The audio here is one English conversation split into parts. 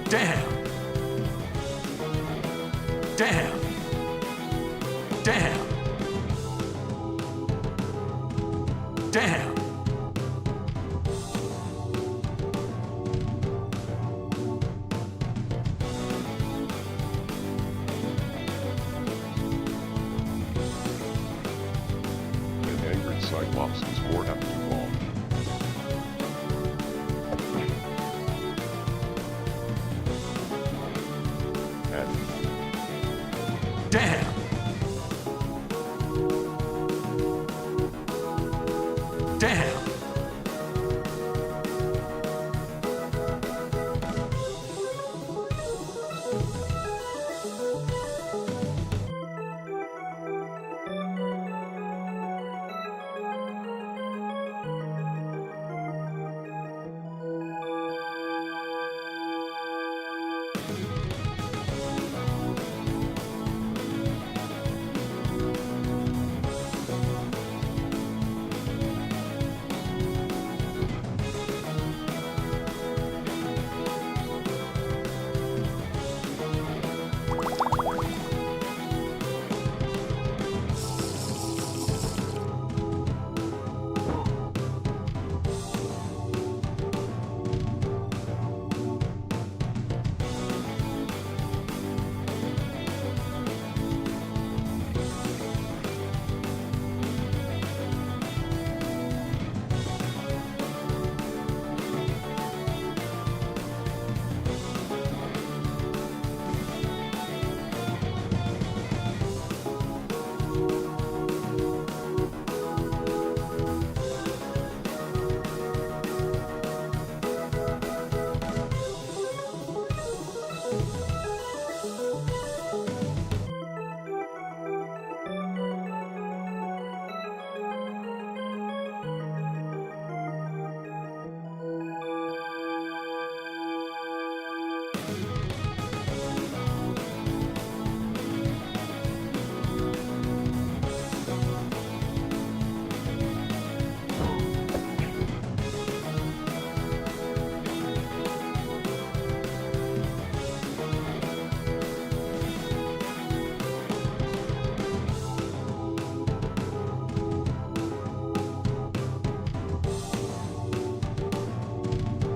Damn. Damn. Damn. Damn. An angered Cyclops is more apt to fall. And Damn. Damn.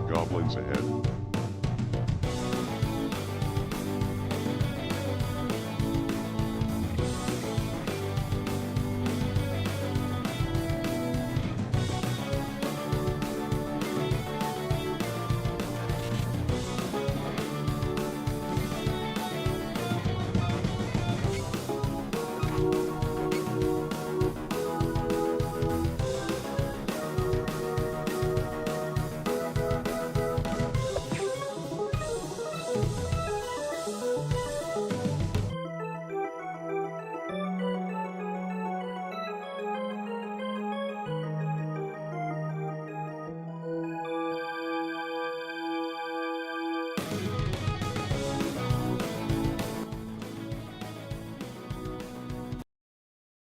goblins ahead.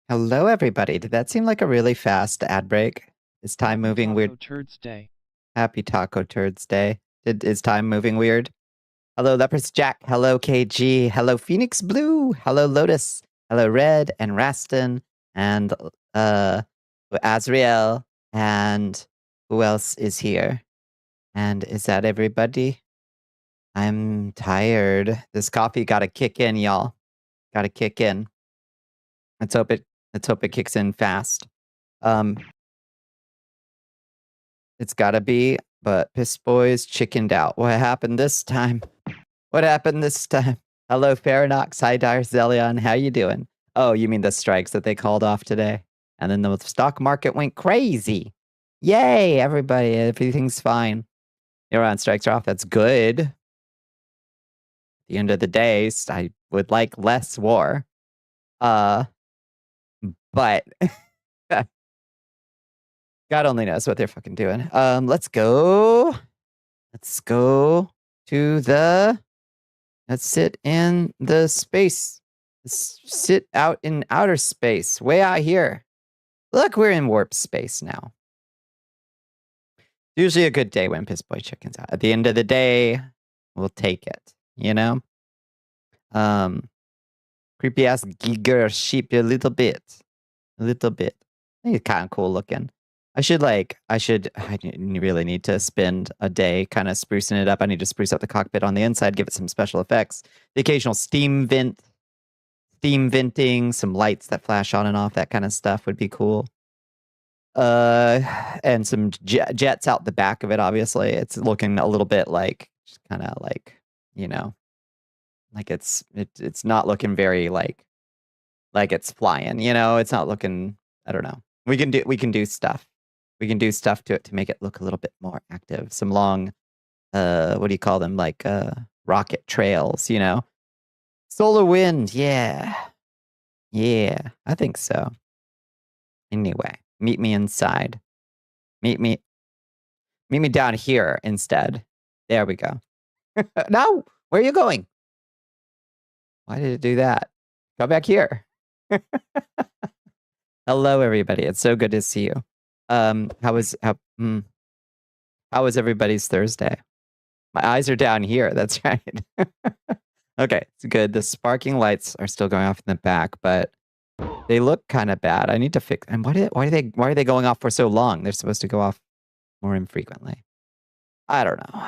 Hello, everybody. Did that seem like a really fast ad break? Is time moving weird? Turds Day. Happy Taco Turds Day. Is time moving weird? Hello, Leprous Jack. Hello, KG. Hello, Phoenix Blue. Hello, Lotus. Hello, Red and Raston and Azriel. And who else is here? And is that everybody? I'm tired. This coffee got to kick in, y'all. Got to kick in. Let's hope it kicks in fast. It's gotta be, but Piss Boys chickened out. What happened this time? What happened this time? Hello, Faranox. Hi, Dire Zelion. How you doing? Oh, you mean the strikes that they called off today? And then the stock market went crazy. Yay, everybody. Everything's fine. Iran strikes are off. That's good. At the end of the day, I would like less war. But God only knows what they're fucking doing. Let's go to let's sit in the space. Let's sit out in outer space, way out here. Look, we're in warp space now. Usually a good day when Piss Boy chicken's out. At the end of the day, We'll take it, you know? Creepy ass giger sheep a little bit. A little bit. I think it's kind of cool looking. I really need to spend a day kind of sprucing it up. I need to spruce up the cockpit on the inside, give it some special effects. The occasional steam venting, some lights that flash on and off, that kind of stuff would be cool. And some jets out the back of it, obviously. It's looking a little bit like, just kind of like, you know, like it's not looking very like it's flying, you know? It's not looking, I don't know. We can do stuff. We can do stuff to it to make it look a little bit more active. Some long, what do you call them? Like, rocket trails, you know? Solar wind, yeah. Yeah, I think so. Anyway, meet me inside. Meet me down here instead. There we go. No, where are you going? Why did it do that? Go back here. Hello, everybody. It's so good to see you. How was everybody's Thursday? My eyes are down here. That's right. Okay, it's good. The sparking lights are still going off in the back, but they look kind of bad. I need to fix. And why are they going off for so long? They're supposed to go off more infrequently. I don't know.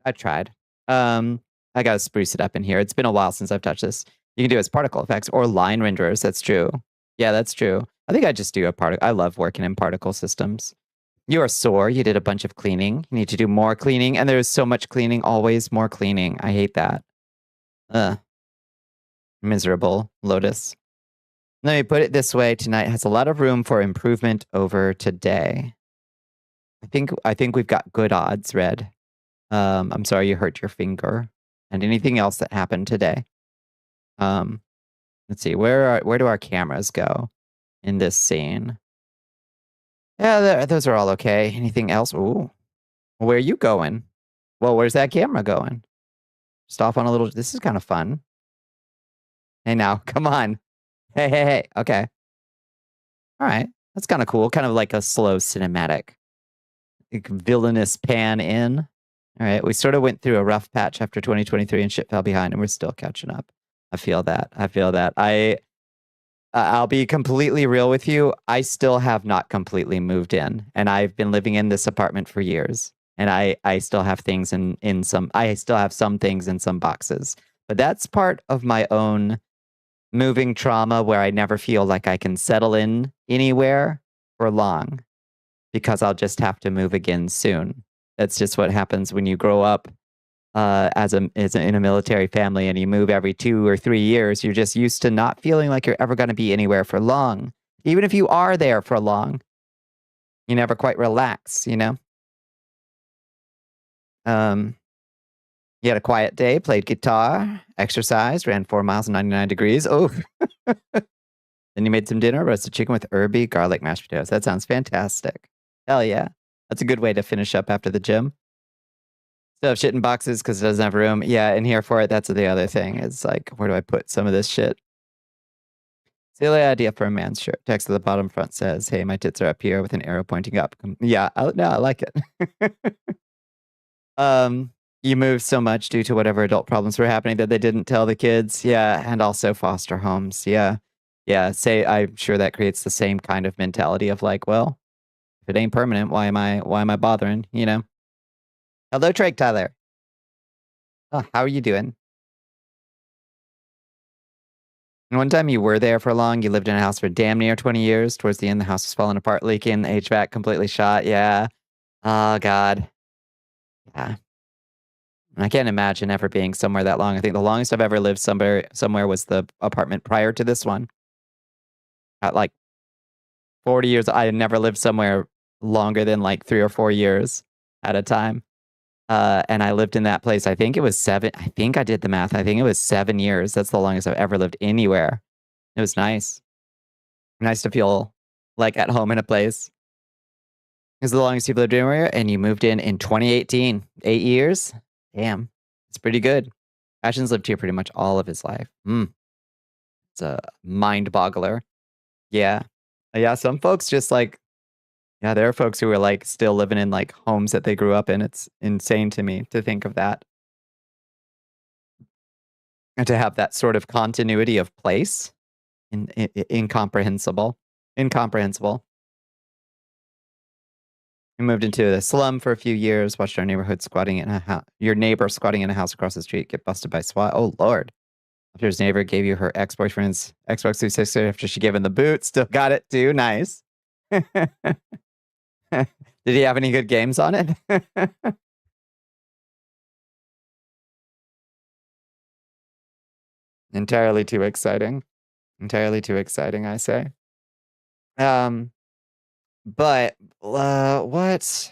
I tried. I gotta spruce it up in here. It's been a while since I've touched this. You can do it as particle effects or line renderers. That's true. Yeah, that's true. I think I just do a particle. I love working in particle systems. You are sore. You did a bunch of cleaning. You need to do more cleaning. And there's so much cleaning, always more cleaning. I hate that. Miserable, Lotus. Let me put it this way. Tonight has a lot of room for improvement over today. I think we've got good odds, Red. I'm sorry you hurt your finger. And anything else that happened today. Let's see, where do our cameras go in this scene? Yeah, those are all okay. Anything else? Ooh. Where are you going? Well, where's that camera going? Just off on a little... This is kind of fun. Hey, now, come on. Hey. Okay. All right. That's kind of cool. Kind of like a slow cinematic. Like villainous pan in. All right. We sort of went through a rough patch after 2023 and shit fell behind, and we're still catching up. I feel that. I'll be completely real with you. I still have not completely moved in, and I've been living in this apartment for years. And I still have things I still have some things in some boxes. But that's part of my own moving trauma where I never feel like I can settle in anywhere for long because I'll just have to move again soon. That's just what happens when you grow up in a military family and you move every 2 or 3 years. You're just used to not feeling like you're ever going to be anywhere for long. Even if you are there for long, you never quite relax, you know? You had a quiet day, played guitar, exercised, ran 4 miles and 99 degrees. Oh. Then you made some dinner, roasted chicken with herby, garlic, mashed potatoes. That sounds fantastic. Hell yeah. That's a good way to finish up after the gym. Still have shit in boxes because it doesn't have room. Yeah, in here for it, that's the other thing. It's like, where do I put some of this shit? Silly idea for a man's shirt. Text at the bottom front says, hey, my tits are up here with an arrow pointing up. Yeah, I like it. You moved so much due to whatever adult problems were happening that they didn't tell the kids. Yeah, and also foster homes. Yeah. I'm sure that creates the same kind of mentality of like, well, if it ain't permanent, why am I bothering? You know. Hello, Drake Tyler. Oh, how are you doing? And one time you were there for long. You lived in a house for damn near 20 years. Towards the end, the house was falling apart, leaking, the HVAC completely shot. Yeah. Oh God. Yeah. I can't imagine ever being somewhere that long. I think the longest I've ever lived somewhere was the apartment prior to this one. At like 40 years, I had never lived somewhere longer than like 3 or 4 years at a time. And I lived in that place. I think it was 7. I think I did the math. I think it was 7 years. That's the longest I've ever lived anywhere. It was nice. Nice to feel like at home in a place. It's the longest you've lived anywhere, and you moved in 2018. 8 years? Damn. It's pretty good. Ashton's lived here pretty much all of his life. It's a mind boggler. Yeah. Yeah, some folks just like, Yeah, there are folks who are like still living in like homes that they grew up in. It's insane to me to think of that. And to have that sort of continuity of place. Incomprehensible. Incomprehensible. We moved into the slum for a few years, watched our neighborhood squatting in a house. Your neighbor squatting in a house across the street get busted by SWAT. Oh, Lord. After his neighbor gave you her ex-boyfriend's Xbox 360 after she gave him the boot. Still got it, too. Nice. Did he have any good games on it? Entirely too exciting. Entirely too exciting, I say. But what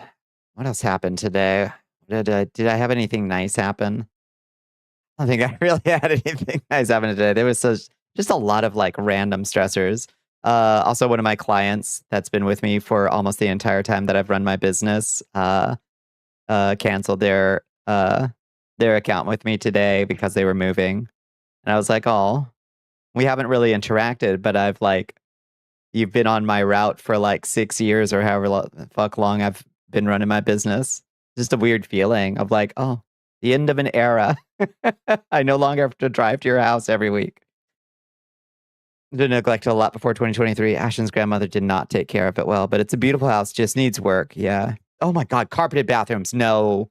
else happened today? Did I have anything nice happen? I don't think I really had anything nice happen today. There was just a lot of like random stressors. Also, one of my clients that's been with me for almost the entire time that I've run my business canceled their account with me today because they were moving. And I was like, oh, we haven't really interacted, but I've like, you've been on my route for like 6 years or however fuck long I've been running my business. Just a weird feeling of like, oh, the end of an era. I no longer have to drive to your house every week. The neglect a lot before 2023. Ashton's grandmother did not take care of it well, but it's a beautiful house. Just needs work. Yeah. Oh my God. Carpeted bathrooms. No,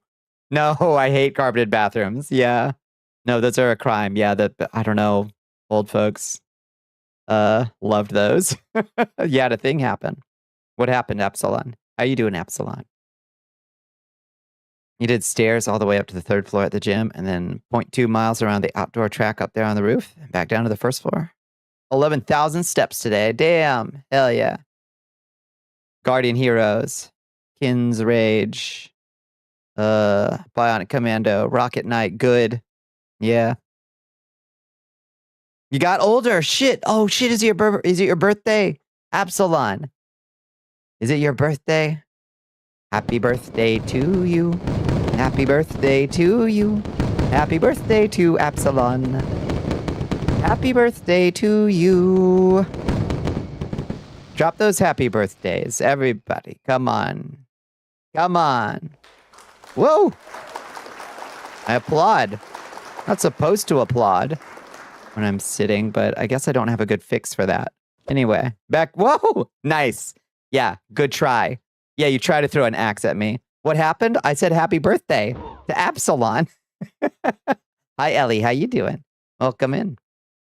I hate carpeted bathrooms. Yeah. No, those are a crime. Yeah. I don't know. Old folks loved those. Yeah. The thing happened. What happened, Epsilon? How you doing, Epsilon? You did stairs all the way up to the 3rd floor at the gym and then 0.2 miles around the outdoor track up there on the roof and back down to the 1st floor. 11,000 steps today. Damn. Hell yeah. Guardian Heroes. Kin's Rage. Bionic Commando. Rocket Knight. Good. Yeah. You got older. Shit. Oh, shit. Is it your birthday? Absalon. Is it your birthday? Happy birthday to you. Happy birthday to you. Happy birthday to Absalon. Happy birthday to you. Drop those happy birthdays, everybody. Come on. Come on. Whoa. I applaud. Not supposed to applaud when I'm sitting, but I guess I don't have a good fix for that. Anyway, back. Whoa. Nice. Yeah, good try. Yeah, you try to throw an axe at me. What happened? I said happy birthday to Absalon. Hi, Ellie. How you doing? Welcome in.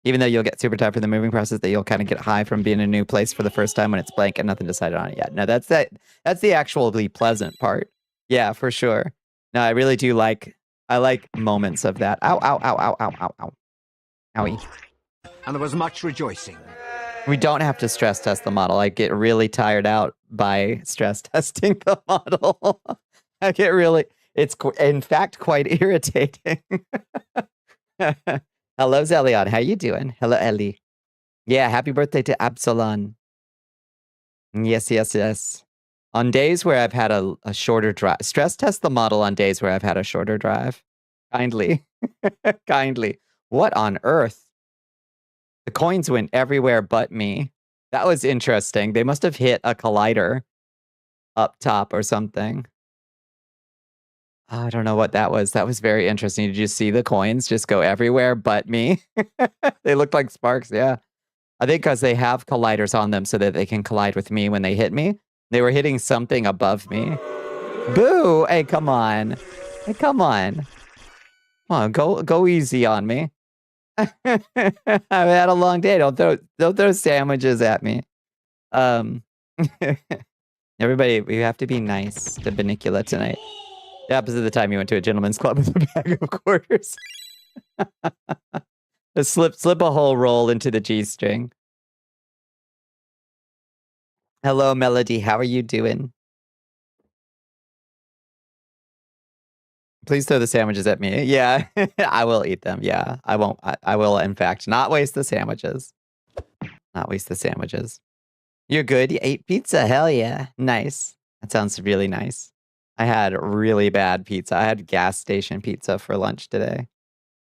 Even though you'll get super tired for the moving process, that you'll kind of get high from being in a new place for the first time when it's blank and nothing decided on it yet. No, that's the actually pleasant part. Yeah, for sure. No, I really do like moments of that. Ow, ow, ow, ow, ow, ow, ow. Owie. And there was much rejoicing. We don't have to stress test the model. I get really tired out by stress testing the model. I get really, it's in fact quite irritating. Hello, Zelion. How you doing? Hello, Ellie. Yeah, happy birthday to Absalon. Yes, yes, yes. On days where I've had a shorter drive, stress test the model on days where I've had a shorter drive. Kindly. Kindly. What on earth? The coins went everywhere but me. That was interesting. They must have hit a collider up top or something. I don't know what that was. That was very interesting. Did you see the coins just go everywhere but me? They looked like sparks, yeah. I think because they have colliders on them so that they can collide with me when they hit me. They were hitting something above me. Boo! Hey, come on. Hey, come on. Come on, go easy on me. I've had a long day. Don't throw sandwiches at me. Everybody, we have to be nice to Bonnicula tonight. The opposite of the time you went to a gentleman's club with a bag of quarters. Just slip a whole roll into the G-string. Hello, Melody. How are you doing? Please throw the sandwiches at me. Yeah, I will eat them. Yeah, I won't. I will, in fact, not waste the sandwiches. Not waste the sandwiches. You're good. You ate pizza. Hell yeah. Nice. That sounds really nice. I had really bad pizza. I had gas station pizza for lunch today.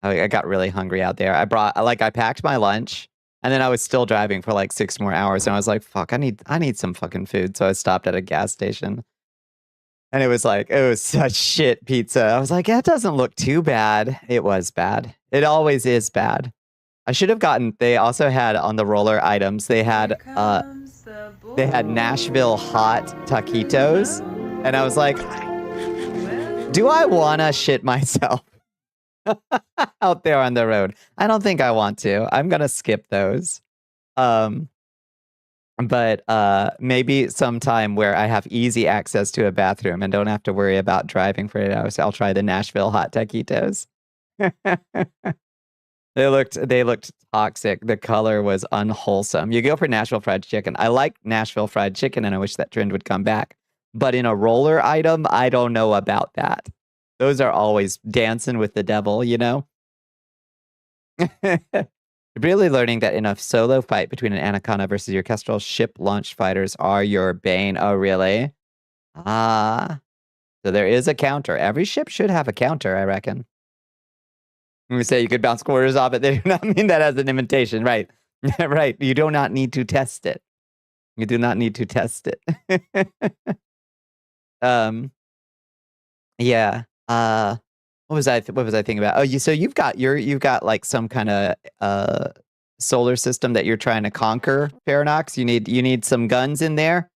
I got really hungry out there. I packed my lunch And then I was still driving for like 6 more hours, and I was like, "Fuck, I need some fucking food." So I stopped at a gas station, and it was such shit pizza. I was like, "That doesn't look too bad." It was bad. It always is bad. I should have gotten. They also had on the roller items. They had Nashville hot taquitos, and I was like, "Do I wanna shit myself out there on the road?" I don't think I want to. I'm gonna skip those. But maybe sometime where I have easy access to a bathroom and don't have to worry about driving for 8 hours, I'll try the Nashville hot taquitos. They looked toxic. The color was unwholesome. You go for Nashville fried chicken. I like Nashville fried chicken, and I wish that trend would come back. But in a roller item, I don't know about that. Those are always dancing with the devil, you know? Really learning that in a solo fight between an anaconda versus your kestrel, ship-launched fighters are your bane. Oh, really? Ah. So there is a counter. Every ship should have a counter, I reckon. When we say you could bounce quarters off it, they do not mean that as an imitation, right? Right. You do not need to test it. You do not need to test it. Yeah. What was I thinking about? Oh, so you've got like some kind of solar system that you're trying to conquer, Paradox. You need some guns in there.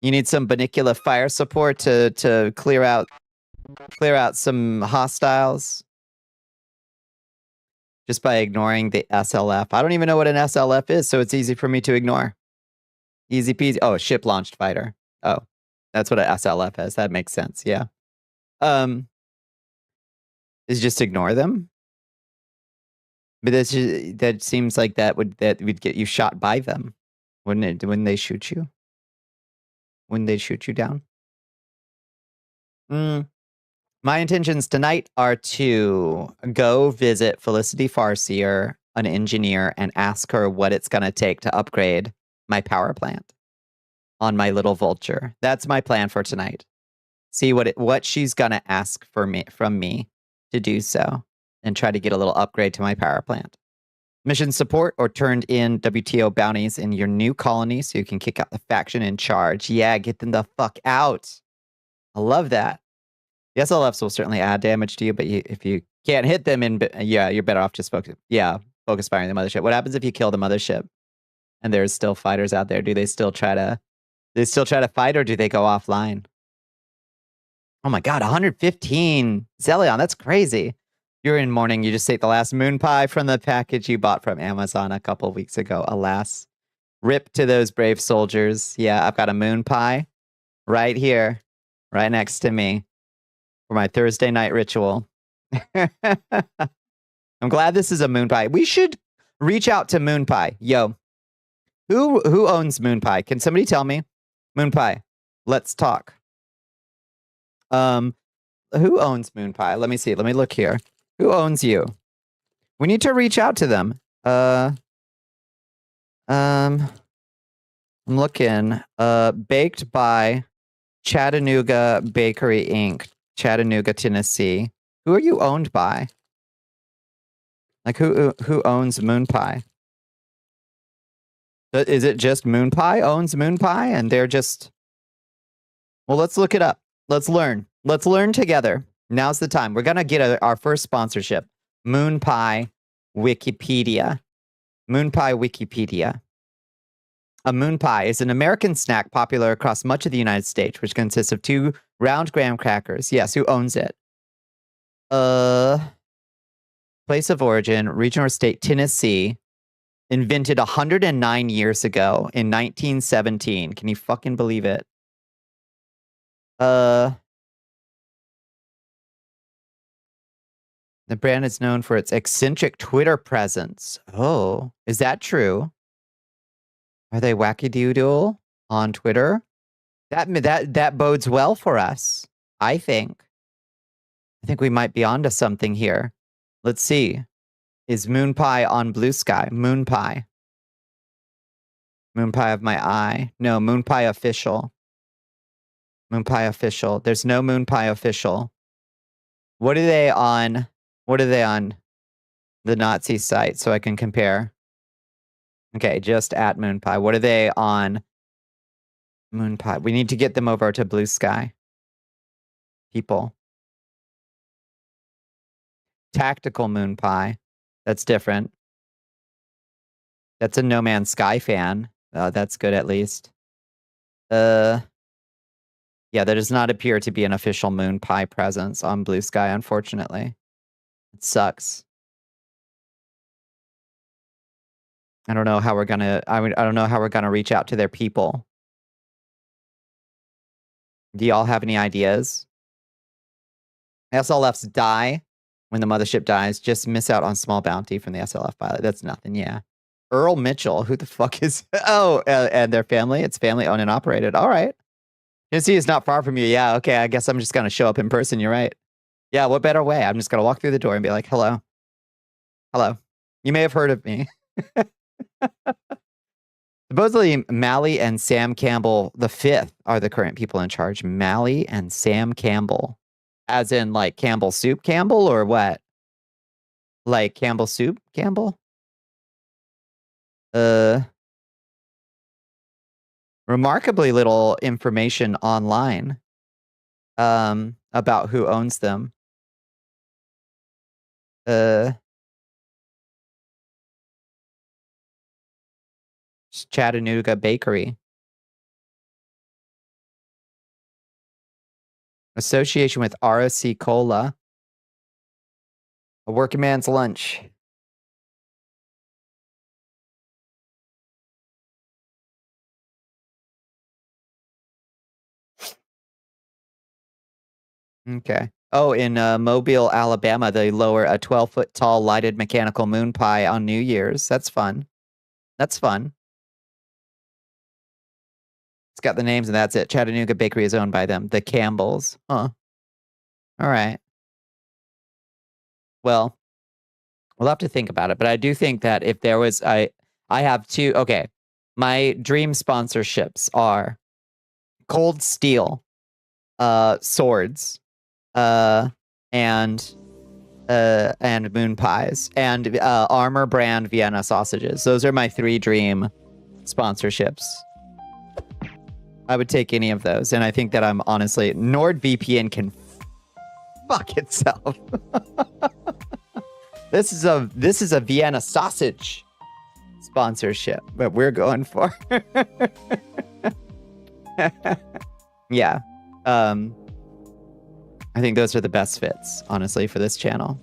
You need some Bonnicula fire support to clear out some hostiles. Just by ignoring the SLF. I don't even know what an SLF is, so it's easy for me to ignore. Easy peasy. Oh, ship launched fighter. Oh, that's what an SLF is. That makes sense. Yeah. Is just ignore them. But that seems like that would get you shot by them, wouldn't it? When they shoot you. When they shoot you down. My intentions tonight are to go visit Felicity Farseer, an engineer, and ask her what it's going to take to upgrade my power plant on my little Vulture. That's my plan for tonight. See what she's going to ask from me to do so, and try to get a little upgrade to my power plant. Mission support or turned in WTO bounties in your new colony so you can kick out the faction in charge. Yeah, get them the fuck out. I love that. The SLFs will certainly add damage to you, but if you can't hit them, you're better off just focus firing the mothership. What happens if you kill the mothership and there's still fighters out there? Do they still try to fight, or do they go offline? Oh my god, 115 Zelion, that's crazy. You're in mourning. You just ate the last moon pie from the package you bought from Amazon a couple weeks ago. Alas, rip to those brave soldiers. Yeah, I've got a moon pie right here, right next to me, for my Thursday night ritual. I'm glad this is a moon pie. We should reach out to Moon Pie. Yo, who owns Moon Pie? Can somebody tell me? Moon Pie, let's talk. Who owns Moon Pie? Let me see. Let me look here. Who owns you? We need to reach out to them. I'm looking. Baked by Chattanooga Bakery Inc., Chattanooga, Tennessee. Who are you owned by? Like who owns Moon Pie? Is it just Moon Pie owns Moon Pie and they're just... Well, let's look it up. Let's learn. Let's learn together. Now's the time. We're going to get our first sponsorship. Moon Pie Wikipedia. Moon Pie Wikipedia. A moon pie is an American snack popular across much of the United States, which consists of 2 round graham crackers. Yes, who owns it? Place of origin, region or state, Tennessee. Invented 109 years ago in 1917. Can you fucking believe it? The brand is known for its eccentric Twitter presence. Oh, is that true? Are they wacky-doodle on Twitter? That bodes well for us, I think. I think we might be onto something here. Let's see. Is Moon Pie on Blue Sky? Moon Pie. Moon Pie of my eye. No, Moon Pie official. Moon Pie official. There's no Moon Pie official. What are they on? What are they on the Nazi site so I can compare? Okay, just at Moon Pie. What are they on Moon Pie? We need to get them over to Blue Sky. People. Tactical Moon Pie. That's different. That's a No Man's Sky fan. That's good at least. Yeah, there does not appear to be an official Moon Pie presence on Blue Sky, unfortunately. It sucks. I don't know how we're gonna I don't know how we're gonna reach out to their people. Do y'all have any ideas? SLFs die when the mothership dies. Just miss out on small bounty from the SLF pilot. That's nothing, yeah. Earl Mitchell, who the fuck is... Oh, and their family? It's family owned and operated. All right. Tennessee is not far from you. Yeah, okay, I guess I'm just gonna show up in person. You're right. Yeah, what better way? I'm just gonna walk through the door and be like, hello. Hello. You may have heard of me. Supposedly, Mally and Sam Campbell V are the current people in charge. Mally and Sam Campbell. As in, like, Campbell Soup Campbell, or what? Like, Campbell Soup Campbell? Remarkably little information online about who owns them. Chattanooga Bakery. Association with ROC Cola. A working man's lunch. Okay. Oh, in Mobile, Alabama, they lower a 12-foot tall lighted mechanical moon pie on New Year's. That's fun. That's fun. It's got the names and that's it. Chattanooga Bakery is owned by them. The Campbells. Huh. All right. Well, we'll have to think about it. But I do think that if there was... I have two... Okay. My dream sponsorships are Cold Steel, swords, and moon pies, and Armor brand Vienna sausages. Those are my 3 dream sponsorships. I would take any of those, and I think that I'm honestly... NordVPN can fuck itself. This is a Vienna sausage sponsorship that we're going for. Yeah. I think those are the best fits, honestly, for this channel.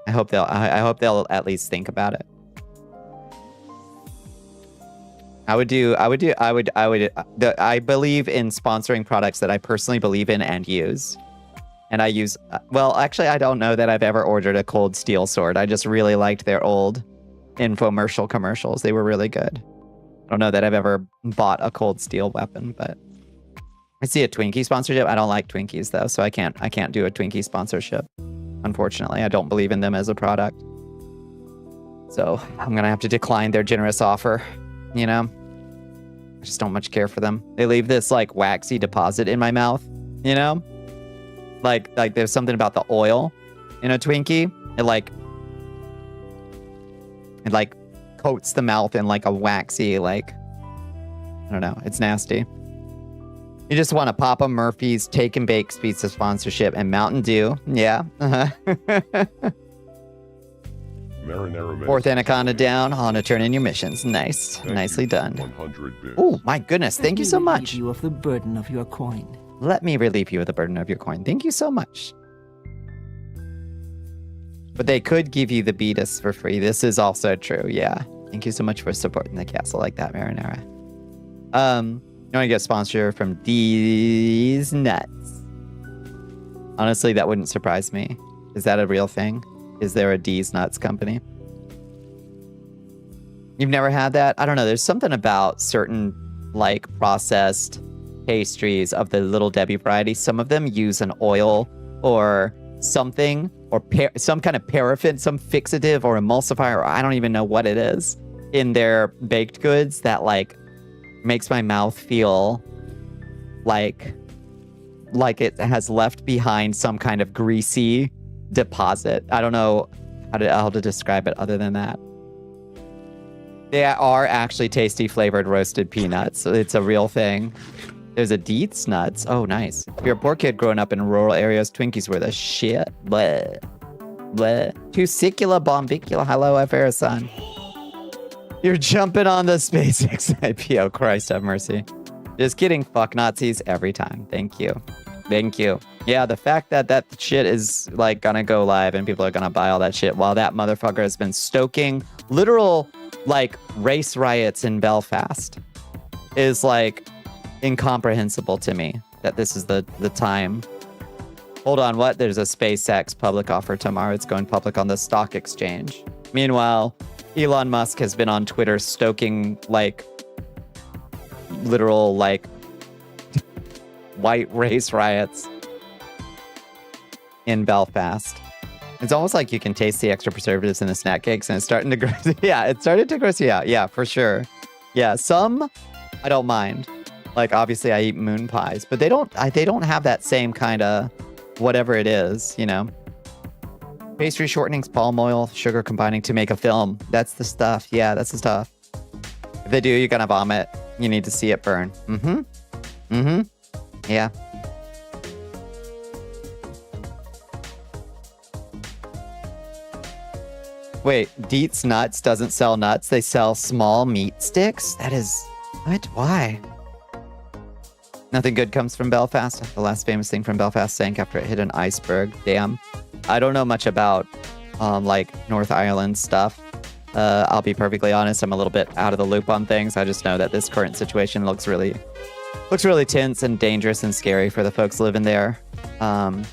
I hope they'll at least think about it. I believe in sponsoring products that I personally believe in and use. And I use, well, actually, I don't know that I've ever ordered a Cold Steel sword. I just really liked their old infomercial commercials. They were really good. I don't know that I've ever bought a Cold Steel weapon, but I see a Twinkie sponsorship. I don't like Twinkies though, so I can't do a Twinkie sponsorship. Unfortunately, I don't believe in them as a product. So I'm gonna have to decline their generous offer. You know, I just don't much care for them. They leave this like waxy deposit in my mouth. You know, like there's something about the oil in a Twinkie. It like coats the mouth in like a waxy, like, I don't know. It's nasty. You just want a Papa Murphy's Take and Bake pizza sponsorship and Mountain Dew. Yeah. Marinara Fourth Anaconda down. On to turn in your missions. Nice. Nicely done. 100 bits. Oh, my goodness. Thank you so much. Relieve you of the burden of your coin. Let me relieve you of the burden of your coin. Thank you so much. But they could give you the Beatus for free. This is also true. Yeah. Thank you so much for supporting the castle like that, Marinara. You want to get a sponsor from D's Nuts? Honestly, that wouldn't surprise me. Is that a real thing? Is there a D's Nuts company? You've never had that? I don't know. There's something about certain like processed pastries of the Little Debbie variety. Some of them use an oil or something, or some kind of paraffin, some fixative or emulsifier, or I don't even know what it is, in their baked goods that like makes my mouth feel like it has left behind some kind of greasy deposit. I don't know how to describe it other than that. They are actually tasty flavored roasted peanuts. It's a real thing. There's a Deets nuts. Oh, nice. If you're a poor kid growing up in rural areas, Twinkies were the shit. Bleh. Bleh. Tusicula bombicula. Hello, Eferasan. You're jumping on the SpaceX IPO. Christ have mercy. Just kidding. Fuck Nazis every time. Thank you. Thank you. Yeah, the fact that that shit is like gonna go live and people are gonna buy all that shit while that motherfucker has been stoking literal like race riots in Belfast is like incomprehensible to me that this is the time. Hold on, what? There's a SpaceX public offer tomorrow. It's going public on the stock exchange. Meanwhile, Elon Musk has been on Twitter stoking like literal like white race riots in Belfast. It's almost like you can taste the extra preservatives in the snack cakes and it's starting to gross. Yeah, it started to gross you out. Yeah, for sure. Yeah, some I don't mind. Like obviously I eat moon pies, but they don't have that same kind of whatever it is, you know. Pastry shortenings, palm oil, sugar combining to make a film. That's the stuff. Yeah, that's the stuff. If they do, you're gonna vomit. You need to see it burn. Yeah. Wait, Deets Nuts doesn't sell nuts. They sell small meat sticks? That is... What? Why? Nothing good comes from Belfast. The last famous thing from Belfast sank after it hit an iceberg. Damn. I don't know much about, like, North Ireland stuff. I'll be perfectly honest. I'm a little bit out of the loop on things. I just know that this current situation looks really tense and dangerous and scary for the folks living there. And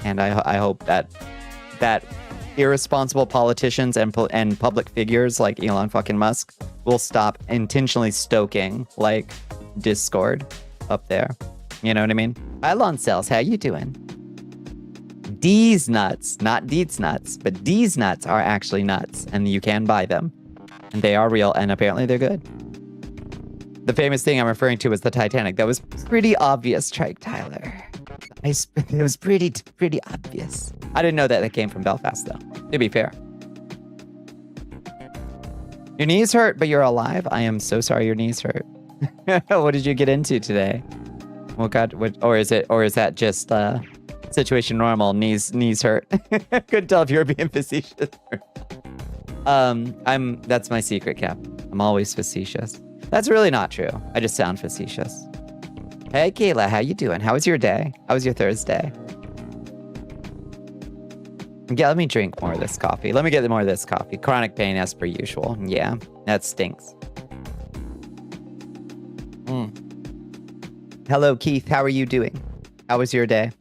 I hope that irresponsible politicians and public figures like Elon fucking Musk will stop intentionally stoking like discord up there. You know what I mean? Elon Cells, how you doing? These nuts, not Deets nuts, but these nuts are actually nuts and you can buy them. And they are real and apparently they're good. The famous thing I'm referring to is the Titanic. That was pretty obvious, Trike Tyler. It was pretty obvious. I didn't know that came from Belfast, though, to be fair. Your knees hurt, but you're alive? I am so sorry your knees hurt. What did you get into today? Oh, God. Or is that just situation normal? Knees hurt. Couldn't tell if you were being facetious. That's my secret, Cap. I'm always facetious. That's really not true. I just sound facetious. Hey, Kayla, how you doing? How was your day? How was your Thursday? Yeah, let me drink more of this coffee. Let me get more of this coffee. Chronic pain as per usual. Yeah, that stinks. Hello, Keith. How are you doing? How was your day?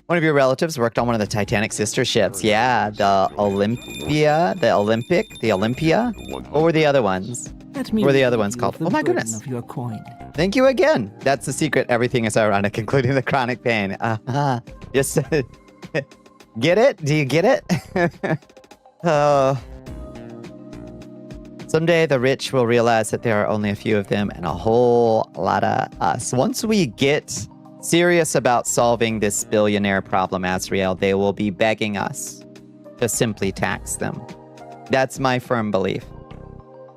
One of your relatives worked on one of the Titanic sister ships. Yeah, the Olympia. What were the other ones? What were the other ones called? Oh my goodness. Of your coin. Thank you again. That's the secret. Everything is ironic, including the chronic pain. Just get it? Do you get it? Someday the rich will realize that there are only a few of them and a whole lot of us. Once we get serious about solving this billionaire problem, Asriel, they will be begging us to simply tax them. That's my firm belief.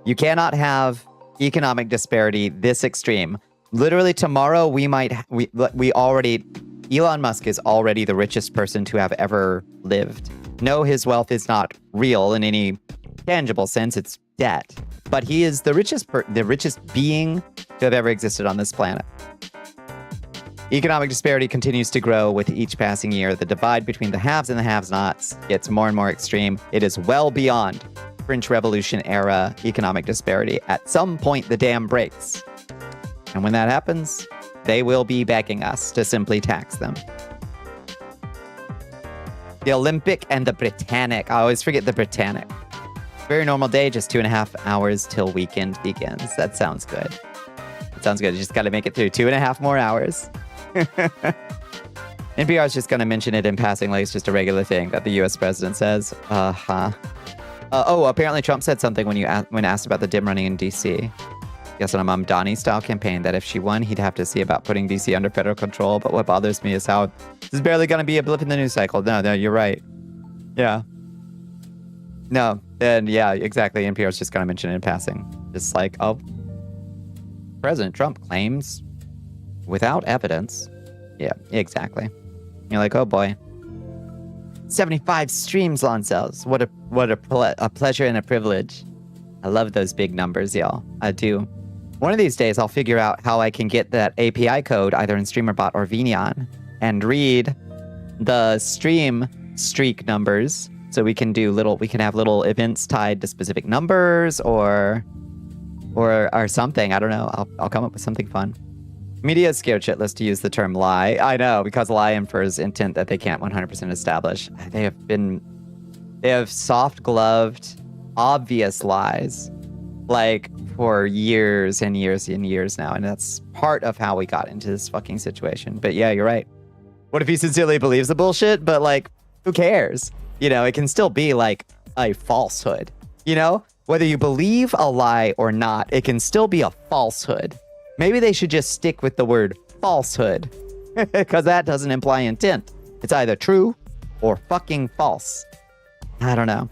You cannot have economic disparity this extreme. Literally tomorrow Elon Musk is already the richest person to have ever lived. No, his wealth is not real in any tangible sense. It's debt. But he is the richest being to have ever existed on this planet. Economic disparity continues to grow with each passing year. The divide between the haves and the have-nots gets more and more extreme. It is well beyond French Revolution era economic disparity. At some point, the dam breaks. And when that happens, they will be begging us to simply tax them. The Olympic and the Britannic. I always forget the Britannic. Very normal day, just 2.5 hours till weekend begins. That sounds good. That sounds good. You just got to make it through 2.5 more hours. NPR is just going to mention it in passing like it's just a regular thing that the U.S. president says. Apparently Trump said something when asked about the dim running in D.C. Yes, on a Mom Donnie-style campaign that if she won, he'd have to see about putting D.C. under federal control. But what bothers me is how this is barely going to be a blip in the news cycle. No, you're right. Yeah. No, and yeah, exactly. NPR's just gonna mention it in passing. Just like, oh, President Trump claims without evidence. Yeah, exactly. You're like, oh boy. 75 streams, Lancels. What a pleasure and a privilege. I love those big numbers, y'all. I do. One of these days, I'll figure out how I can get that API code either in StreamerBot or Vneon and read the stream streak numbers, so we can have little events tied to specific numbers or something. I don't know. I'll come up with something fun. Media is scared shitless to use the term lie. I know, because lie infers intent that they can't 100% establish. They have soft-gloved, obvious lies, like, for years and years and years now, and that's part of how we got into this fucking situation. But yeah, you're right. What if he sincerely believes the bullshit? But, like, who cares? You know, it can still be, like, a falsehood. You know? Whether you believe a lie or not, it can still be a falsehood. Maybe they should just stick with the word falsehood, because that doesn't imply intent. It's either true or fucking false. I don't know.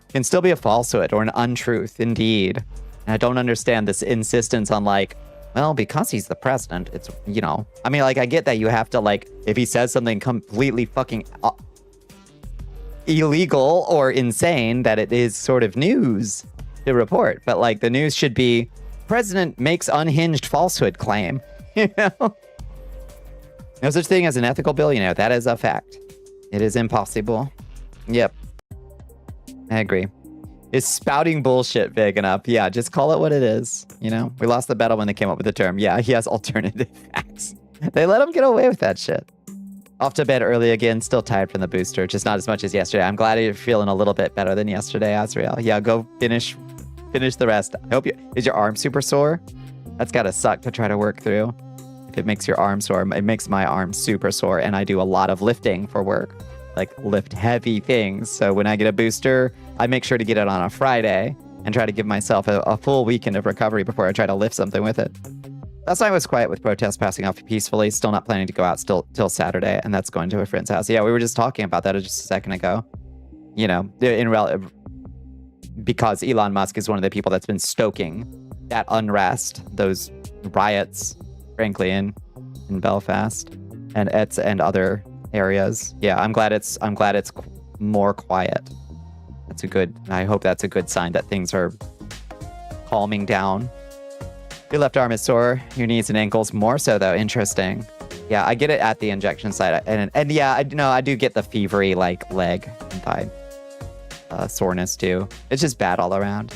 It can still be a falsehood or an untruth, indeed. And I don't understand this insistence on, like, well, because he's the president, it's, you know. I mean, like, I get that you have to, like, if he says something completely fucking illegal or insane, that it is sort of news to report. But, like, the news should be, president makes unhinged falsehood claim. You know? No such thing as an ethical billionaire. That is a fact. It is impossible. Yep. I agree. Is spouting bullshit big enough? Yeah, just call it what it is. You know? We lost the battle when they came up with the term. Yeah, he has alternative facts. They let him get away with that shit. Off to bed early again. Still tired from the booster. Just not as much as yesterday. I'm glad you're feeling a little bit better than yesterday, Azrael. Yeah, go finish the rest. I hope is your arm super sore? That's gotta suck to try to work through. If it makes your arm sore, it makes my arm super sore, and I do a lot of lifting for work. Like, lift heavy things. So when I get a booster, I make sure to get it on a Friday and try to give myself a full weekend of recovery before I try to lift something with it. Last night was quiet with protests passing off peacefully. Still not planning to go out till Saturday, and that's going to a friend's house. Yeah, we were just talking about that just a second ago. You know, because Elon Musk is one of the people that's been stoking that unrest, those riots, frankly, in Belfast and other areas. Yeah, I'm glad it's more quiet. I hope that's a good sign that things are calming down. Your left arm is sore, your knees and ankles more so though. Interesting. Yeah, I get it at the injection site, and yeah, I do get the fevery, like, leg and thigh soreness too. It's just bad all around.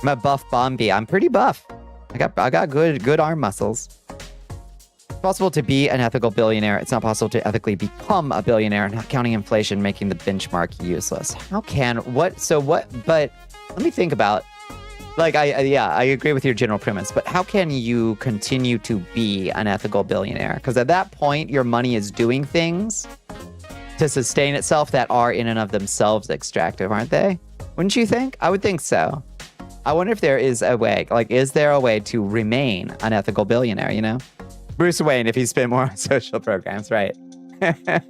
I'm a buff Bombi. I'm pretty buff. I got good arm muscles. It's possible to be an ethical billionaire. It's not possible to ethically become a billionaire, not counting inflation, making the benchmark useless. But let me think about, like, I agree with your general premise, but how can you continue to be an ethical billionaire? Because at that point, your money is doing things to sustain itself that are in and of themselves extractive, aren't they? Wouldn't you think? I would think so. I wonder if there is a way, like, is there a way to remain an ethical billionaire, you know? Bruce Wayne, if he spent more on social programs, right? Right.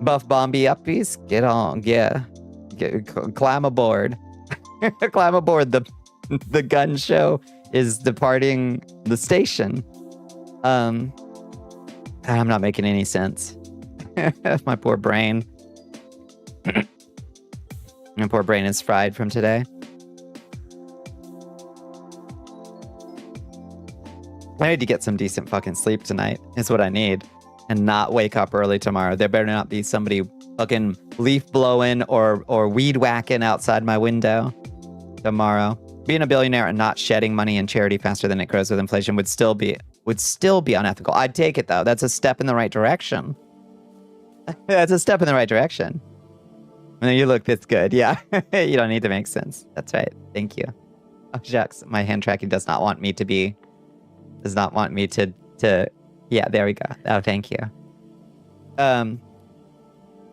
Buff Bombi uppies, get on, yeah. Climb aboard. Climb aboard. The gun show is departing the station. I'm not making any sense. My poor brain. My poor brain is fried from today. I need to get some decent fucking sleep tonight, is what I need. And not wake up early tomorrow. There better not be somebody fucking leaf blowing or weed whacking outside my window tomorrow. Being a billionaire and not shedding money in charity faster than it grows with inflation would still be unethical. I'd take it though. That's a step in the right direction. That's a step in the right direction. You look this good. Yeah. You don't need to make sense. That's right. Thank you. Oh, shucks. My hand tracking does not want me to yeah, there we go. Oh, thank you.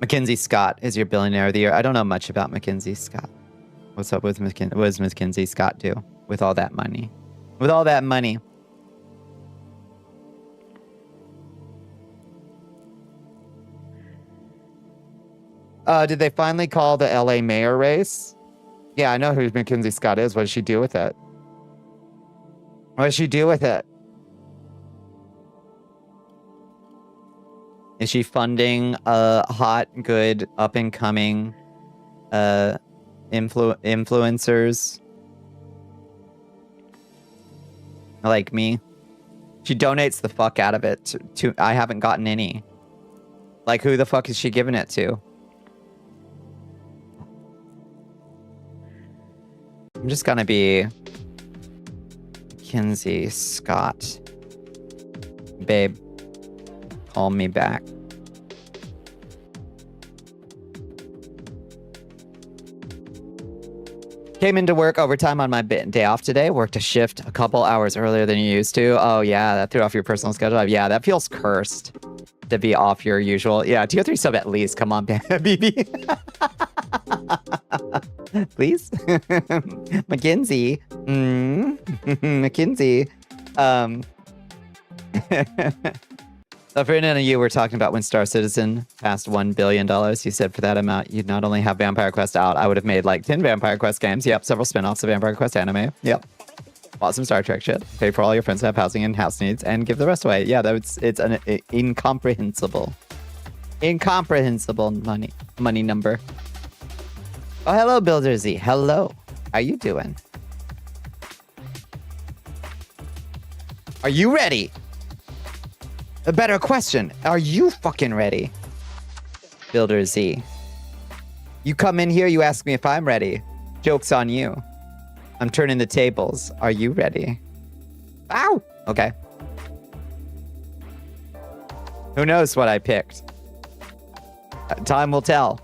Mackenzie Scott is your billionaire of the year. I don't know much about Mackenzie Scott. What's up with what does Mackenzie Scott do with all that money? With all that money. Did they finally call the LA mayor race? Yeah, I know who Mackenzie Scott is. What does she do with it? What does she do with it? Is she funding hot, good, up-and-coming influencers like me? She donates the fuck out of it. I haven't gotten any. Like, who the fuck is she giving it to? I'm just gonna be Kinsey Scott. Babe, call me back. Came into work overtime on my day off today. Worked a shift a couple hours earlier than you used to. Oh yeah, that threw off your personal schedule. Yeah, that feels cursed to be off your usual. Yeah, tier 3 sub at least. Come on, BB. Please? Mackenzie. Mackenzie. So Ferdinand and you were talking about when Star Citizen passed $1 billion. You said for that amount, you'd not only have Vampire Quest out, I would have made like 10 Vampire Quest games. Yep, several spin-offs of Vampire Quest anime. Yep. Bought some Star Trek shit. Pay for all your friends to have housing and house needs and give the rest away. Yeah, it's an incomprehensible money number. Oh, hello, Builder Z. Hello. How you doing? Are you ready? A better question. Are you fucking ready? Builder Z. You come in here, you ask me if I'm ready. Joke's on you. I'm turning the tables. Are you ready? Ow! Okay. Who knows what I picked? Time will tell.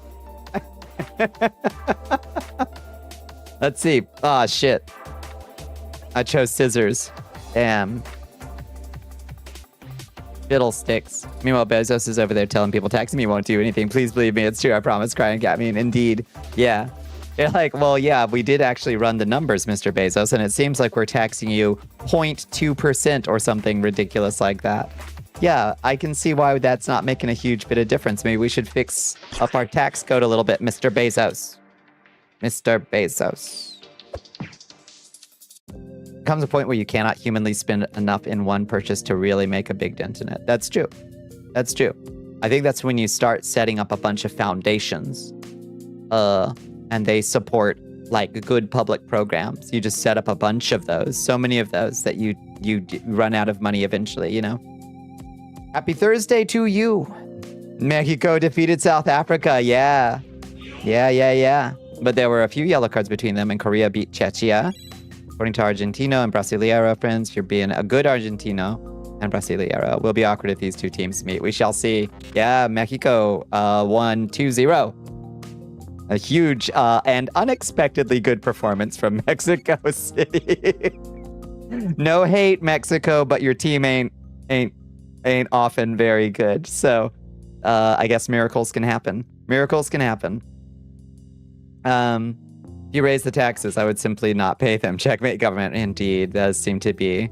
Let's see. Ah, shit. I chose scissors. Damn. Fiddlesticks. Meanwhile, Bezos is over there telling people taxing me won't do anything. Please believe me, it's true. I promise. Cry and cat me. Indeed. Yeah. You're like, well, yeah, we did actually run the numbers, Mr. Bezos, and it seems like we're taxing you 0.2% or something ridiculous like that. Yeah, I can see why that's not making a huge bit of difference. Maybe we should fix up our tax code a little bit, Mr. Bezos. Mr. Bezos. Comes a point where you cannot humanly spend enough in one purchase to really make a big dent in it. That's true. That's true. I think that's when you start setting up a bunch of foundations, and they support like good public programs. You just set up a bunch of those, so many of those that you run out of money eventually, you know? Happy Thursday to you. Mexico defeated South Africa. Yeah. Yeah. But there were a few yellow cards between them, and Korea beat Czechia. According to Argentino and Brasileiro, friends, you're being a good Argentino and Brasileiro. Will be awkward if these two teams meet. We shall see. Yeah, Mexico won 2-0. A huge and unexpectedly good performance from Mexico City. No hate, Mexico, but your team ain't often very good. So I guess miracles can happen. Miracles can happen. If you raise the taxes, I would simply not pay them. Checkmate government. Indeed, does seem to be.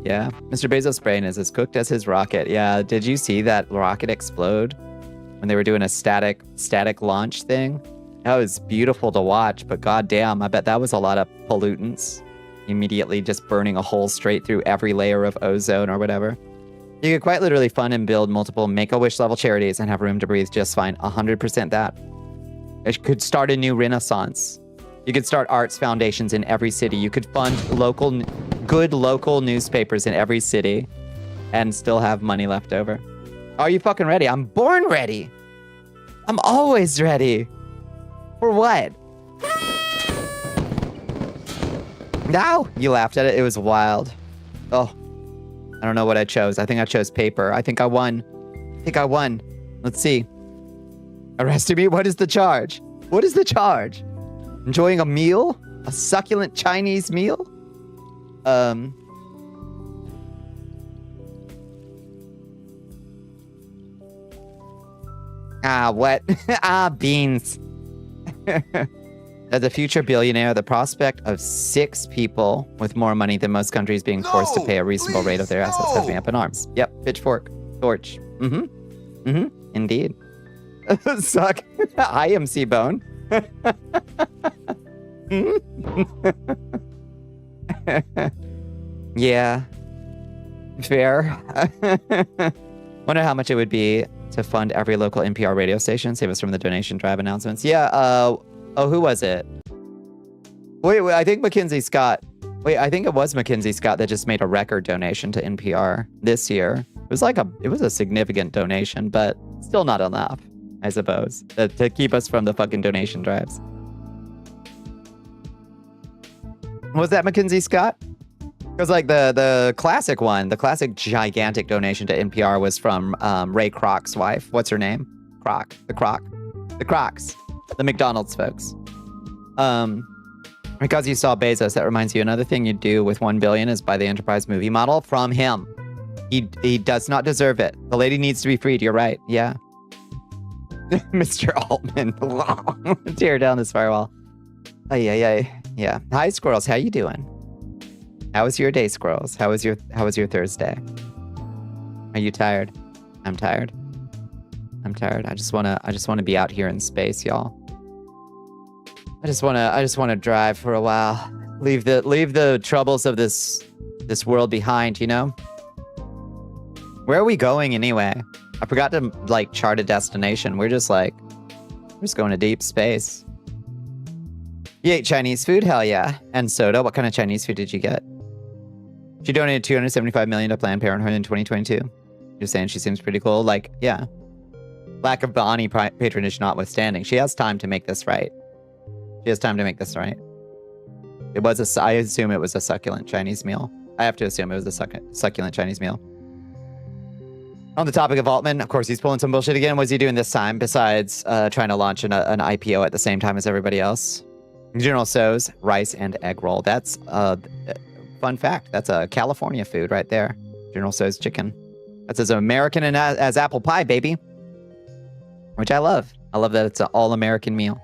Yeah. Mr. Bezos' brain is as cooked as his rocket. Yeah. Did you see that rocket explode when they were doing a static launch thing? That was beautiful to watch, but goddamn, I bet that was a lot of pollutants. Immediately just burning a hole straight through every layer of ozone or whatever. You could quite literally fund and build multiple Make-A-Wish level charities and have room to breathe just fine. 100% that. It could start a new renaissance. You could start arts foundations in every city. You could fund good local newspapers in every city and still have money left over. Are you fucking ready? I'm born ready. I'm always ready. For what? No, you laughed at it. It was wild. Oh, I don't know what I chose. I think I chose paper. I think I won. Let's see. Arrested me? What is the charge? What is the charge? Enjoying a meal? A succulent Chinese meal? What? Beans. As a future billionaire, the prospect of 6 people with more money than most countries being forced to pay a reasonable rate of their assets has me up in arms. Yep, pitchfork, torch. Indeed. Suck. I am C-Bone. Yeah. Fair. Wonder how much it would be to fund every local NPR radio station. Save us from the donation drive announcements. Yeah, oh, who was it? Wait, I think Mackenzie Scott. Wait, I think it was Mackenzie Scott that just made a record donation to NPR this year. It was a significant donation, but still not enough, I suppose, to keep us from the fucking donation drives. Was that Mackenzie Scott? Because like the classic one, the classic gigantic donation to NPR was from Ray Kroc's wife. What's her name? The Crocs, the McDonald's folks. Because you saw Bezos, that reminds you, another thing you do with $1 billion is buy the Enterprise movie model from him. He does not deserve it. The lady needs to be freed. You're right. Yeah. Mr. Altman. Tear down this firewall. Yeah. Hi, squirrels. How you doing? How was your day, squirrels? How was your Thursday? Are you tired? I'm tired. I just wanna be out here in space, y'all. I just wanna drive for a while. Leave the troubles of this world behind, you know? Where are we going anyway? I forgot to like chart a destination. We're just going to deep space. You ate Chinese food? Hell yeah. And soda. What kind of Chinese food did you get? She donated $275 million to Planned Parenthood in 2022. You're saying she seems pretty cool. Like, yeah. Lack of Bonnie patronage notwithstanding. She has time to make this right. I assume it was a succulent Chinese meal. I have to assume it was a succulent Chinese meal. On the topic of Altman, of course, he's pulling some bullshit again. What's he doing this time besides trying to launch an IPO at the same time as everybody else? General Tso's rice and egg roll. That's fun fact. That's a California food right there. General Tso's chicken. That's as American as apple pie, baby. Which I love. I love that it's an all-American meal.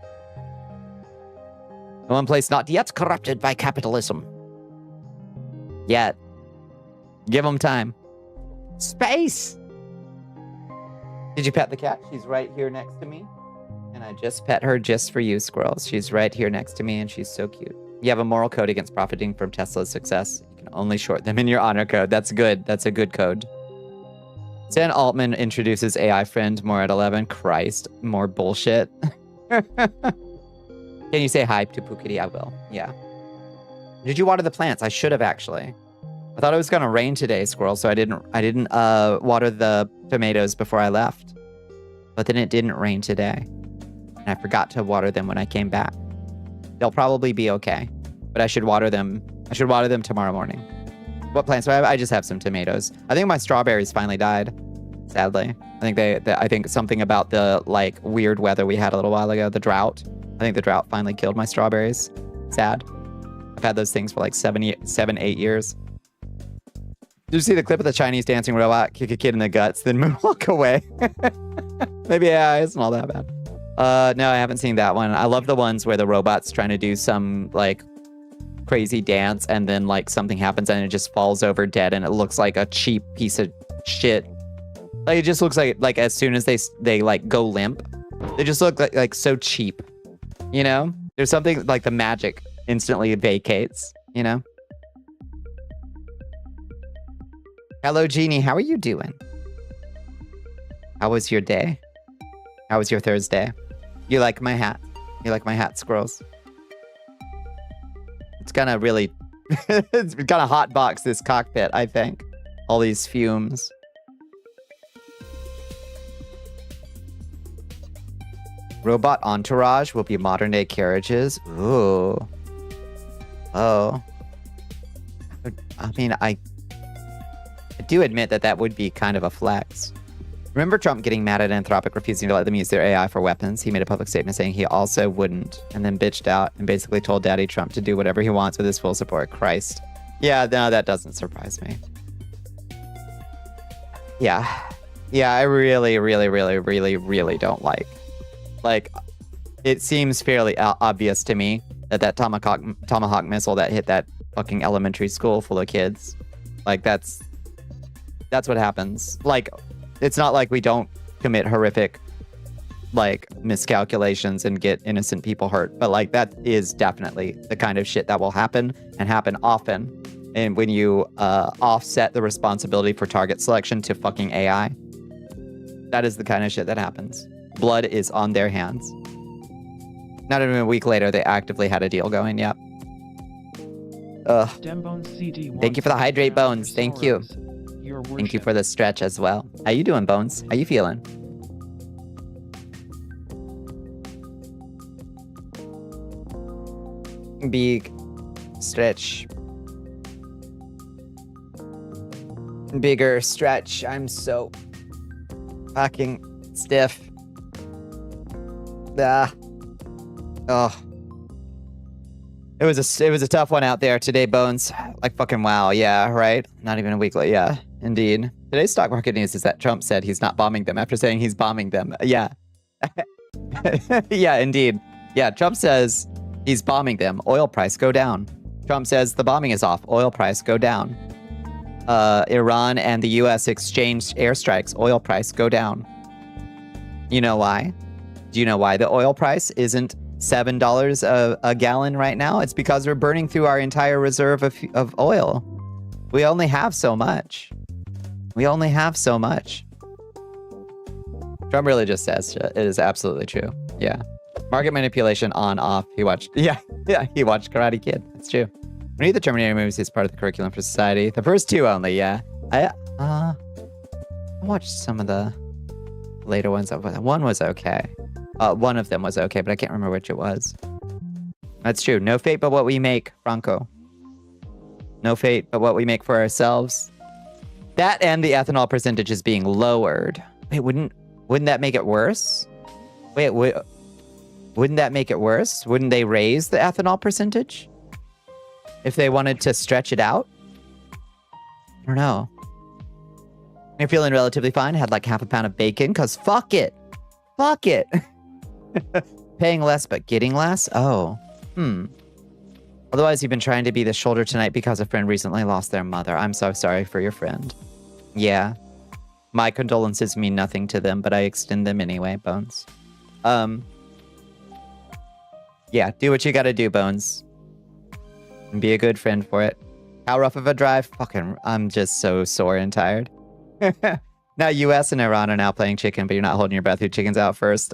The one place not yet corrupted by capitalism. Yet. Give them time. Space! Did you pet the cat? She's right here next to me. And I just pet her just for you, squirrels. She's right here next to me and she's so cute. You have a moral code against profiting from Tesla's success. You can only short them in your honor code. That's good. That's a good code. Sam Altman introduces AI friend more at 11. Christ, more bullshit. Can you say hi to Pukity? I will. Yeah. Did you water the plants? I should have actually. I thought it was gonna rain today, squirrel, so I didn't water the tomatoes before I left. But then it didn't rain today. And I forgot to water them when I came back. They'll probably be okay. But I should water them. I should water them tomorrow morning. What plants do I have? I just have some tomatoes. I think my strawberries finally died. Sadly. I think something about the like weird weather we had a little while ago, the drought. I think the drought finally killed my strawberries. Sad. I've had those things for like 8 years. Did you see the clip of the Chinese dancing robot kick a kid in the guts, then moonwalk away? Maybe, yeah, it's not that bad. No, I haven't seen that one. I love the ones where the robot's trying to do some, like, crazy dance, and then, like, something happens and it just falls over dead, and it looks like a cheap piece of shit. Like, it just looks like as soon as they like, go limp, they just look like so cheap, you know? There's something, like, the magic instantly vacates, you know? Hello, Jeannie. How are you doing? How was your day? How was your Thursday? You like my hat? You like my hat, squirrels? It's gonna really... it's gonna hotbox this cockpit, I think. All these fumes. Robot entourage will be modern-day carriages. Ooh. Oh. I mean, I do admit that would be kind of a flex. Remember Trump getting mad at Anthropic refusing to let them use their AI for weapons? He made a public statement saying he also wouldn't, and then bitched out and basically told Daddy Trump to do whatever he wants with his full support. Christ. Yeah, no, that doesn't surprise me. Yeah. Yeah, I really, really, really, really, really don't like. Like, it seems fairly obvious to me that Tomahawk missile that hit that fucking elementary school full of kids, like, that's what happens. Like, it's not like we don't commit horrific like miscalculations and get innocent people hurt. But like that is definitely the kind of shit that will happen and happen often. And when you offset the responsibility for target selection to fucking AI, that is the kind of shit that happens. Blood is on their hands. Not even a week later, they actively had a deal going. Yep. Ugh. Thank you for the hydrate, Bones. Thank you. Thank you for the stretch as well. How you doing, Bones? How you feeling? Big stretch. Bigger stretch. I'm so fucking stiff. Ah. Oh. It was a tough one out there today, Bones. Like fucking wow, yeah, right? Not even a week late, yeah, indeed. Today's stock market news is that Trump said he's not bombing them after saying he's bombing them. Yeah. Yeah, indeed. Yeah, Trump says he's bombing them. Oil price go down. Trump says the bombing is off. Oil price go down. Iran and the US exchanged airstrikes. Oil price go down. You know why? Do you know why the oil price isn't $7 a gallon right now? It's because we're burning through our entire reserve of oil. We only have so much. We only have so much. Trump really just says it is absolutely true. Yeah. Market manipulation on, off. He watched, yeah, he watched Karate Kid. That's true. When you the Terminator movies is part of the curriculum for society. The first two only, yeah. I watched some of the later ones. One was okay. One of them was okay, but I can't remember which it was. That's true. No fate but what we make, Franco. No fate but what we make for ourselves. That and the ethanol percentage is being lowered. Wait, wouldn't that make it worse? Wait, wouldn't that make it worse? Wouldn't they raise the ethanol percentage? If they wanted to stretch it out? I don't know. You're feeling relatively fine. Had like half a pound of bacon, because fuck it. Fuck it. Paying less but getting less? Oh. Otherwise, you've been trying to be the shoulder tonight because a friend recently lost their mother. I'm so sorry for your friend. Yeah. My condolences mean nothing to them, but I extend them anyway, Bones. Yeah, do what you gotta do, Bones. And be a good friend for it. How rough of a drive? Fucking, I'm just so sore and tired. Now, US and Iran are now playing chicken, but you're not holding your breath. Who chickens out first?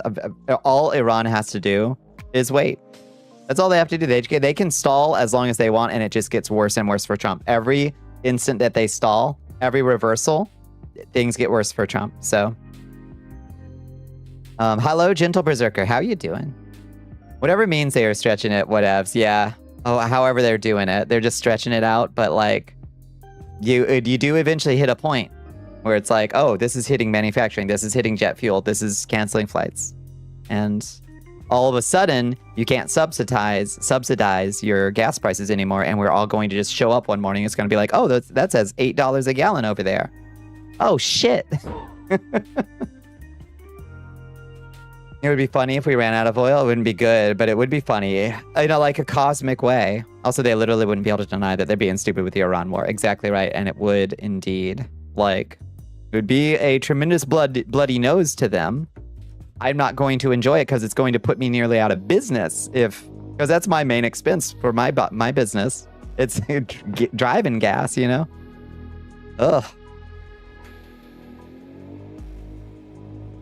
All Iran has to do is wait. That's all they have to do. They can stall as long as they want, and it just gets worse and worse for Trump. Every instant that they stall, every reversal, things get worse for Trump. So, hello, gentle berserker. How you doing? Whatever means they are stretching it, whatevs. Yeah. Oh, however they're doing it, they're just stretching it out. But like, you do eventually hit a point where it's like, oh, this is hitting manufacturing, this is hitting jet fuel, this is canceling flights, and all of a sudden you can't subsidize your gas prices anymore, and we're all going to just show up one morning. It's going to be like, oh, that says $8 a gallon over there. Oh shit. It would be funny if we ran out of oil. It wouldn't be good, but it would be funny. You know, like a cosmic way. Also, they literally wouldn't be able to deny that they're being stupid with the Iran war. Exactly right. And it would indeed. Like, it would be a tremendous bloody nose to them. I'm not going to enjoy it because it's going to put me nearly out of business because that's my main expense for my business. It's driving gas, you know? Ugh.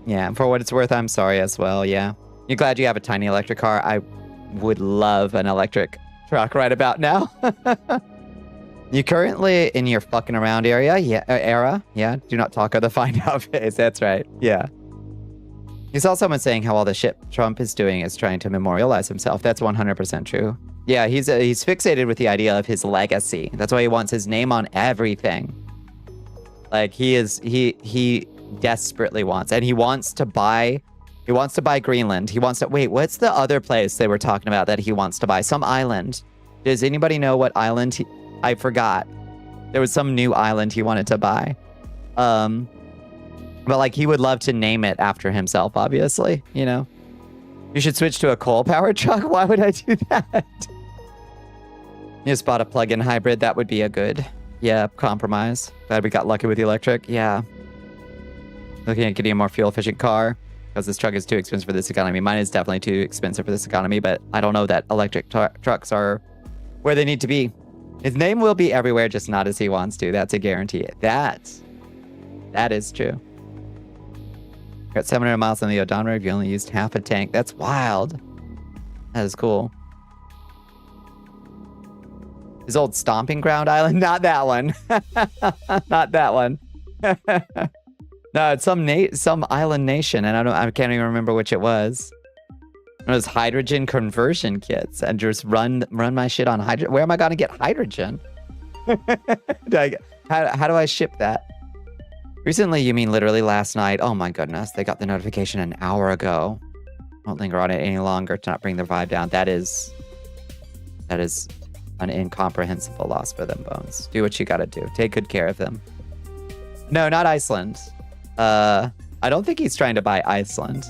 Yeah, for what it's worth, I'm sorry as well, yeah. You're glad you have a tiny electric car? I would love an electric truck right about now. You currently in your fucking around area? Yeah, era? Yeah, do not talk of the find out phase. That's right, yeah. You saw someone saying how all the shit Trump is doing is trying to memorialize himself. That's 100% true. Yeah, he's fixated with the idea of his legacy. That's why he wants his name on everything. Like he desperately wants, and he wants to buy Greenland. He wants to, wait, what's the other place they were talking about that he wants to buy? Some island. Does anybody know what island I forgot. There was some new island he wanted to buy. But like he would love to name it after himself, obviously, you know. You should switch to a coal-powered truck. Why would I do that? You just bought a plug-in hybrid. That would be a good, compromise. Glad we got lucky with the electric. Yeah. Looking at getting a more fuel-efficient car. because this truck is too expensive for this economy. Mine is definitely too expensive for this economy, but I don't know that electric trucks are where they need to be. His name will be everywhere, just not as he wants to. That's a guarantee. That is true. Got 700 miles on the odometer. You only used half a tank. That's wild. That is cool. His old stomping ground island? Not that one. Not that one. No, it's some island nation, and I can't even remember which it was. It was hydrogen conversion kits, and just run my shit on hydrogen. Where am I gonna get hydrogen? How do I ship that? Recently, you mean literally last night? Oh my goodness, they got the notification an hour ago. Don't linger on it any longer to not bring their vibe down. That is an incomprehensible loss for them, Bones. Do what you gotta do. Take good care of them. No, not Iceland. I don't think he's trying to buy Iceland.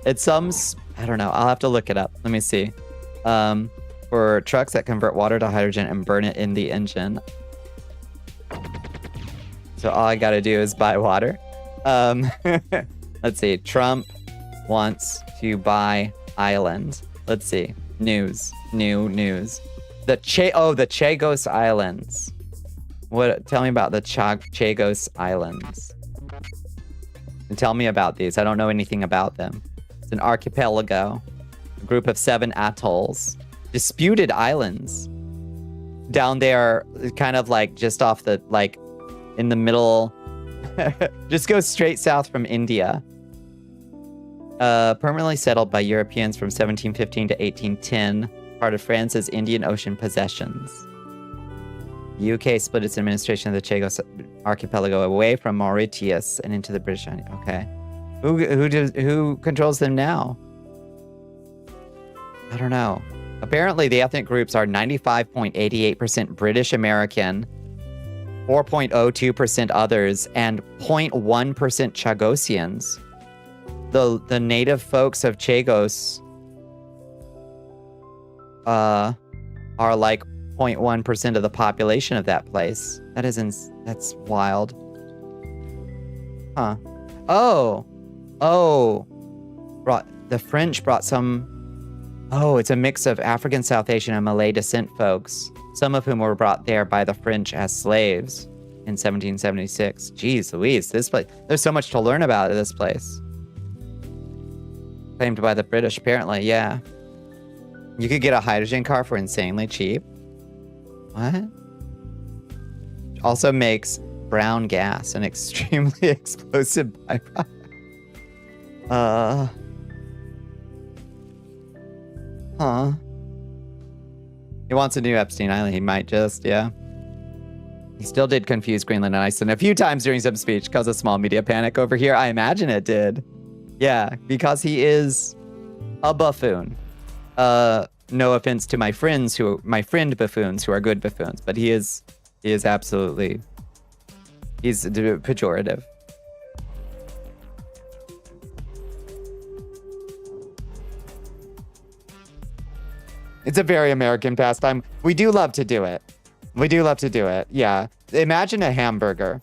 It's I don't know. I'll have to look it up. Let me see. For trucks that convert water to hydrogen and burn it in the engine. So all I gotta do is buy water. Let's see. Trump wants to buy island. Let's see. News. New news. The Chagos Islands. Tell me about the Chagos Islands. And tell me about these. I don't know anything about them. It's an archipelago. A group of 7 atolls. Disputed islands. Down there, kind of like just off the, like, in the middle. Just go straight south from India. Permanently settled by Europeans from 1715 to 1810. Part of France's Indian Ocean possessions. The UK split its administration of the Chagos archipelago away from Mauritius and into the British. Okay, who controls them now? I don't know. Apparently, the ethnic groups are 95.88% British American, 4.02% others, and 0.1% Chagosians. The native folks of Chagos are like 0.1% of the population of that place. That's wild. Huh. The French brought some. Oh, it's a mix of African, South Asian, and Malay descent folks, some of whom were brought there by the French as slaves in 1776. Jeez Louise, this place. There's so much to learn about this place. Claimed by the British, apparently, yeah. You could get a hydrogen car for insanely cheap. What? Also makes brown gas, an extremely explosive byproduct. Huh. He wants a new Epstein Island. He might just, yeah. He still did confuse Greenland and Iceland a few times during some speech, cause a small media panic over here. I imagine it did. Yeah, because he is a buffoon. No offense to my friend buffoons who are good buffoons, but he is absolutely, he's pejorative. It's a very American pastime. We do love to do it. Yeah. Imagine a hamburger.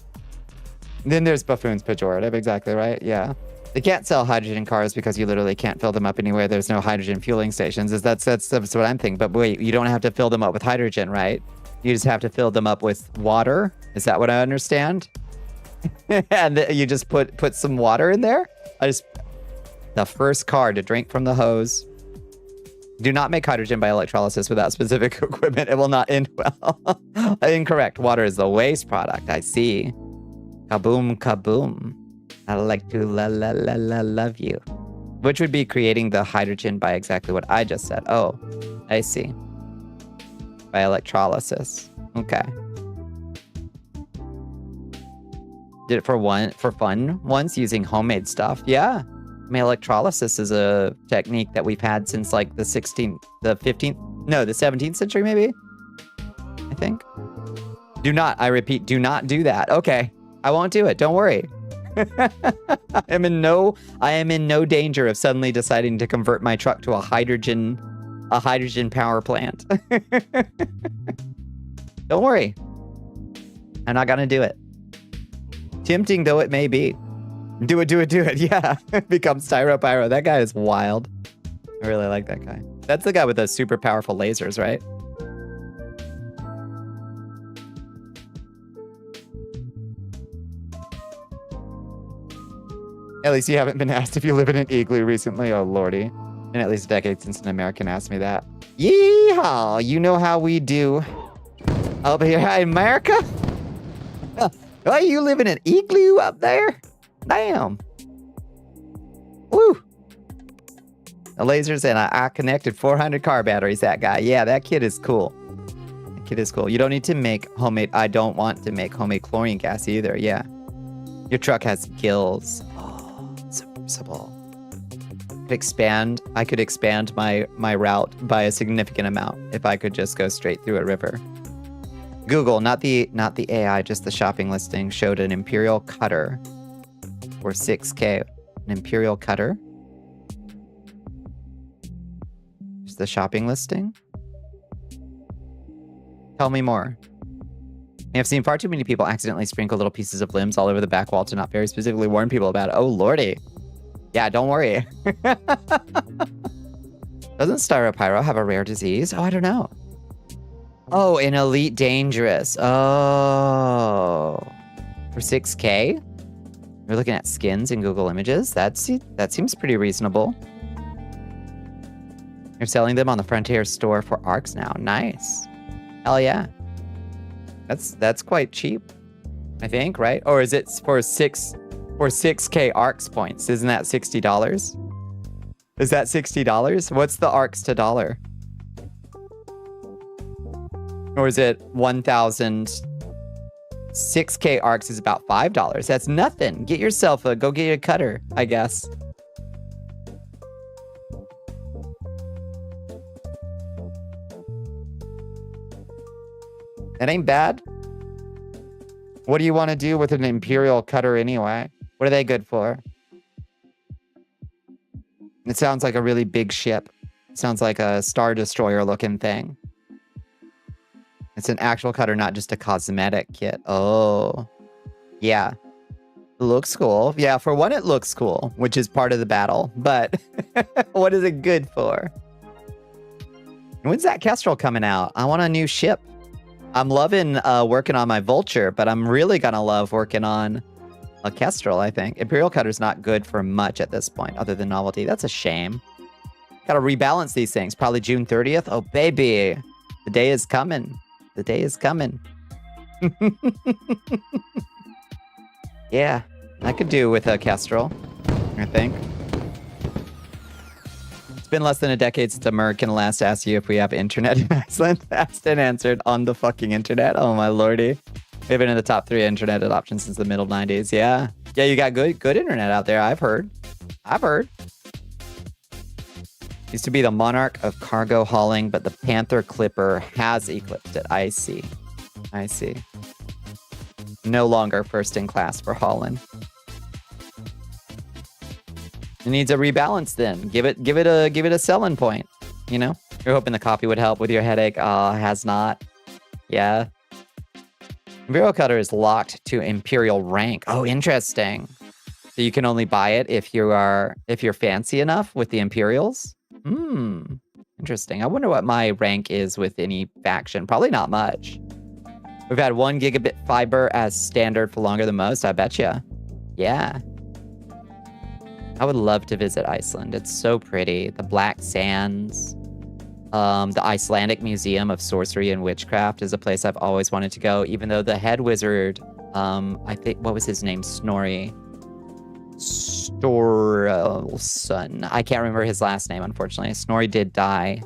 Then there's buffoons pejorative. Exactly right. Yeah. They can't sell hydrogen cars because you literally can't fill them up anywhere. There's no hydrogen fueling stations. That's what I'm thinking. But wait, you don't have to fill them up with hydrogen, right? You just have to fill them up with water. Is that what I understand? And you just put some water in there? The first car to drink from the hose. Do not make hydrogen by electrolysis without specific equipment. It will not end well. Incorrect. Water is the waste product. I see. Kaboom, kaboom. I like to love you. Which would be creating the hydrogen by exactly what I just said. Oh, I see. By electrolysis. Okay. Did it for fun once using homemade stuff. Yeah. I mean, electrolysis is a technique that we've had since like the 17th century, maybe? I think. I repeat, do not do that. Okay. I won't do it. Don't worry. I am in no danger of suddenly deciding to convert my truck to a hydrogen power plant. Don't worry. I'm not gonna do it. Tempting though it may be. Do it. Yeah. Becomes Styro Pyro. That guy is wild. I really like that guy. That's the guy with the super powerful lasers, right? At least you haven't been asked if you live in an igloo recently. Oh, lordy. In at least a decade since an American asked me that. Yeehaw! You know how we do. Up here in America? Oh, you live in an igloo up there? Damn. Woo! The lasers and I connected 400 car batteries, that guy. Yeah, that kid is cool. That kid is cool. You don't need to make homemade... I don't want to make homemade chlorine gas either, yeah. Your truck has gills. Oh, submersible. I could expand my route by a significant amount if I could just go straight through a river. Google, not the AI, just the shopping listing, showed an Imperial cutter for 6K. An Imperial cutter? Just the shopping listing? Tell me more. I've seen far too many people accidentally sprinkle little pieces of limbs all over the back wall to not very specifically warn people about it. Oh, lordy. Yeah, don't worry. Doesn't Styropyro have a rare disease? Oh, I don't know. Oh, an Elite Dangerous. Oh. For 6K? You're looking at skins in Google Images? That seems pretty reasonable. You're selling them on the Frontier store for ARCs now. Nice. Hell yeah. That's quite cheap, I think, right? Or is it for 6K ARCs points? Isn't that $60? Is that $60? What's the ARCs to dollar? Or is it 1,000? 6K ARCs is about $5. That's nothing. Go get you a cutter, I guess. That ain't bad. What do you want to do with an Imperial cutter anyway? What are they good for? It sounds like a really big ship. It sounds like a Star Destroyer looking thing. It's an actual cutter, not just a cosmetic kit. Oh. Yeah. It looks cool. Yeah, for one, it looks cool, which is part of the battle. But what is it good for? When's that Kestrel coming out? I want a new ship. I'm loving working on my Vulture, but I'm really going to love working on a Kestrel, I think. Imperial Cutter's not good for much at this point, other than novelty. That's a shame. Got to rebalance these things. Probably June 30th. Oh, baby. The day is coming. The day is coming. Yeah, I could do with a Kestrel, I think. It's been less than a decade since American last asked you if we have internet in Iceland. Asked and answered on the fucking internet. Oh my lordy. We've been in the top 3 internet adoptions since the middle 90s. Yeah. Yeah, you got good internet out there. I've heard. Used to be the monarch of cargo hauling, but the Panther Clipper has eclipsed it. I see. No longer first in class for hauling. It needs a rebalance then. Give it a selling point. You know? You're hoping the copy would help with your headache. Has not. Yeah. Imperial Cutter is locked to Imperial rank. Oh, interesting. So you can only buy it if you're fancy enough with the Imperials? Interesting. I wonder what my rank is with any faction. Probably not much. We've had 1 gigabit fiber as standard for longer than most, I betcha. Yeah. I would love to visit Iceland. It's so pretty. The Black Sands. The Icelandic Museum of Sorcery and Witchcraft is a place I've always wanted to go, even though the head wizard, I think, what was his name? Snorri. Sturluson. I can't remember his last name, unfortunately. Snorri did die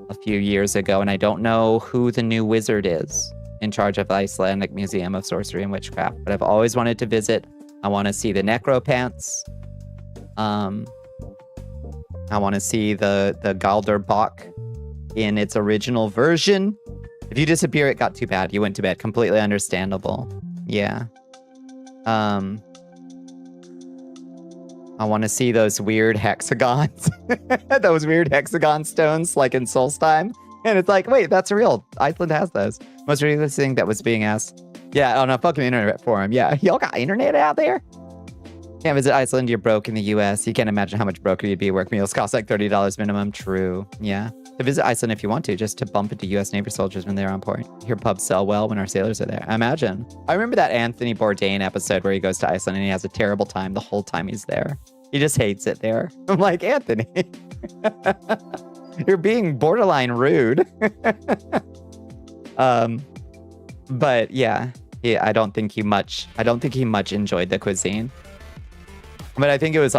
a few years ago, and I don't know who the new wizard is in charge of the Icelandic Museum of Sorcery and Witchcraft, but I've always wanted to visit. I want to see the Necropants. I want to see the Galderbach in its original version. If you disappear, it got too bad. You went to bed. Completely understandable. Yeah. I want to see those weird hexagons. Those weird hexagon stones, like in Solstheim. And it's like, wait, that's real. Iceland has those. Most ridiculous thing that was being asked. Yeah, on a fucking internet forum. Yeah, y'all got internet out there? Can't visit Iceland, you're broke in the US. You can't imagine how much broker you'd be. Work meals cost like $30 minimum. True. Yeah. To visit Iceland if you want to, just to bump into US neighbor soldiers when they're on port. Hear pubs sell well when our sailors are there. I imagine. I remember that Anthony Bourdain episode where he goes to Iceland and he has a terrible time the whole time he's there. He just hates it there. I'm like, Anthony, you're being borderline rude. But yeah, I don't think he much enjoyed the cuisine. But I think it was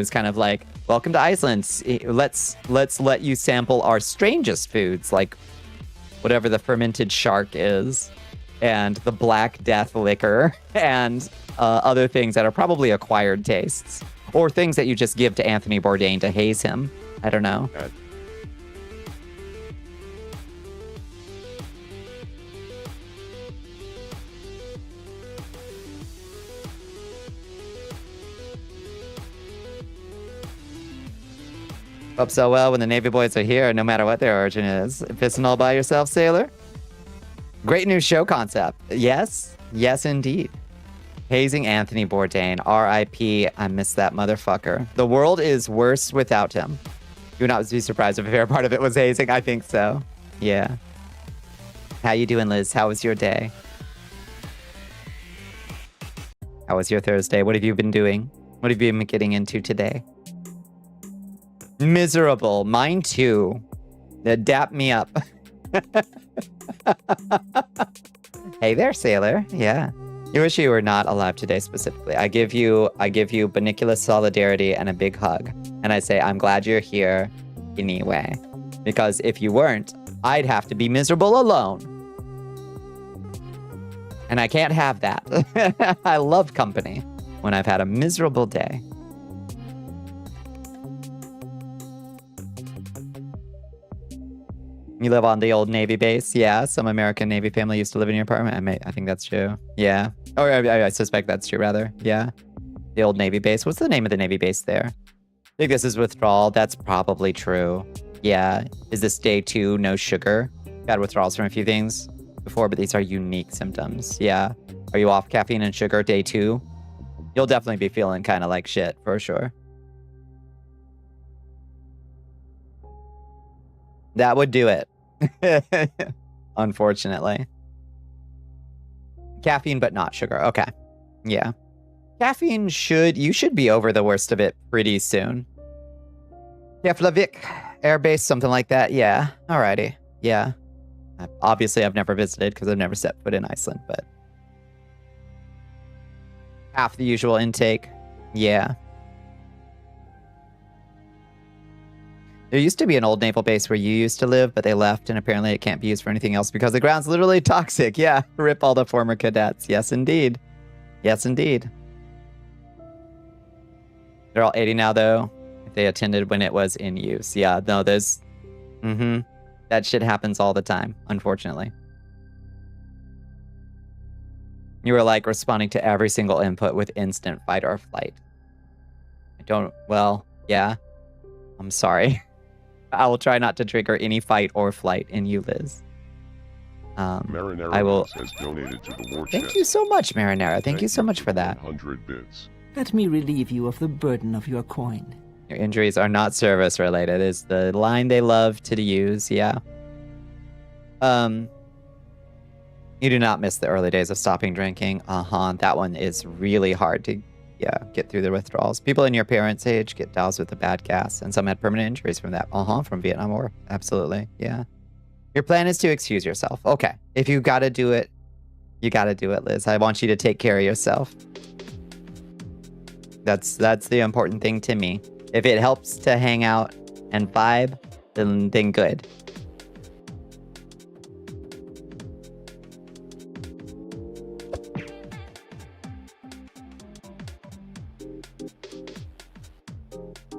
kind of like, welcome to Iceland. Let's let you sample our strangest foods, like whatever the fermented shark is, and the Black Death liquor, and other things that are probably acquired tastes, or things that you just give to Anthony Bourdain to haze him. I don't know. Up so well when the Navy boys are here, no matter what their origin is. Pissing all by yourself, sailor? Great new show concept. Yes. Yes, indeed. Hazing Anthony Bourdain. R.I.P. I miss that motherfucker. The world is worse without him. You would not be surprised if a fair part of it was hazing. I think so. Yeah. How you doing, Liz? How was your day? How was your Thursday? What have you been doing? What have you been getting into today? Miserable. Mine too. Dap me up. Hey there, sailor. Yeah. You wish you were not alive today specifically. I give you Bonnicula solidarity and a big hug. And I say, I'm glad you're here anyway. Because if you weren't, I'd have to be miserable alone. And I can't have that. I love company when I've had a miserable day. You live on the old Navy base? Yeah, some American Navy family used to live in your apartment. I think that's true. Yeah. Or I suspect that's true, rather. Yeah. The old Navy base. What's the name of the Navy base there? I think this is withdrawal. That's probably true. Yeah. Is this day 2, no sugar? Got withdrawals from a few things before, but these are unique symptoms. Yeah. Are you off caffeine and sugar day 2? You'll definitely be feeling kind of like shit, for sure. That would do it. Unfortunately. Caffeine, but not sugar. Okay. Yeah. Caffeine you should be over the worst of it pretty soon. Keflavik, airbase, something like that. Yeah. Alrighty. Yeah. Obviously, I've never visited because I've never set foot in Iceland, but half the usual intake. Yeah. There used to be an old naval base where you used to live, but they left, and apparently it can't be used for anything else because the ground's literally toxic. Yeah, rip all the former cadets. Yes, indeed. Yes, indeed. They're all 80 now, though, if they attended when it was in use. Yeah, no, there's... That shit happens all the time, unfortunately. You were, like, responding to every single input with instant fight or flight. Well, yeah. I'm sorry. I will try not to trigger any fight or flight in you, Liz. Marinara has donated to the war chest. Thank you so much, Marinara. Thank you so much for that. 100 bits. Let me relieve you of the burden of your coin. Your injuries are not service related is the line they love to use. Yeah. You do not miss the early days of stopping drinking. That one is really hard to get through the withdrawals. People in your parents' age get doused with the bad gas, and some had permanent injuries from that. From Vietnam War. Absolutely. Yeah. Your plan is to excuse yourself. Okay. If you gotta do it, you gotta do it, Liz. I want you to take care of yourself. That's the important thing to me. If it helps to hang out and vibe, then good.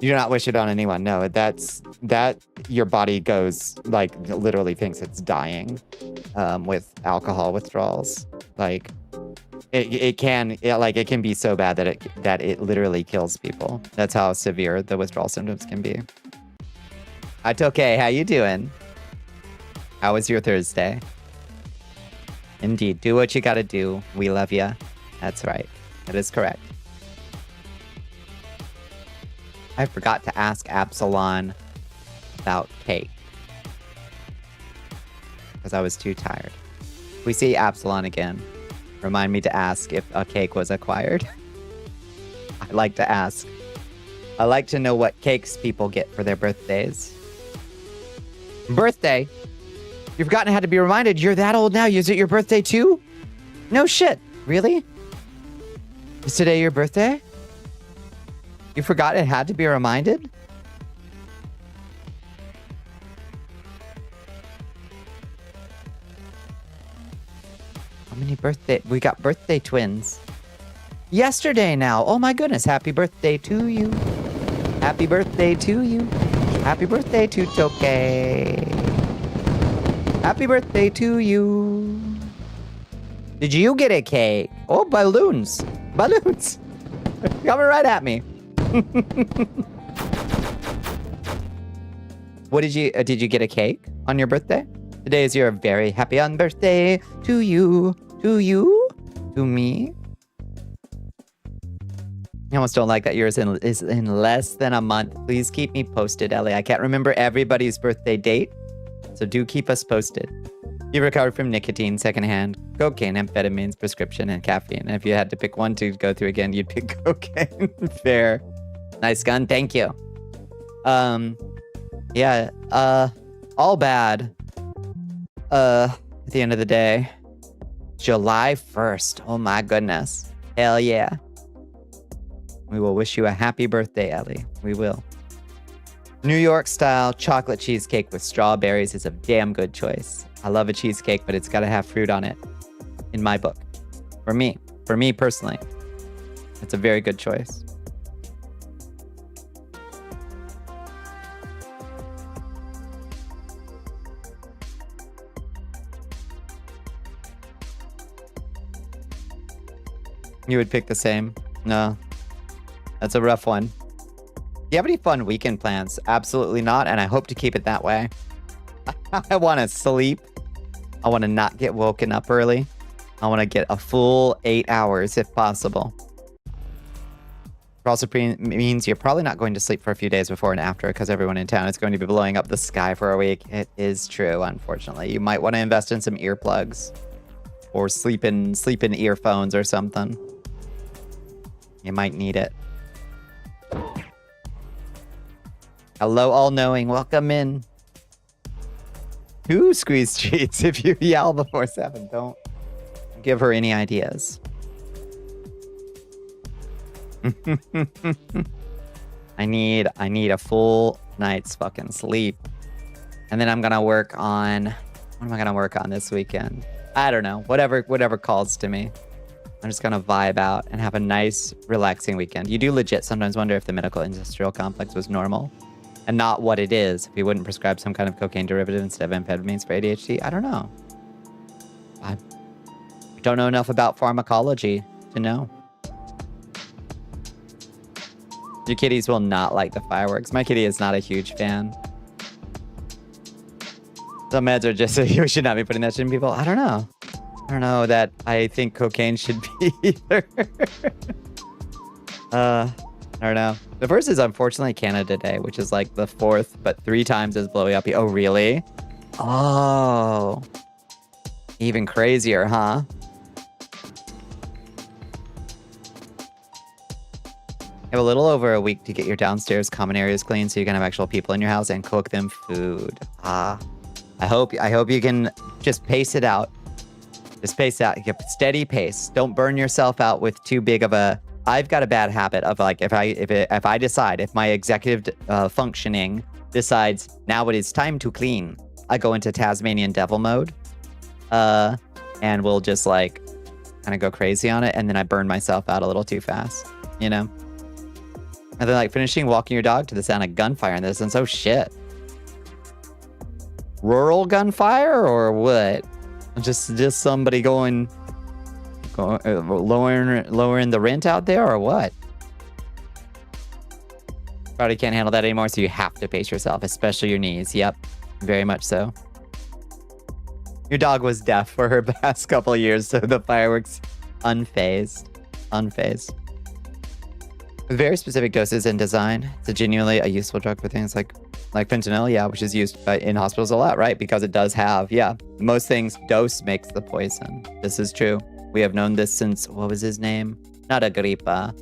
You do not wish it on anyone. No, that your body goes, like, literally thinks it's dying with alcohol withdrawals. Like, it can be so bad that it literally kills people. That's how severe the withdrawal symptoms can be. It's okay. How you doing? How was your Thursday? Indeed. Do what you gotta do. We love ya. That's right. That is correct. I forgot to ask Absalon about cake. Because I was too tired. If we see Absalon again, remind me to ask if a cake was acquired. I like to ask. I like to know what cakes people get for their birthdays. Birthday? You've forgotten how to be reminded you're that old now. Is it your birthday too? No shit. Really? Is today your birthday? You forgot it had to be reminded? How many birthday? We got birthday twins. Yesterday now. Oh my goodness. Happy birthday to you. Happy birthday to you. Happy birthday to Tokay. Happy birthday to you. Did you get a cake? Oh, balloons. Balloons. Coming right at me. What did you get a cake on your birthday? Today is your very happy on birthday to you. To you? To me? I almost don't like that yours is in less than a month. Please keep me posted, Ellie. I can't remember everybody's birthday date, so do keep us posted. You recovered from nicotine, secondhand, cocaine, amphetamines, prescription, and caffeine. And if you had to pick one to go through again, you'd pick cocaine. Fair. Nice gun. Thank you. Yeah. All bad. At the end of the day. July 1st. Oh my goodness. Hell yeah. We will wish you a happy birthday, Ellie. We will. New York style chocolate cheesecake with strawberries is a damn good choice. I love a cheesecake, but it's got to have fruit on it. In my book. For me personally. It's a very good choice. You would pick the same? No. That's a rough one. Do you have any fun weekend plans? Absolutely not, and I hope to keep it that way. I want to sleep. I want to not get woken up early. I want to get a full 8 hours if possible. It also means you're probably not going to sleep for a few days before and after because everyone in town is going to be blowing up the sky for a week. It is true, unfortunately. You might want to invest in some earplugs or sleep in earphones or something. You might need it. Hello, all-knowing. Welcome in. Who squeeze cheats if you yell before 7? Don't give her any ideas. I need a full night's fucking sleep. And then I'm gonna work on... What am I gonna work on this weekend? I don't know. Whatever calls to me. I'm just gonna vibe out and have a nice, relaxing weekend. You do legit sometimes wonder if the medical industrial complex was normal and not what it is. If we wouldn't prescribe some kind of cocaine derivative instead of amphetamines for ADHD. I don't know. I don't know enough about pharmacology to know. Your kitties will not like the fireworks. My kitty is not a huge fan. Some meds are just, you should not be putting that shit in people. I don't know. I don't know that I think cocaine should be either. I don't know. The first is unfortunately Canada Day, which is like the 4th, but 3 times as blowy uppy. Oh, really? Oh. Even crazier, huh? You have a little over a week to get your downstairs common areas clean so you can have actual people in your house and cook them food. I hope you can just pace it out. Just pace out. You steady pace. Don't burn yourself out with too big of a... I've got a bad habit of like, if I decide, if my executive functioning decides now it is time to clean, I go into Tasmanian devil mode. And we'll just like kind of go crazy on it. And then I burn myself out a little too fast, you know? And then like finishing walking your dog to the sound of gunfire in this. And so shit. Rural gunfire or what? Just somebody lowering the rent out there or what? Probably can't handle that anymore, so you have to pace yourself, especially your knees. Yep, very much so. Your dog was deaf for her past couple of years, so the fireworks unfazed. With very specific doses and design, it's genuinely a useful drug for things like fentanyl, yeah, which is used in hospitals a lot, right? Because it does have, yeah, most things, dose makes the poison. This is true. We have known this since, what was his name? Not Agrippa.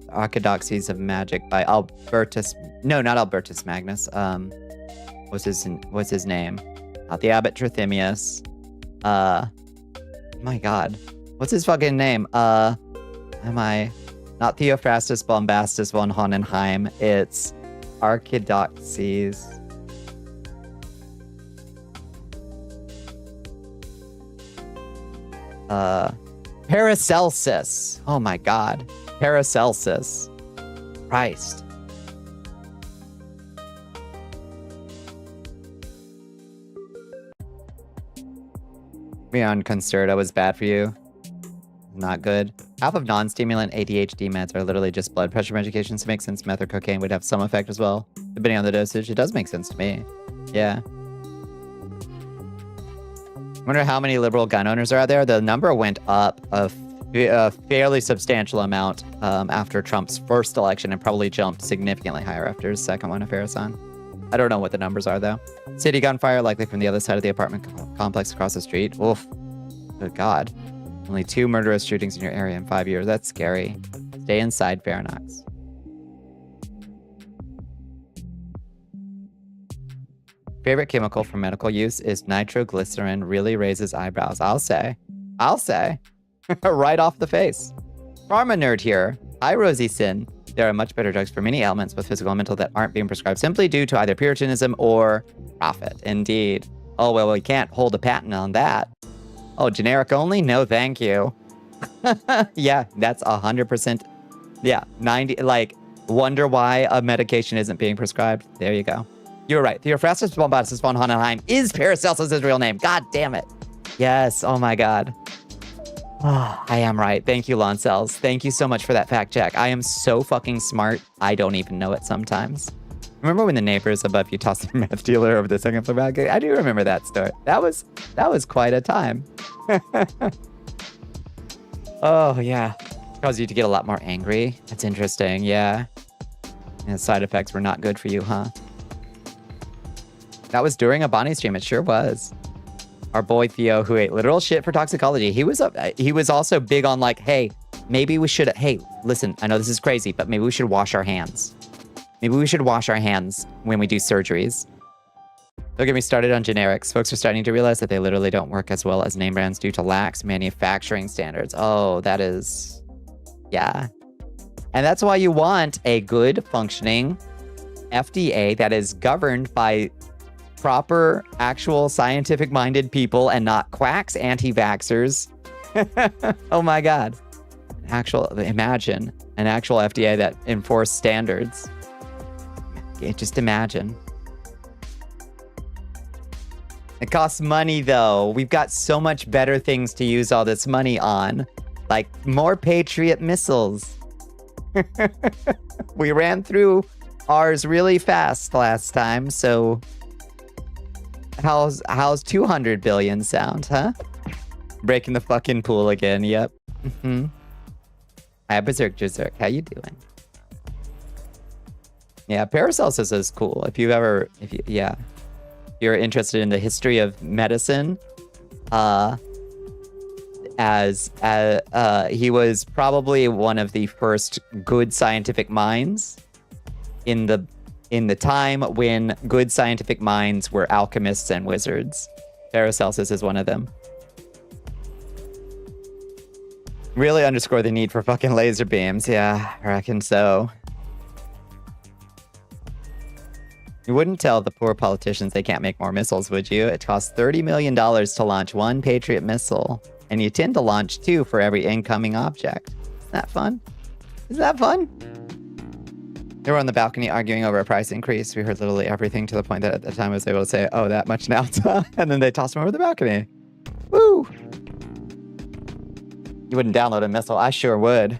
Orthodoxies of Magic by Albertus. No, not Albertus Magnus. What's his name? Not the Abbot Trithemius. My God. What's his fucking name? Not Theophrastus Bombastus von Hohenheim. It's Archidoxes. Paracelsus. Oh my God. Paracelsus. Christ. Beyond Concerta was bad for you. Not good. Half of non-stimulant ADHD meds are literally just blood pressure medications. It makes sense meth or cocaine would have some effect as well. Depending on the dosage, it does make sense to me. Yeah. Wonder how many liberal gun owners are out there. The number went up a fairly substantial amount after Trump's first election and probably jumped significantly higher after his second one, if Harrison. I don't know what the numbers are, though. City gunfire, likely from the other side of the apartment complex across the street. Oof. Good God. Only 2 murderous shootings in your area in 5 years. That's scary. Stay inside, Faranox. Favorite chemical for medical use is nitroglycerin. Really raises eyebrows. I'll say. Right off the face. Pharma nerd here. Hi, Rosie Sin. There are much better drugs for many ailments, both physical and mental, that aren't being prescribed simply due to either puritanism or profit. Indeed. Oh, well, we can't hold a patent on that. Oh, generic only? No, thank you. Yeah, that's 100%. Yeah, 90, like, wonder why a medication isn't being prescribed. There you go. You're right. Theophrastus Bombastus von Hohenheim is Paracelsus' real name. God damn it. Yes, oh my God. Oh, I am right. Thank you, Loncels. Thank you so much for that fact check. I am so fucking smart, I don't even know it sometimes. Remember when the neighbors above you tossed their meth dealer over the second floor balcony? I do remember that story. That was quite a time. Oh, yeah. Caused you to get a lot more angry. That's interesting, yeah. And the side effects were not good for you, huh? That was during a Bonnie stream. It sure was. Our boy Theo, who ate literal shit for toxicology, he was also big on like, hey, maybe we should, hey, listen, I know this is crazy, but maybe we should wash our hands. Maybe we should wash our hands when we do surgeries. Don't get me started on generics. Folks are starting to realize that they literally don't work as well as name brands due to lax manufacturing standards. Oh, that is, yeah. And that's why you want a good functioning FDA that is governed by proper, actual, scientific-minded people and not quacks, anti-vaxxers. Oh my God. Imagine an actual FDA that enforced standards. Just imagine. It costs money, though. We've got so much better things to use all this money on. Like more Patriot missiles. We ran through ours really fast last time, so how's 200 billion sound, huh? Breaking the fucking pool again, yep. Hi, Berserk Jerserk, how you doing? Yeah, Paracelsus is cool. If you're interested in the history of medicine, he was probably one of the first good scientific minds in the time when good scientific minds were alchemists and wizards. Paracelsus is one of them. Really underscore the need for fucking laser beams. Yeah, I reckon so. You wouldn't tell the poor politicians they can't make more missiles, would you? It costs $30 million to launch one Patriot missile, and you tend to launch 2 for every incoming object. Isn't that fun? Isn't that fun? They were on the balcony arguing over a price increase. We heard literally everything to the point that at the time I was able to say, oh, that much now. And then they tossed him over the balcony. Woo! You wouldn't download a missile. I sure would.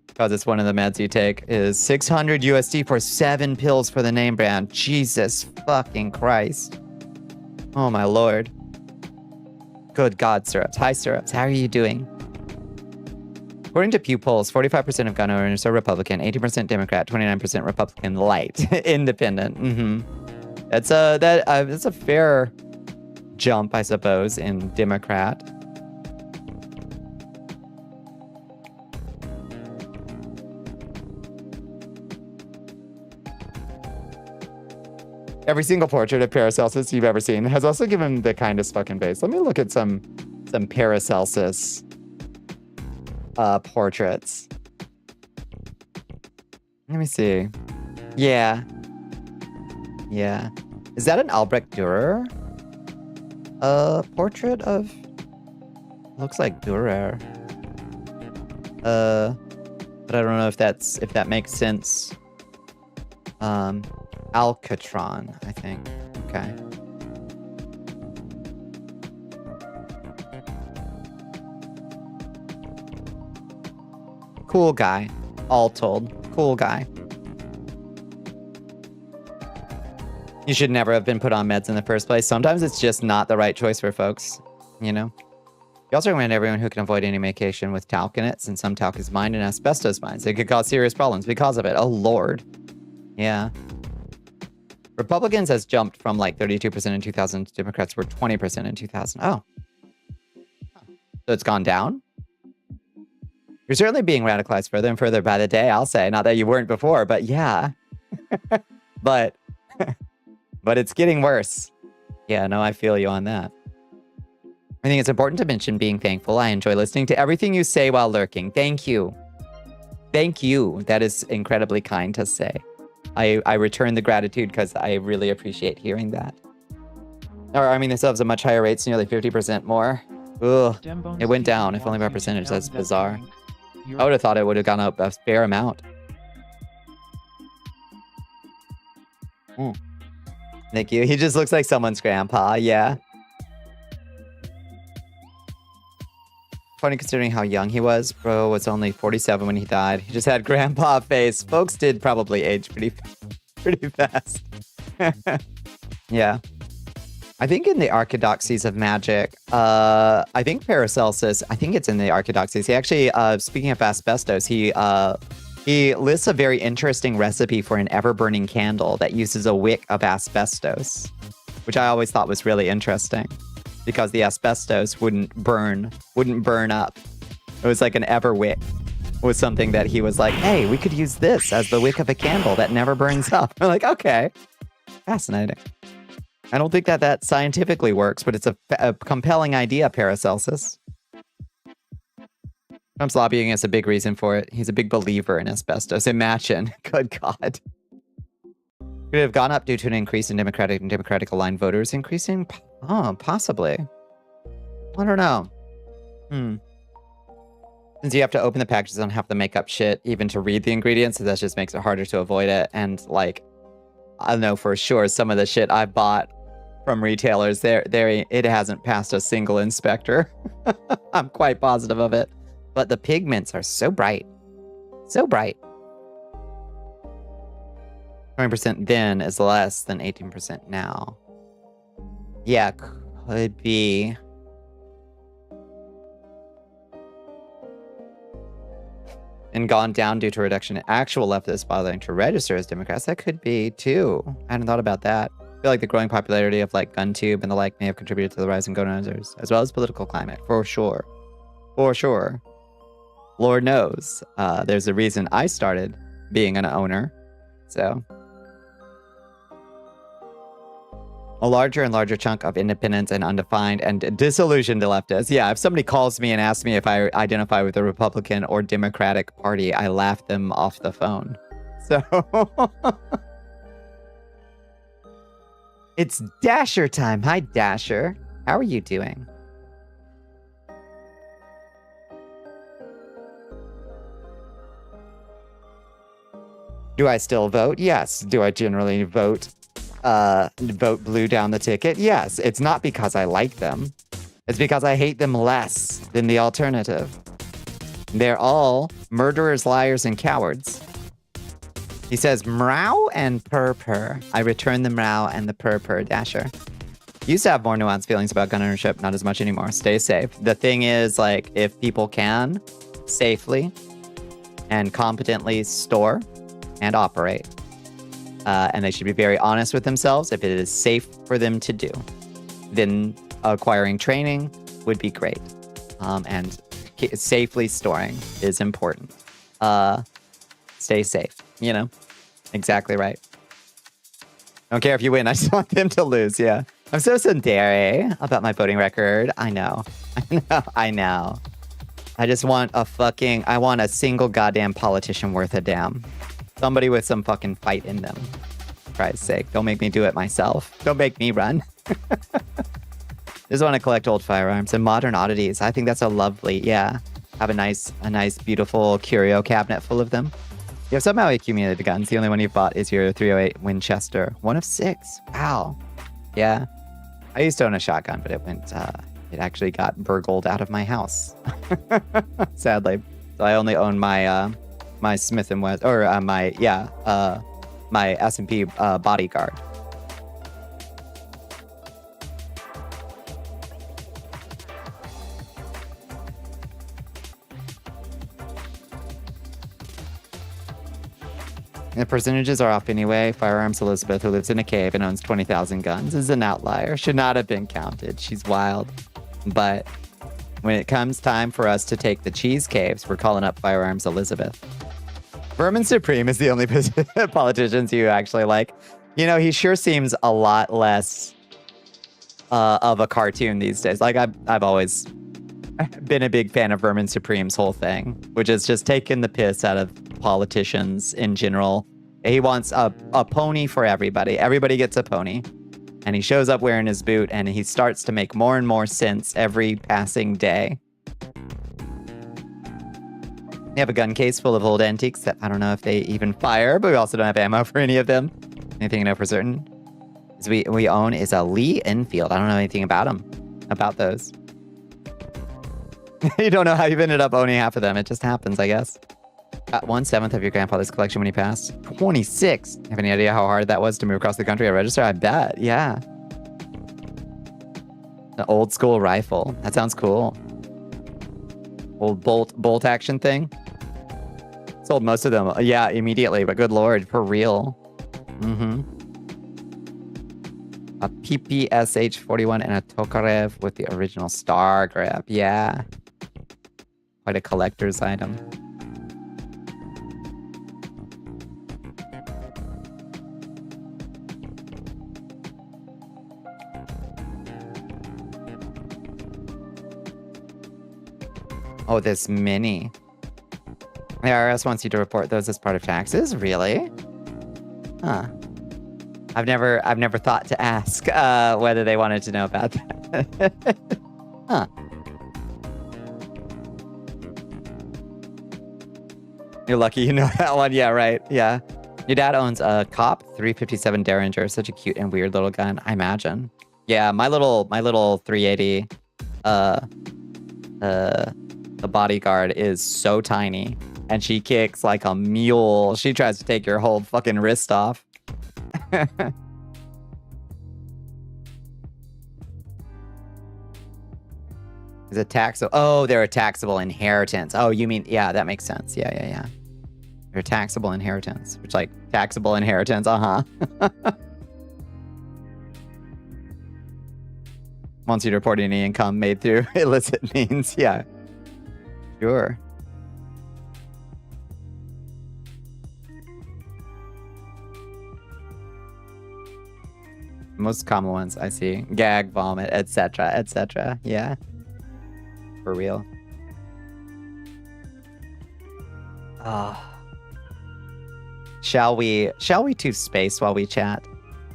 Because it's one of the meds you take, is 600 USD for 7 pills for the name brand. Jesus fucking Christ. Oh my Lord. Good God, Syrups. Hi, Syrups. How are you doing? According to Pew polls, 45% of gun owners are Republican, 18% Democrat, 29% Republican light, independent. That's a fair jump, I suppose, in Democrat. Every single portrait of Paracelsus you've ever seen has also given the kindest fucking face. Let me look at some Paracelsus portraits. Let me see. Yeah. Is that an Albrecht Dürer? Portrait of... Looks like Dürer. But I don't know if that makes sense. Alcatron, I think. Okay. Cool guy. All told. Cool guy. You should never have been put on meds in the first place. Sometimes it's just not the right choice for folks, you know? You also recommend everyone who can avoid any medication with talc in it, since some talc is mined in asbestos mines. It could cause serious problems because of it. Oh, Lord. Yeah. Republicans has jumped from like 32% in 2000 to Democrats were 20% in 2000. Oh. So it's gone down? You're certainly being radicalized further and further by the day, I'll say. Not that you weren't before, but yeah. but it's getting worse. Yeah, no, I feel you on that. I think it's important to mention being thankful. I enjoy listening to everything you say while lurking. Thank you. Thank you. That is incredibly kind to say. I return the gratitude because I really appreciate hearing that. Our army themselves at much higher rates, nearly 50% more. Ugh. It went down, if only by percentage. That's bizarre. I would have thought it would have gone up a fair amount. Thank you. He just looks like someone's grandpa, yeah. Funny considering how young he was. Bro was only 47 when he died. He just had grandpa face. Folks did probably age pretty fast. Yeah. I think in the Archidoxies of Magic, I think Paracelsus, I think it's in the Archidoxies. He actually, speaking of asbestos, he lists a very interesting recipe for an ever-burning candle that uses a wick of asbestos, which I always thought was really interesting because the asbestos wouldn't burn up. It was like an ever wick. Was something that he was like, hey, we could use this as the wick of a candle that never burns up. We're like, okay, fascinating. I don't think that scientifically works, but it's a compelling idea, Paracelsus. Trump's lobbying is a big reason for it. He's a big believer in asbestos. Imagine. Good God. Could it have gone up due to an increase in Democratic and Democratic aligned voters increasing? Oh, possibly. I don't know. Since you have to open the packages, don't have to make up shit even to read the ingredients, so that just makes it harder to avoid it. And like, I know for sure some of the shit I bought from retailers, it hasn't passed a single inspector. I'm quite positive of it. But the pigments are so bright. So bright. 20% then is less than 18% now. Yeah, could be. And gone down due to reduction in actual leftists bothering to register as Democrats. That could be, too. I hadn't thought about that. I feel like the growing popularity of, like, GunTube and the like may have contributed to the rise in gun owners, as well as political climate, for sure. For sure. Lord knows. There's a reason I started being an owner. So. A larger and larger chunk of independents and undefined and disillusioned leftists. Yeah, if somebody calls me and asks me if I identify with the Republican or Democratic Party, I laugh them off the phone. So. It's Dasher time. Hi, Dasher. How are you doing? Do I still vote? Yes. Do I generally vote blue down the ticket? Yes. It's not because I like them. It's because I hate them less than the alternative. They're all murderers, liars, and cowards. He says, meow and purr. I return the meow and the purr, Dasher. Used to have more nuanced feelings about gun ownership, not as much anymore. Stay safe. The thing is, like, if people can, safely and competently store and operate. And they should be very honest with themselves if it is safe for them to do. Then acquiring training would be great. And safely storing is important. Stay safe, you know? Exactly right. Don't care if you win. I just want them to lose, yeah. I'm so tsundere about my voting record. I know. I know. I just want I want a single goddamn politician worth a damn. Somebody with some fucking fight in them. For Christ's sake, don't make me do it myself. Don't make me run. Just want to collect old firearms and modern oddities. I think that's a lovely, yeah. Have a nice, beautiful curio cabinet full of them. You have somehow accumulated the guns. The only one you've bought is your 308 Winchester. 1 of 6. Wow. Yeah. I used to own a shotgun, but it actually got burgled out of my house. Sadly. So I only own my my Smith & Wesson, or my S&P bodyguard. The percentages are off anyway. Firearms Elizabeth, who lives in a cave and owns 20,000 guns, is an outlier. Should not have been counted. She's wild. But when it comes time for us to take the cheese caves, we're calling up Firearms Elizabeth. Vermin Supreme is the only politicians you actually like. You know, he sure seems a lot less of a cartoon these days. Like, I've always been a big fan of Vermin Supreme's whole thing, which is just taking the piss out of politicians in general. He wants a pony for everybody. Everybody gets a pony. And he shows up wearing his boot, and he starts to make more and more sense every passing day. We have a gun case full of old antiques that I don't know if they even fire, but we also don't have ammo for any of them. Anything you know for certain is we own is a Lee Enfield. I don't know anything about them, about those. You don't know how you've ended up owning half of them. It just happens, I guess. Got 1/7 of your grandfather's collection when he passed. 26. Have any idea how hard that was to move across the country or register? I bet. Yeah. An old school rifle. That sounds cool. Old bolt action thing. Sold most of them. Yeah, immediately. But good lord, for real. Mm-hmm. A PPSH-41 and a Tokarev with the original star grip. Yeah. Quite a collector's item. Oh, this mini. The IRS wants you to report those as part of taxes? Really? Huh. I've never thought to ask whether they wanted to know about that. Huh. You're lucky you know that one. Yeah, right. Yeah. Your dad owns a Cop 357 Derringer. Such a cute and weird little gun, I imagine. Yeah, my little 380 the bodyguard is so tiny, and she kicks like a mule. She tries to take your whole fucking wrist off. Is it taxable? Oh, they're a taxable inheritance. Oh, you mean, yeah, that makes sense. Yeah. They're taxable inheritance, which, like, taxable inheritance, Wants you to report any income made through illicit means. Yeah. Sure. Most common ones I see. Gag, vomit, etc., etc. Yeah. For real. Shall we to space while we chat?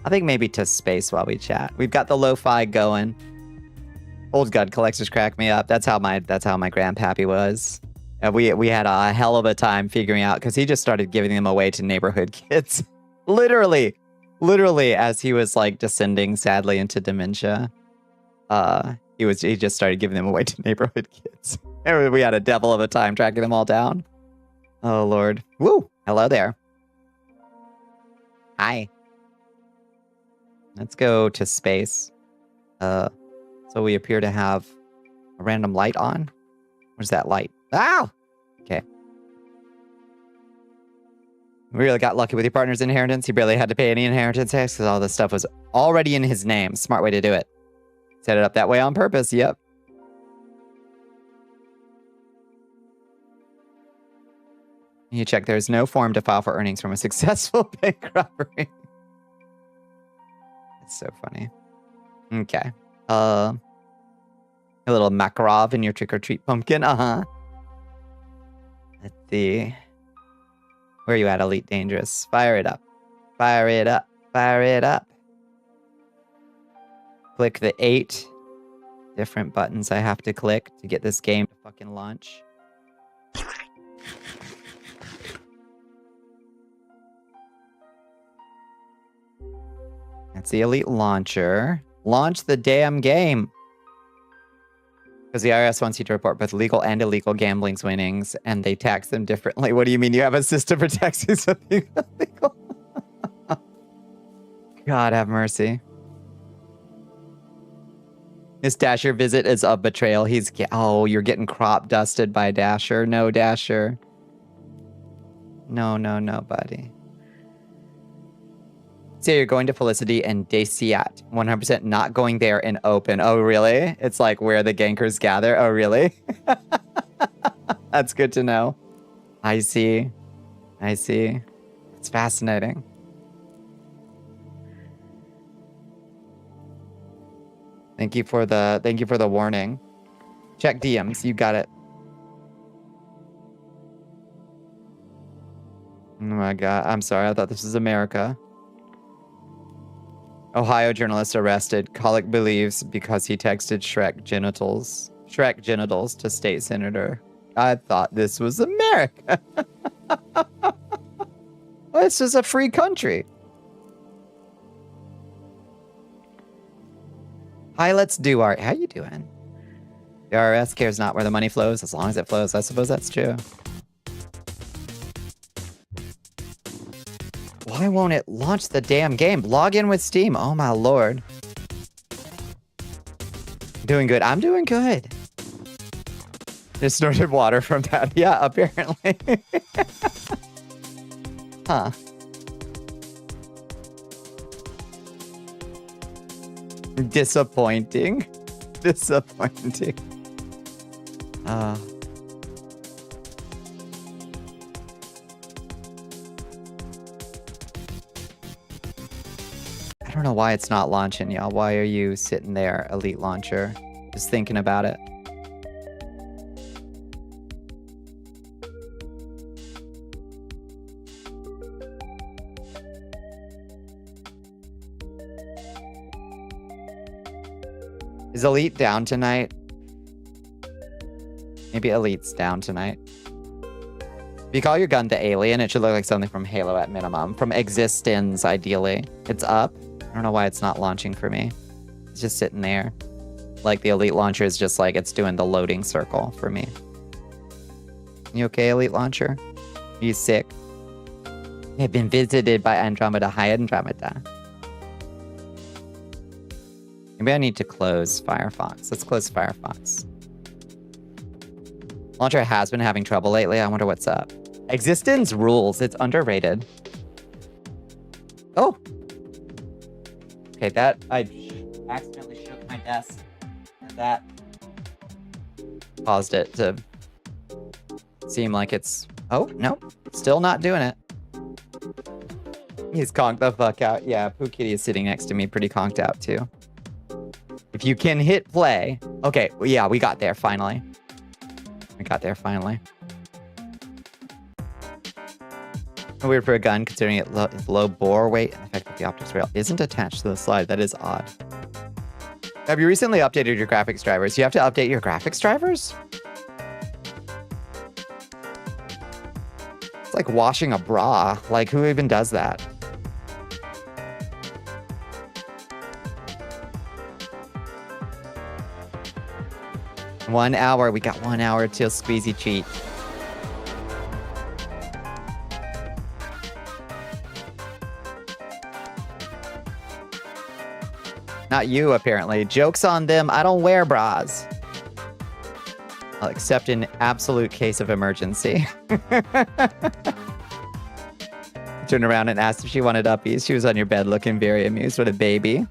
I think maybe to space while we chat. We've got the lo-fi going. Old gun collectors crack me up. That's how my grandpappy was. We had a hell of a time figuring out, because he just started giving them away to neighborhood kids. Literally as he was like descending sadly into dementia. He just started giving them away to neighborhood kids. And we had a devil of a time tracking them all down. Oh Lord. Woo! Hello there. Hi. Let's go to space. So we appear to have a random light on. Where's that light? Ow! We really got lucky with your partner's inheritance. He barely had to pay any inheritance tax because all this stuff was already in his name. Smart way to do it. Set it up that way on purpose. Yep. You check there's no form to file for earnings from a successful bank robbery. It's so funny. Okay. A little Makarov in your trick-or-treat pumpkin. Uh-huh. Let's see. Where are you at, Elite Dangerous? Fire it up. Fire it up. Fire it up. Click the 8 different buttons I have to click to get this game to fucking launch. That's the Elite Launcher. Launch the damn game. Because the IRS wants you to report both legal and illegal gambling's winnings, and they tax them differently. What do you mean you have a system for taxing something illegal? God have mercy. This Dasher visit is a betrayal. Oh, you're getting crop dusted by Dasher. No, Dasher. No, buddy. So you're going to Felicity and Daciat. 100% not going there in open. Oh, really? It's like where the gankers gather. Oh, really? That's good to know. I see. It's fascinating. Thank you for the warning. Check DMs. You got it. Oh my God. I'm sorry. I thought this was America. Ohio journalist arrested. Colic believes because he texted Shrek genitals to state senator. I thought this was America. Well, this is a free country. Hi, let's do art. How you doing? The IRS cares not where the money flows, as long as it flows. I suppose that's true. Why won't it launch the damn game? Log in with Steam. Oh my lord. Doing good. I'm doing good. Just snorted water from that. Yeah, apparently. Huh. Disappointing. I don't know why it's not launching, y'all. Why are you sitting there, Elite Launcher? Just thinking about it. Is Elite down tonight? Maybe Elite's down tonight. If you call your gun the Alien, it should look like something from Halo at minimum. From Existence, ideally. It's up. I don't know why it's not launching for me. It's just sitting there. Like the Elite Launcher is just like it's doing the loading circle for me. You okay, Elite Launcher? Are you sick? I've been visited by Andromeda. Hi, Andromeda. Maybe I need to close Firefox. Let's close Firefox. Launcher has been having trouble lately. I wonder what's up. Existence rules. It's underrated. Oh. Okay, that I accidentally shook my desk. And that caused it to seem like it's... Oh, no. Still not doing it. He's conked the fuck out. Yeah, Pooh Kitty is sitting next to me pretty conked out too. If you can hit play. Okay, well, yeah, we got there finally. Weird for a gun, considering it's low bore weight and the fact that the optics rail isn't attached to the slide. That is odd. Have you recently updated your graphics drivers? You have to update your graphics drivers? It's like washing a bra. Like, who even does that? One hour. We got 1 hour till Squeezy Cheat. Not you, apparently. Joke's on them. I don't wear bras. I'll accept in absolute case of emergency. Turned around and asked if she wanted uppies. She was on your bed looking very amused. What a baby.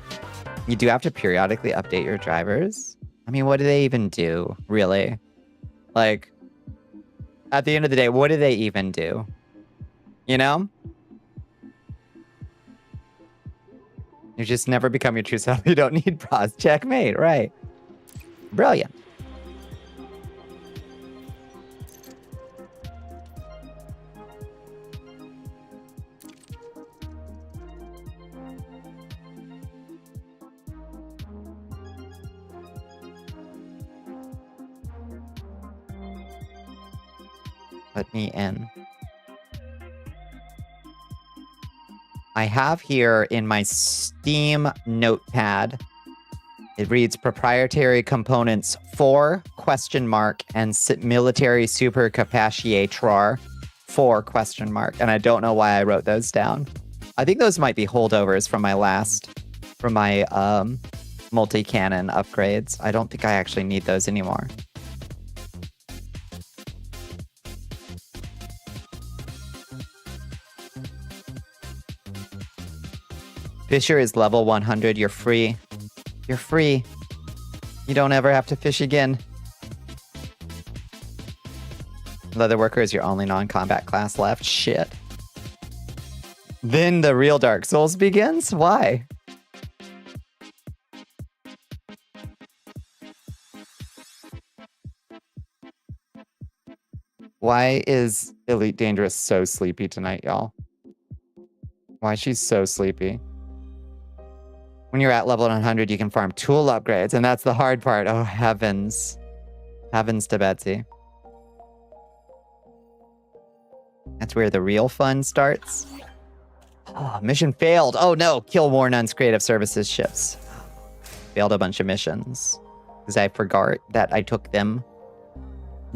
You do have to periodically update your drivers. I mean, what do they even do, really? Like, at the end of the day, what do they even do? You know? You just never become your true self. You don't need pros. Checkmate, right. Brilliant. Let me in. I have here in my Steam notepad, it reads proprietary components 4 ? And military supercapacitor 4 ? And I don't know why I wrote those down. I think those might be holdovers from my multi-cannon upgrades. I don't think I actually need those anymore. Fisher is level 100. You're free. You're free. You don't ever have to fish again. Leatherworker is your only non-combat class left. Shit. Then the real Dark Souls begins? Why? Why is Elite Dangerous so sleepy tonight, y'all? Why she's so sleepy? When you're at level 100, you can farm tool upgrades, and that's the hard part. Oh, heavens. Heavens to Betsy. That's where the real fun starts. Oh, mission failed. Oh no, kill War Nun's creative services ships. Failed a bunch of missions. Because I forgot that I took them.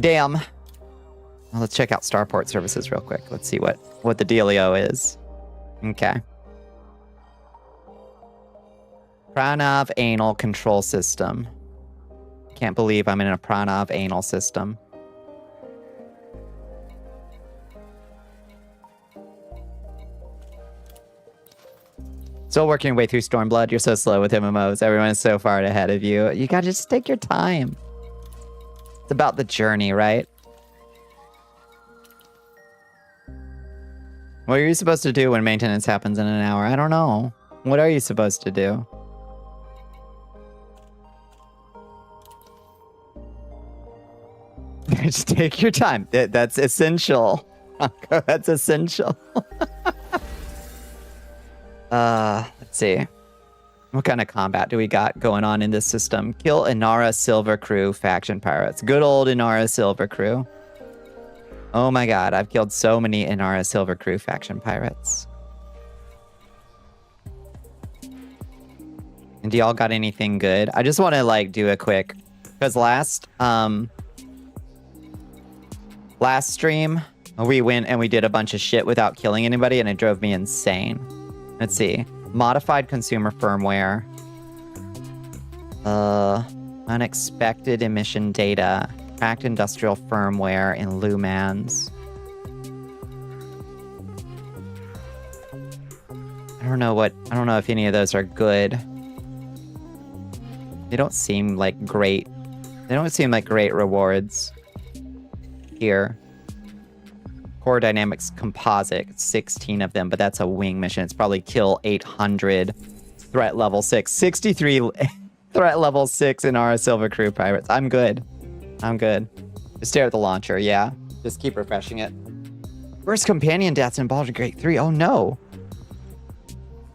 Damn. Well, let's check out Starport services real quick. Let's see what the dealio is. Okay. Pranav anal control system. Can't believe I'm in a Pranav anal system. Still working your way through Stormblood. You're so slow with MMOs. Everyone is so far ahead of you. You gotta just take your time. It's about the journey, right? What are you supposed to do when maintenance happens in an hour? I don't know. What are you supposed to do? Just take your time. That's essential. That's essential. Let's see. What kind of combat do we got going on in this system? Kill Inara Silver Crew faction pirates. Good old Inara Silver Crew. Oh my god, I've killed so many Inara Silver Crew faction pirates. And do y'all got anything good? I just want to like do a quick, because last stream we went and we did a bunch of shit without killing anybody, and it drove me insane. Let's see. Modified consumer firmware. Unexpected emission data. Cracked industrial firmware in Lumans. I don't know if any of those are good. They don't seem like great. They don't seem like great rewards here. Core Dynamics Composite, 16 of them, but that's a wing mission. It's probably kill 800 threat level 6. 63 threat level 6 in our Silver Crew pirates. I'm good. I'm good. Just stare at the launcher, yeah. Just keep refreshing it. First companion deaths in Baldur's Gate 3. Oh no.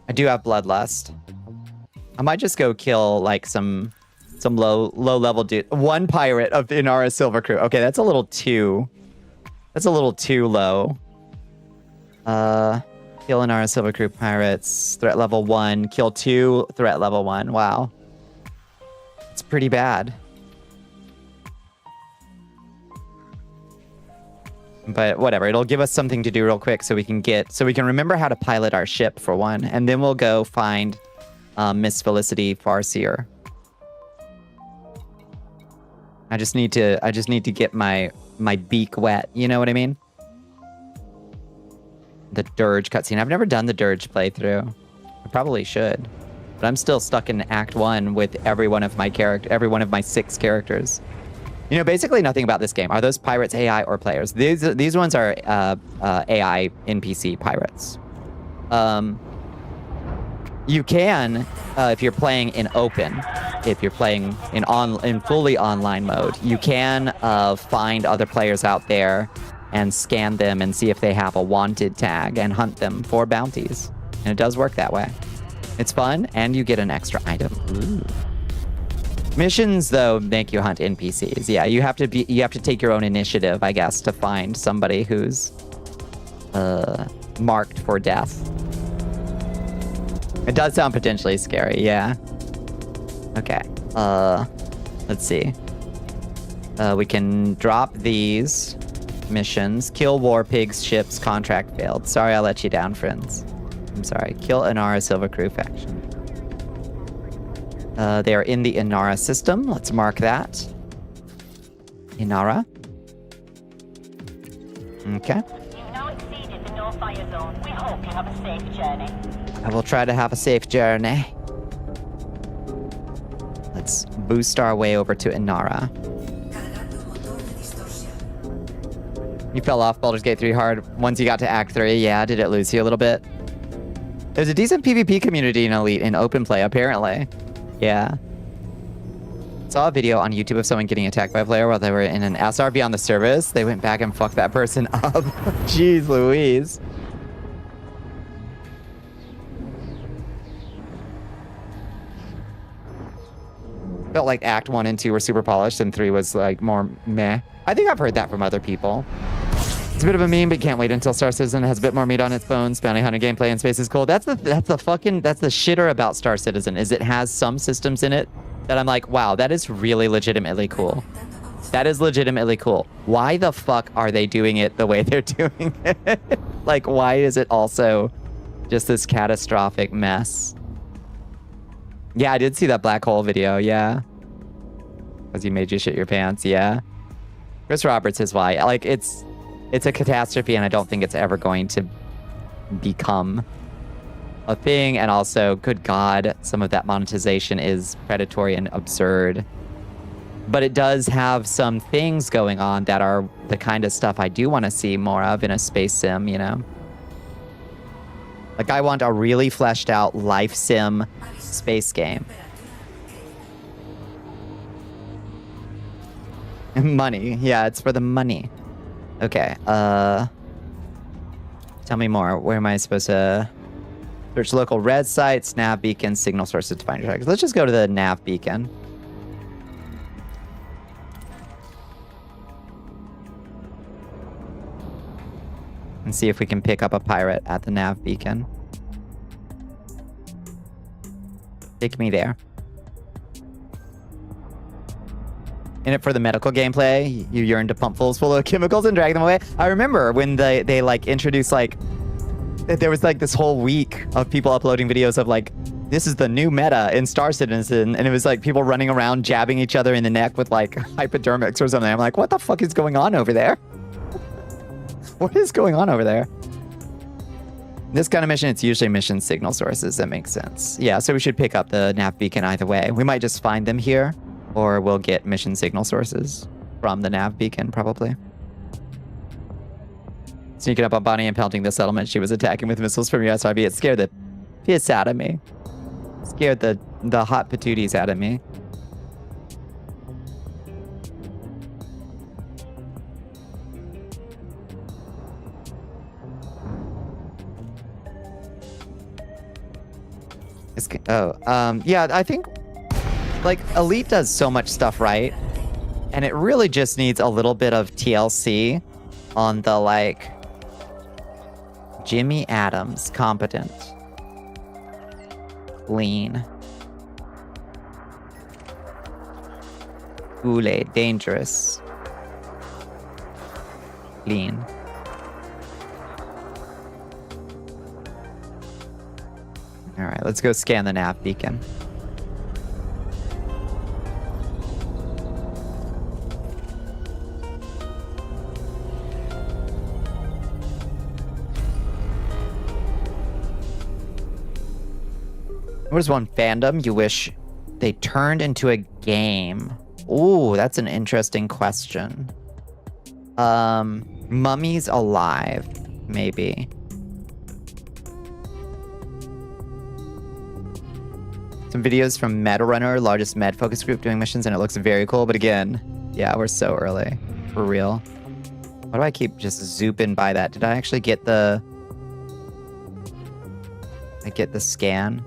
I do have Bloodlust. I might just go kill like some low level dude. One pirate of Inara Silver Crew. Okay, that's a little too low. Kill Inara Silver Crew pirates. Threat level 1. Kill 2. Threat level 1. Wow. It's pretty bad. But whatever, it'll give us something to do real quick so we can remember how to pilot our ship for one, and then we'll go find Miss Felicity Farseer. I just need to get my beak wet, you know what I mean? the dirge cutscene. I've never done the dirge playthrough. I probably should. But I'm still stuck in Act 1 with every one of my 6 characters. You know, basically nothing about this game. Are those pirates AI or players? These ones are AI NPC pirates. You can, if you're playing in open, if you're playing in fully online mode, you can find other players out there and scan them and see if they have a wanted tag and hunt them for bounties. And it does work that way. It's fun, and you get an extra item. Ooh. Missions, though, make you hunt NPCs. Yeah, you have to take your own initiative, I guess, to find somebody who's marked for death. It does sound potentially scary, yeah. Okay. Let's see. We can drop these missions. Kill war pigs, ships, contract failed. Sorry I let you down, friends. I'm sorry. Kill Inara Silver Crew faction. They are in the Inara system. Let's mark that. Inara. Okay. You've now exceeded the no fire zone. We hope you have a safe journey. I will try to have a safe journey. Let's boost our way over to Inara. You fell off Baldur's Gate 3 hard once you got to Act 3. Yeah, did it lose you a little bit? There's a decent PvP community in Elite in open play, apparently. Yeah. Saw a video on YouTube of someone getting attacked by a player while they were in an SRB on the service. They went back and fucked that person up. Jeez Louise. Felt like Act 1 and 2 were super polished and 3 was like more meh. I think I've heard that from other people. It's a bit of a meme, but can't wait until Star Citizen has a bit more meat on its bones. Bounty hunter gameplay in space is cool. That's the shitter about Star Citizen, is it has some systems in it that I'm like, wow, that is really legitimately cool. That is legitimately cool. Why the fuck are they doing it the way they're doing it? Like, why is it also just this catastrophic mess? Yeah, I did see that black hole video, yeah. Because he made you shit your pants, yeah. Chris Roberts is why. Like, it's a catastrophe, and I don't think it's ever going to become a thing. And also, good God, some of that monetization is predatory and absurd. But it does have some things going on that are the kind of stuff I do want to see more of in a space sim, you know? Like, I want a really fleshed out life sim space game. Money. Yeah, it's for the money. Okay, tell me more. Where am I supposed to search local red sites, nav beacons, signal sources to find your targets? Let's just go to the nav beacon. And see if we can pick up a pirate at the nav beacon. Take me there. In it for the medical gameplay, you yearn to pump fools full of chemicals and drag them away. I remember when they like introduced, like, there was like this whole week of people uploading videos of like, this is the new meta in Star Citizen, and it was like people running around jabbing each other in the neck with like hypodermics or something. I'm like, what the fuck is going on over there? What is going on over there? This kind of mission, it's usually mission signal sources. That makes sense. Yeah, so we should pick up the nav beacon either way. We might just find them here, or we'll get mission signal sources from the nav beacon, probably. Sneaking up on Bonnie and pelting the settlement she was attacking with missiles from your SRB. It scared the piss out of me. Scared the hot patooties out of me. Yeah, I think, like, Elite does so much stuff right, and it really just needs a little bit of TLC on the, like, Jimmy Adams, competent, lean, Goulet, dangerous, lean. All right, let's go scan the nav beacon. What is one fandom you wish they turned into a game? Ooh, that's an interesting question. Mummies Alive, maybe. Some videos from Med Runner, largest med focus group doing missions, and it looks very cool. But again, yeah, we're so early. For real. Why do I keep just zooping by that? Did I actually get the... I get the scan?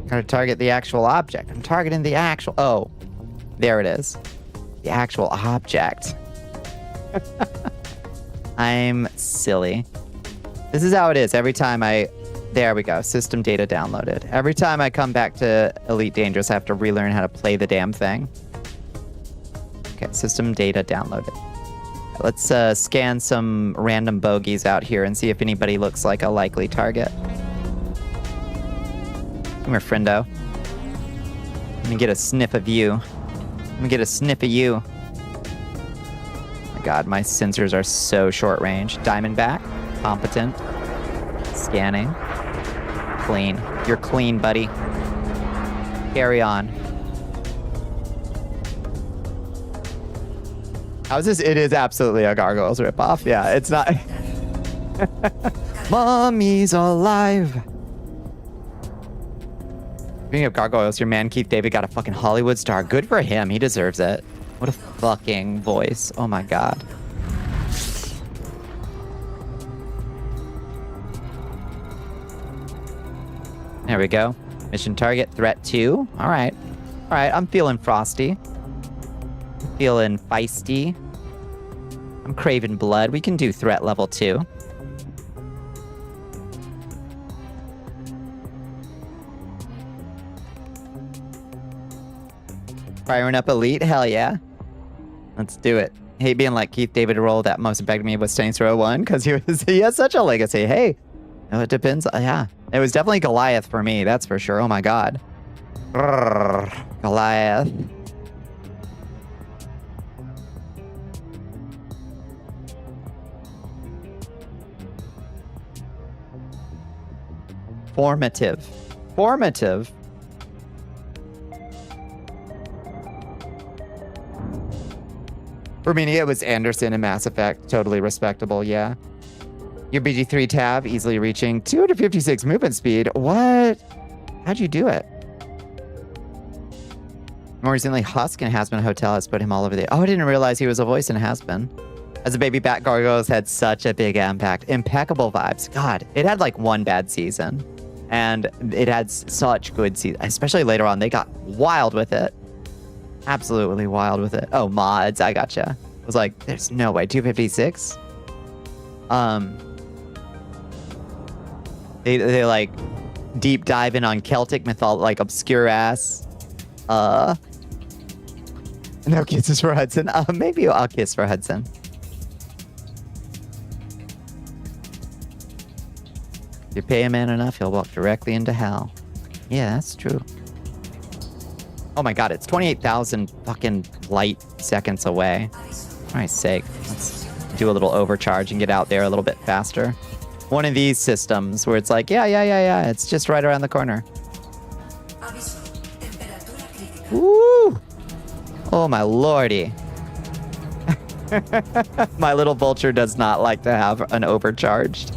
Gotta target the actual object. I'm targeting the actual... Oh, there it is. The actual object. I'm silly. This is how it is every time I... There we go. System data downloaded. Every time I come back to Elite Dangerous, I have to relearn how to play the damn thing. Okay, system data downloaded. Let's scan some random bogeys out here and see if anybody looks like a likely target. Come here, friendo. Let me get a sniff of you. Let me get a sniff of you. Oh my god, my sensors are so short range. Diamondback. Competent. Scanning. Clean. You're clean, buddy. Carry on. How's this? It is absolutely a Gargoyles ripoff. Yeah, it's not... Mommy's alive. Speaking of Gargoyles, your man Keith David got a fucking Hollywood star. Good for him. He deserves it. What a fucking voice. Oh my god. There we go. Mission target, threat 2. All right. All right, I'm feeling frosty. I'm feeling feisty. I'm craving blood. We can do threat level 2. Firing up Elite? Hell yeah. Let's do it. Hate being like Keith David role that most affected me was Saints Row 1 because he has such a legacy. Hey, it depends. Yeah, it was definitely Goliath for me. That's for sure. Oh my god. Goliath. Formative. Formative. For me, it was Anderson and Mass Effect. Totally respectable, yeah. Your BG3 tab, easily reaching 256 movement speed. What? How'd you do it? More recently, Husk in Hasbin Hotel has put him all over the... Oh, I didn't realize he was a voice in Hasbin. As a baby, Bat Gargoyles had such a big impact. Impeccable vibes. God, it had like one bad season. And it had such good season. Especially later on, they got wild with it. Absolutely wild with it. Oh, mods, I gotcha. I was like, there's no way. 256? They like deep dive in on Celtic mythology, like obscure ass. No kisses for Hudson. Maybe I'll kiss for Hudson. If you pay a man enough, he'll walk directly into hell. Yeah, that's true. Oh my god, it's 28,000 fucking light seconds away. For Christ's sake. Let's do a little overcharge and get out there a little bit faster. One of these systems where it's like, yeah, it's just right around the corner. Woo! Oh my lordy. My little vulture does not like to have an overcharged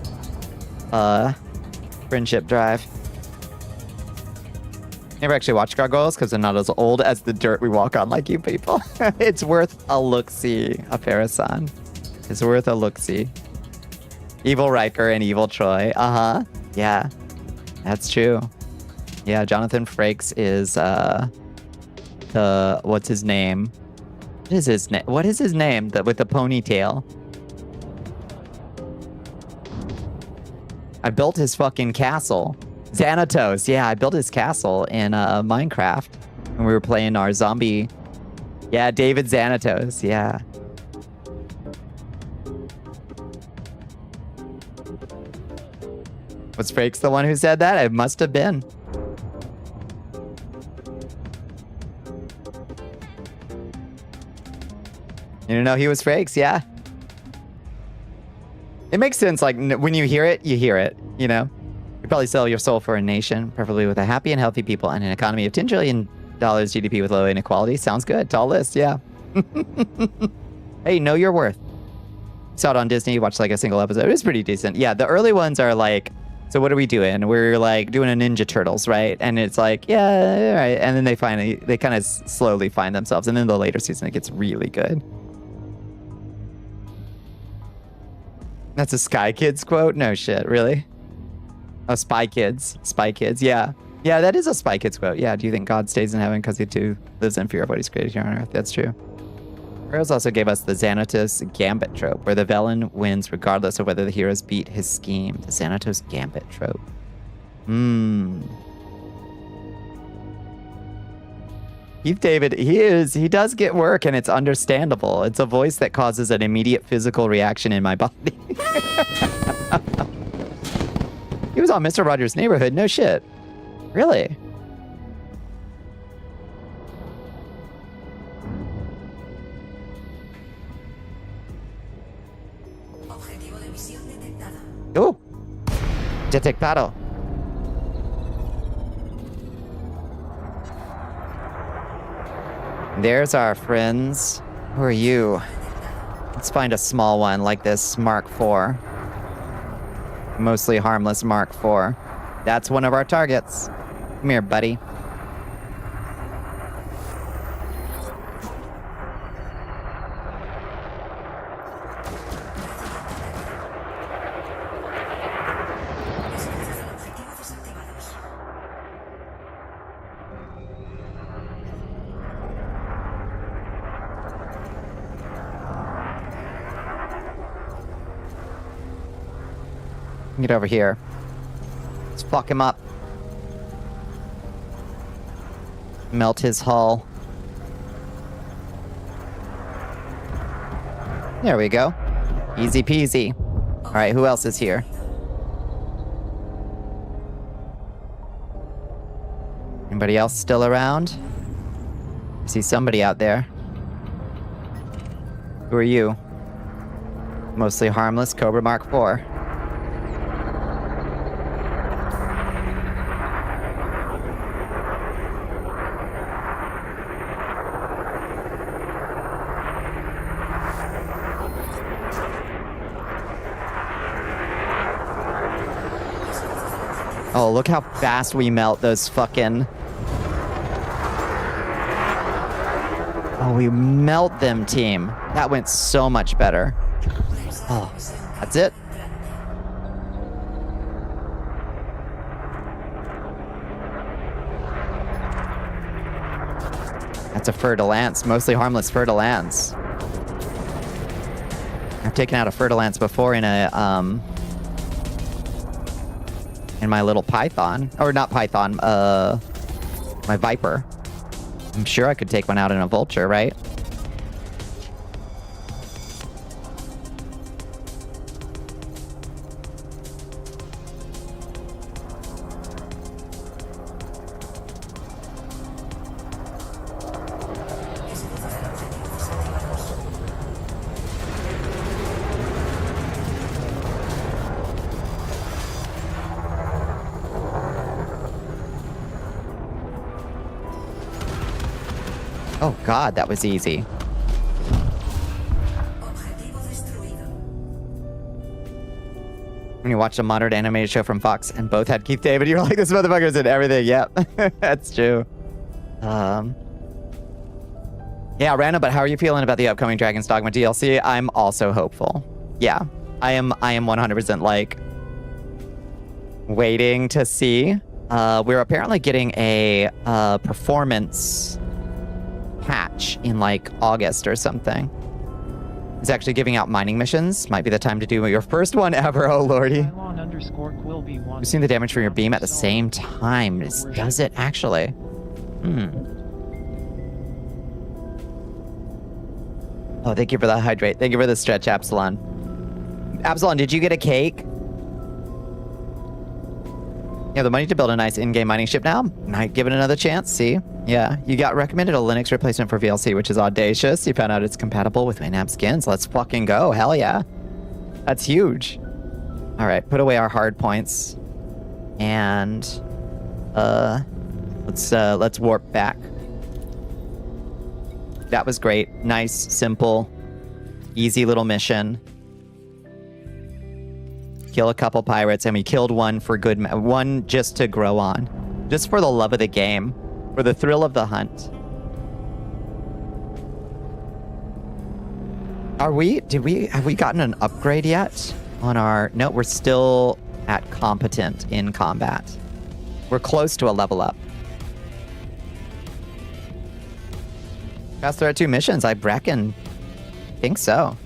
friendship drive. Never actually watched Gargoyles because they're not as old as the dirt we walk on like you people. It's worth a look-see, a Parasan. It's worth a look-see. Evil Riker and Evil Troy. Uh-huh. Yeah. That's true. Yeah, Jonathan Frakes is what's his name? What is his name? What is his name? With the ponytail. I built his fucking castle. Xanatos. Yeah, I built his castle in Minecraft. when we were playing our zombie. Yeah, David Xanatos. Yeah. Was Frakes the one who said that? It must have been. You didn't know he was Frakes? Yeah. It makes sense. Like, when you hear it, you know? You probably sell your soul for a nation, preferably with a happy and healthy people and an economy of $10 trillion GDP with low inequality. Sounds good. Tall list, yeah. Hey, know your worth. Saw it on Disney, watched like a single episode. It was pretty decent. Yeah, the early ones are like, so what are we doing? We're like doing a Ninja Turtles, right? And it's like, yeah, all right. And then they kind of slowly find themselves. And then the later season, it gets really good. That's a Sky Kids quote? No shit, really? Oh, Spy Kids. Spy Kids, yeah. Yeah, that is a Spy Kids quote. Yeah, do you think God stays in heaven because he too lives in fear of what he's created here on earth? That's true. Heroes also gave us the Xanatos Gambit trope, where the villain wins regardless of whether the heroes beat his scheme. The Xanatos Gambit trope. Keith David, he does get work, and it's understandable. It's a voice that causes an immediate physical reaction in my body. He was on Mr. Rogers' Neighborhood. No shit. Really? Oh, detectado. There's our friends. Who are you? Let's find a small one like this Mark IV. Mostly harmless Mark IV. That's one of our targets. Come here, buddy. Get over here. Let's fuck him up. Melt his hull. There we go. Easy peasy. All right, who else is here? Anybody else still around? I see somebody out there. Who are you? Mostly harmless Cobra Mark IV. Oh, look how fast we melt those fucking... Oh, we melt them, team. That went so much better. Oh, that's it. That's a fer-de-lance, mostly harmless fer-de-lance. I've taken out a fer-de-lance before in a, in my little Python. Or not Python, my Viper. I'm sure I could take one out in a Vulture, right? Oh god, that was easy. When you watched a modern animated show from Fox and both had Keith David, you're like, this motherfucker's in everything. Yep, that's true. Yeah, random, but how are you feeling about the upcoming Dragon's Dogma DLC? I'm also hopeful. Yeah, I am 100% like waiting to see. We're apparently getting a performance patch in like August or something. It's actually giving out mining missions. Might be the time to do your first one ever, oh lordy. You've seen the damage from your beam at the same time. Does it actually? Oh, thank you for the hydrate. Thank you for the stretch, Absalon. Absalon, did you get a cake? You have the money to build a nice in-game mining ship now? Might give it another chance, see? Yeah, you got recommended a Linux replacement for VLC, which is audacious. You found out it's compatible with Winamp skins. Let's fucking go. Hell yeah. That's huge. All right, put away our hard points. And let's warp back. That was great. Nice, simple, easy little mission. Kill a couple pirates, and we killed one for good, one just to grow on, just for the love of the game, for the thrill of the hunt. Have we gotten an upgrade yet on our? No, we're still at competent in combat. We're close to a level up. Past there are 2 missions, I reckon. Think so.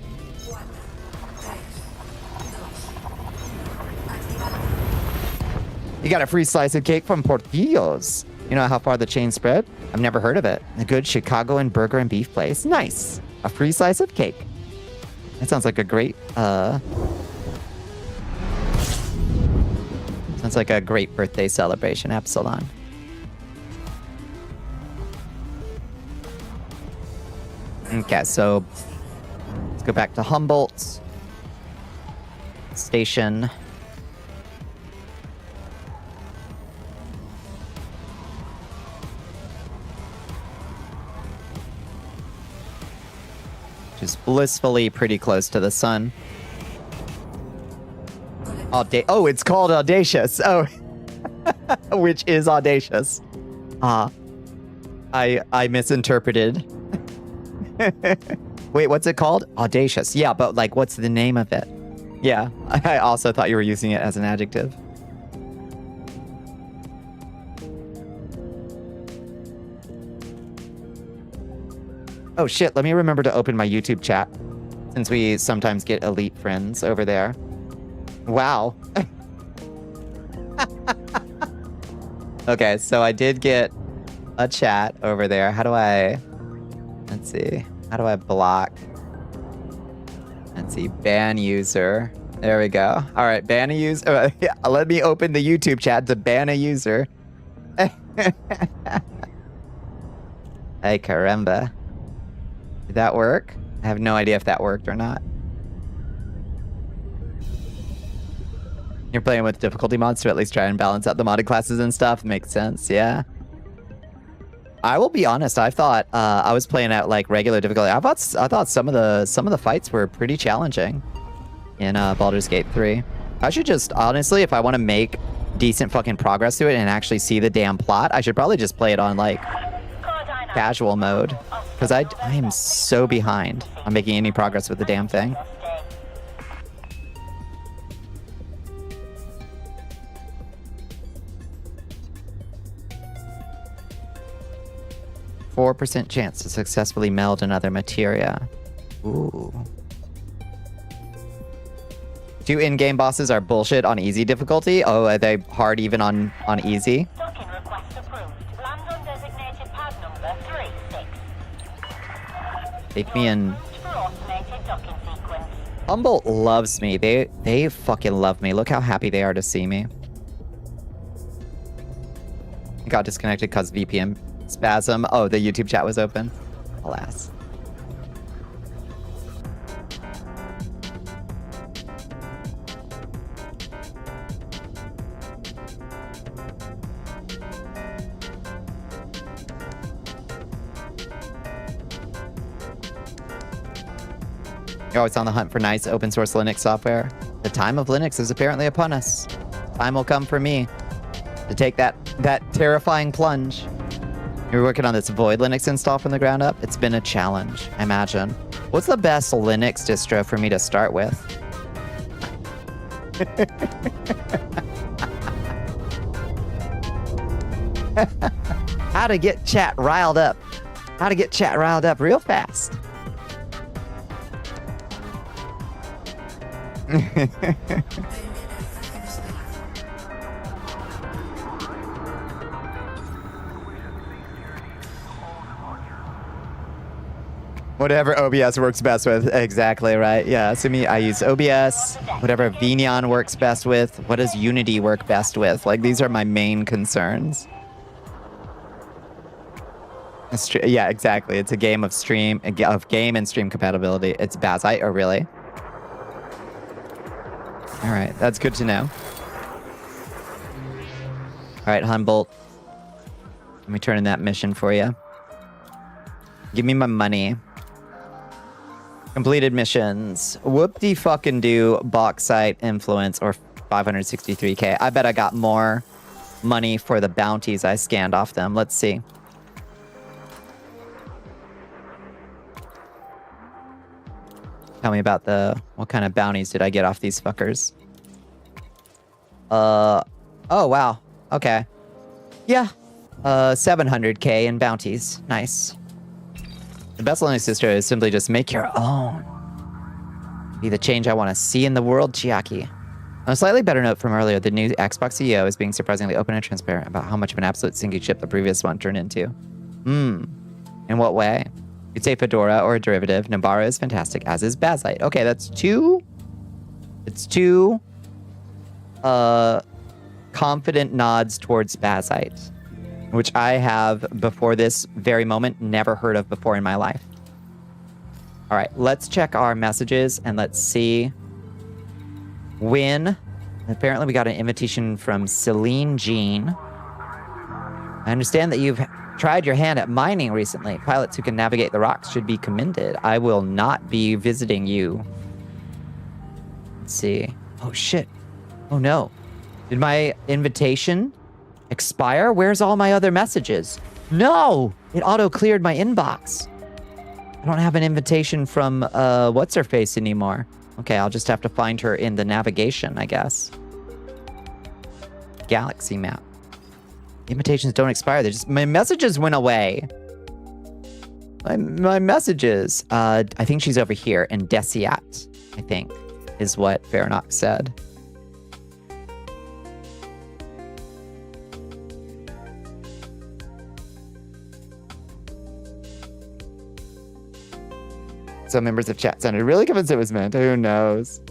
You got a free slice of cake from Portillo's. You know how far the chain spread? I've never heard of it. A good Chicagoan burger and beef place. Nice. A free slice of cake. That sounds like a great, sounds like a great birthday celebration, Absalon. Okay, so let's go back to Humboldt Station. Which is blissfully pretty close to the sun. Oh, it's called Audacious. Oh, which is audacious. I misinterpreted. Wait, what's it called? Audacious. Yeah, but like, what's the name of it? Yeah, I also thought you were using it as an adjective. Oh shit, let me remember to open my YouTube chat, since we sometimes get elite friends over there. Wow. Okay, so I did get a chat over there. How do I... Let's see. How do I block? Let's see. Ban user. There we go. All right, ban a user. Yeah, let me open the YouTube chat to ban a user. Hey, caramba. Did that work? I have no idea if that worked or not. You're playing with difficulty mods to at least try and balance out the modded classes and stuff. Makes sense, yeah. I will be honest. I thought I was playing at like regular difficulty. I thought some of the fights were pretty challenging in Baldur's Gate 3. I should just honestly, if I want to make decent fucking progress to it and actually see the damn plot, I should probably just play it on like casual mode, because I am so behind on making any progress with the damn thing. %4 chance to successfully meld another materia. Ooh. 2 in-game bosses are bullshit on easy difficulty. Oh, are they hard even on easy? Docking request approved. Land on designated pad number 36. Take me in. For automated docking sequence. Humboldt loves me. They fucking love me. Look how happy they are to see me. I got disconnected because VPN spasm. Oh, the YouTube chat was open. Alas. You're always on the hunt for nice open source Linux software. The time of Linux is apparently upon us. Time will come for me to take that terrifying plunge. You're working on this Void Linux install from the ground up? It's been a challenge, I imagine. What's the best Linux distro for me to start with? How to get chat riled up. How to get chat riled up real fast. Whatever OBS works best with. Exactly right. Yeah, so me, I use OBS. Whatever Vneon works best with. What does Unity work best with? Like, these are my main concerns. Yeah, exactly. It's a game of game and stream compatibility. It's Bazite. Oh, really? All right, that's good to know. All right, Humboldt. Let me turn in that mission for you. Give me my money. Completed missions. Whoop-de-fucking-do, bauxite influence, or 563k. I bet I got more money for the bounties I scanned off them. Let's see. Tell me about what kind of bounties did I get off these fuckers? Oh, wow. Okay. Yeah. 700k in bounties. Nice. The best Linux distro is simply just make your own. Be the change I want to see in the world, Chiaki. On a slightly better note from earlier, the new Xbox CEO is being surprisingly open and transparent about how much of an absolute sinking ship the previous one turned into. In what way? You'd say Fedora or a derivative. Nambara is fantastic, as is Bazite. Okay, that's two. It's two confident nods towards Bazite, which I have, before this very moment, never heard of before in my life. All right, let's check our messages and let's see when. Apparently, we got an invitation from Celine Jean. I understand that you've tried your hand at mining recently. Pilots who can navigate the rocks should be commended. I will not be visiting you. Let's see. Oh, shit. Oh, no. Did my invitation expire? Where's all my other messages? No! It auto-cleared my inbox. I don't have an invitation from, what's-her-face anymore. Okay, I'll just have to find her in the navigation, I guess. Galaxy map. Invitations don't expire. They're just... My messages went away. My messages. I think she's over here in Desiat, I think, is what Farnock said. Some members of chat sounded really convinced it was meant. Who knows?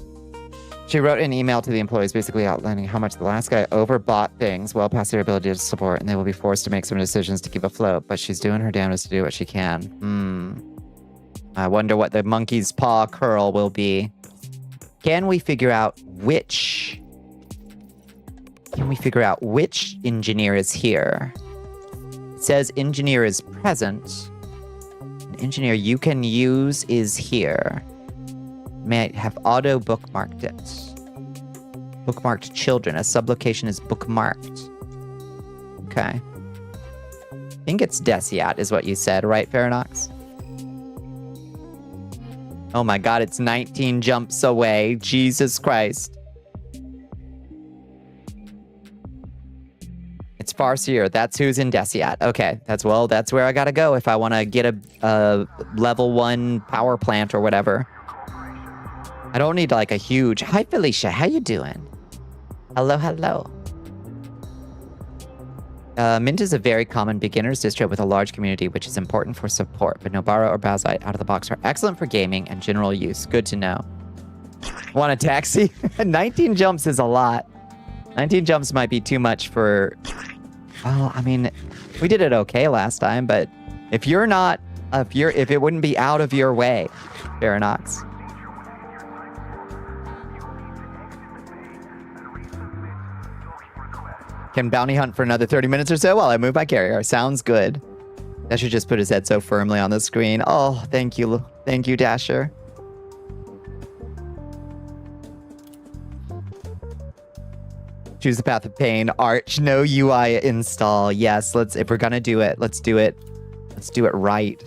She wrote an email to the employees basically outlining how much the last guy overbought things well past their ability to support, and they will be forced to make some decisions to keep afloat, but she's doing her damnedest to do what she can. I wonder what the monkey's paw curl will be. Can we figure out which engineer is here? It says engineer is present. An engineer you can use is here. May I have auto bookmarked it. Bookmarked children. A sublocation is bookmarked. Okay. I think it's Desiat is what you said, right, Faranox? Oh my god, it's 19 jumps away. Jesus Christ. It's Farseer. That's who's in Desiat. Okay, that's where I gotta go if I want to get a level 1 power plant or whatever. I don't need like a huge... Hi, Felicia. How you doing? Hello, hello. Mint is a very common beginner's distro with a large community, which is important for support, but Nobara or Bazite out of the box are excellent for gaming and general use. Good to know. Want a taxi? 19 jumps is a lot. 19 jumps might be too much for... Well, I mean, we did it okay last time, but if you're not... If it wouldn't be out of your way, Faranox. Can bounty hunt for another 30 minutes or so while I move my carrier. Sounds good. Dasher just put his head so firmly on the screen. Oh, thank you. Thank you, Dasher. Choose the path of pain. Arch, no UI install. Yes, if we're gonna do it, let's do it. Let's do it right.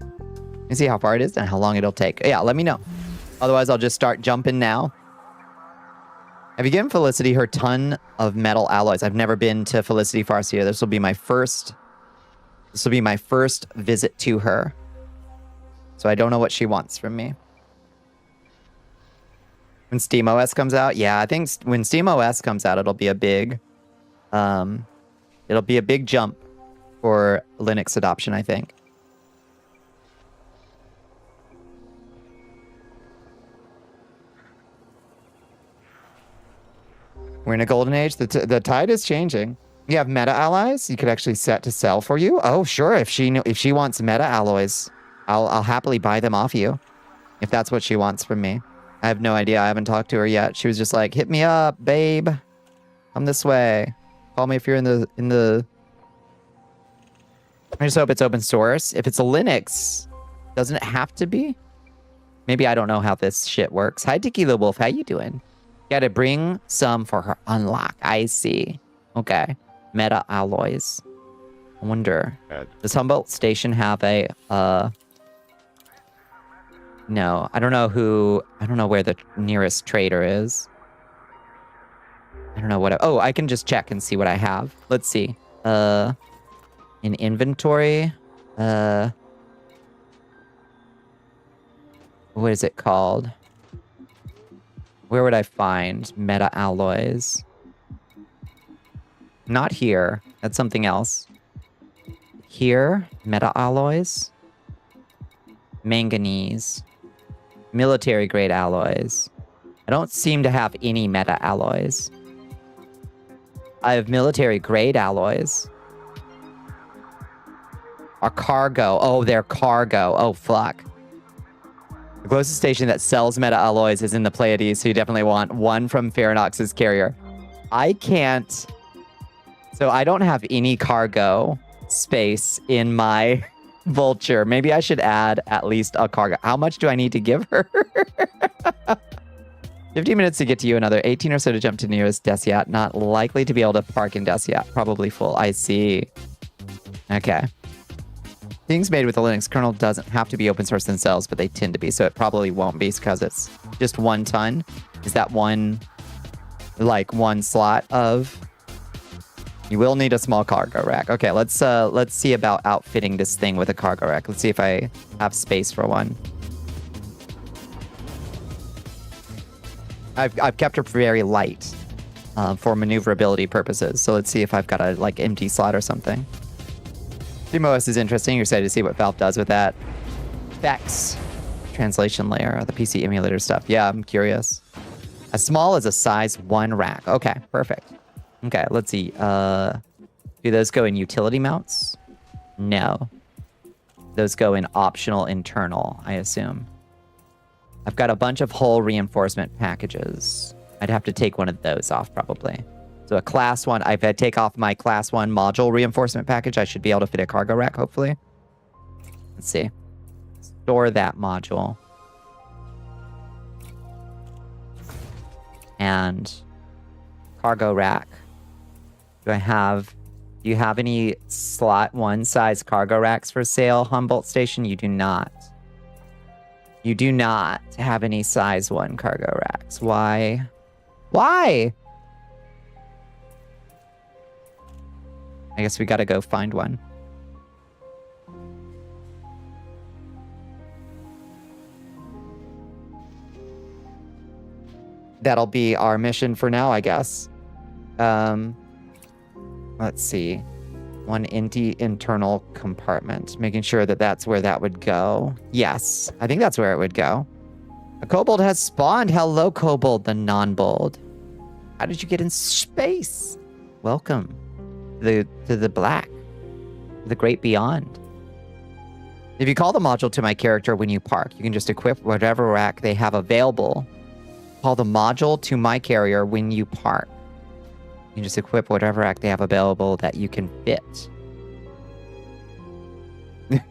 Let me see how far it is and how long it'll take. Yeah, let me know. Otherwise, I'll just start jumping now. Have you given Felicity her ton of metal alloys? I've never been to Felicity Farseer. This will be my first visit to her. So I don't know what she wants from me. When SteamOS comes out? Yeah, I think when SteamOS comes out, it'll be a big jump for Linux adoption, I think. We're in a golden age. The tide is changing. You have meta allies you could actually set to sell for you. Oh, sure. If she wants meta alloys, I'll happily buy them off you. If that's what she wants from me. I have no idea. I haven't talked to her yet. She was just like, hit me up, babe. Come this way. Call me if you're in the... I just hope it's open source. If it's a Linux, doesn't it have to be? Maybe I don't know how this shit works. Hi, Tequila Wolf. How you doing? Gotta bring some for her unlock. I see. Okay. Meta alloys. I wonder. Does Humboldt Station have a... No, I don't know where the nearest trader is. I don't know what... Oh, I can just check and see what I have. Let's see. In inventory. What is it called? Where would I find meta alloys? Not here. That's something else. Here, meta alloys. Manganese. Military grade alloys. I don't seem to have any meta alloys. I have military grade alloys. Or cargo. Oh, they're cargo. Oh, fuck. The closest station that sells meta alloys is in the Pleiades, so you definitely want one from Farinox's carrier. I can't... So I don't have any cargo space in my Vulture. Maybe I should add at least a cargo. How much do I need to give her? 15 minutes to get to you, another 18 or so to jump to nearest Desiat. Not likely to be able to park in Desiat. Probably full. I see. Okay. Things made with the Linux kernel doesn't have to be open source themselves, but they tend to be, so it probably won't be because it's just 1 ton. Is that one slot of... You will need a small cargo rack. Okay, let's see about outfitting this thing with a cargo rack. Let's see if I have space for one. I've kept her very light for maneuverability purposes. So let's see if I've got a empty slot or something. StreamOS is interesting. You're excited to see what Valve does with that specs translation layer, the PC emulator stuff. Yeah, I'm curious. As small as a size 1 rack. Okay, perfect. Okay, let's see. Do those go in utility mounts? No. Those go in optional internal, I assume. I've got a bunch of hull reinforcement packages. I'd have to take one of those off, probably. So a class 1, if I take off my class 1 module reinforcement package, I should be able to fit a cargo rack, hopefully. Let's see. Store that module. And cargo rack. Do you have any slot 1 size cargo racks for sale, Humboldt Station? You do not. You do not have any size 1 cargo racks. Why? Why? I guess we gotta go find one. That'll be our mission for now, I guess. Let's see. 1 internal compartment. Making sure that that's where that would go. Yes, I think that's where it would go. A kobold has spawned. Hello, kobold, the non-bold. How did you get in space? Welcome to the black, the great beyond. If you call the module to my character when you park, you can just equip whatever rack they have available. Call the module to my carrier when you park. You can just equip whatever rack they have available that you can fit.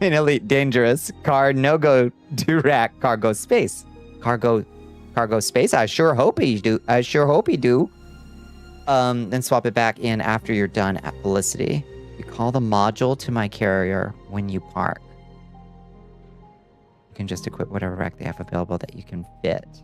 In Elite Dangerous, car no-go to rack cargo space. Cargo space? I sure hope he do. Then swap it back in after you're done at Felicity. You call the module to my carrier when you park. You can just equip whatever rack they have available that you can fit.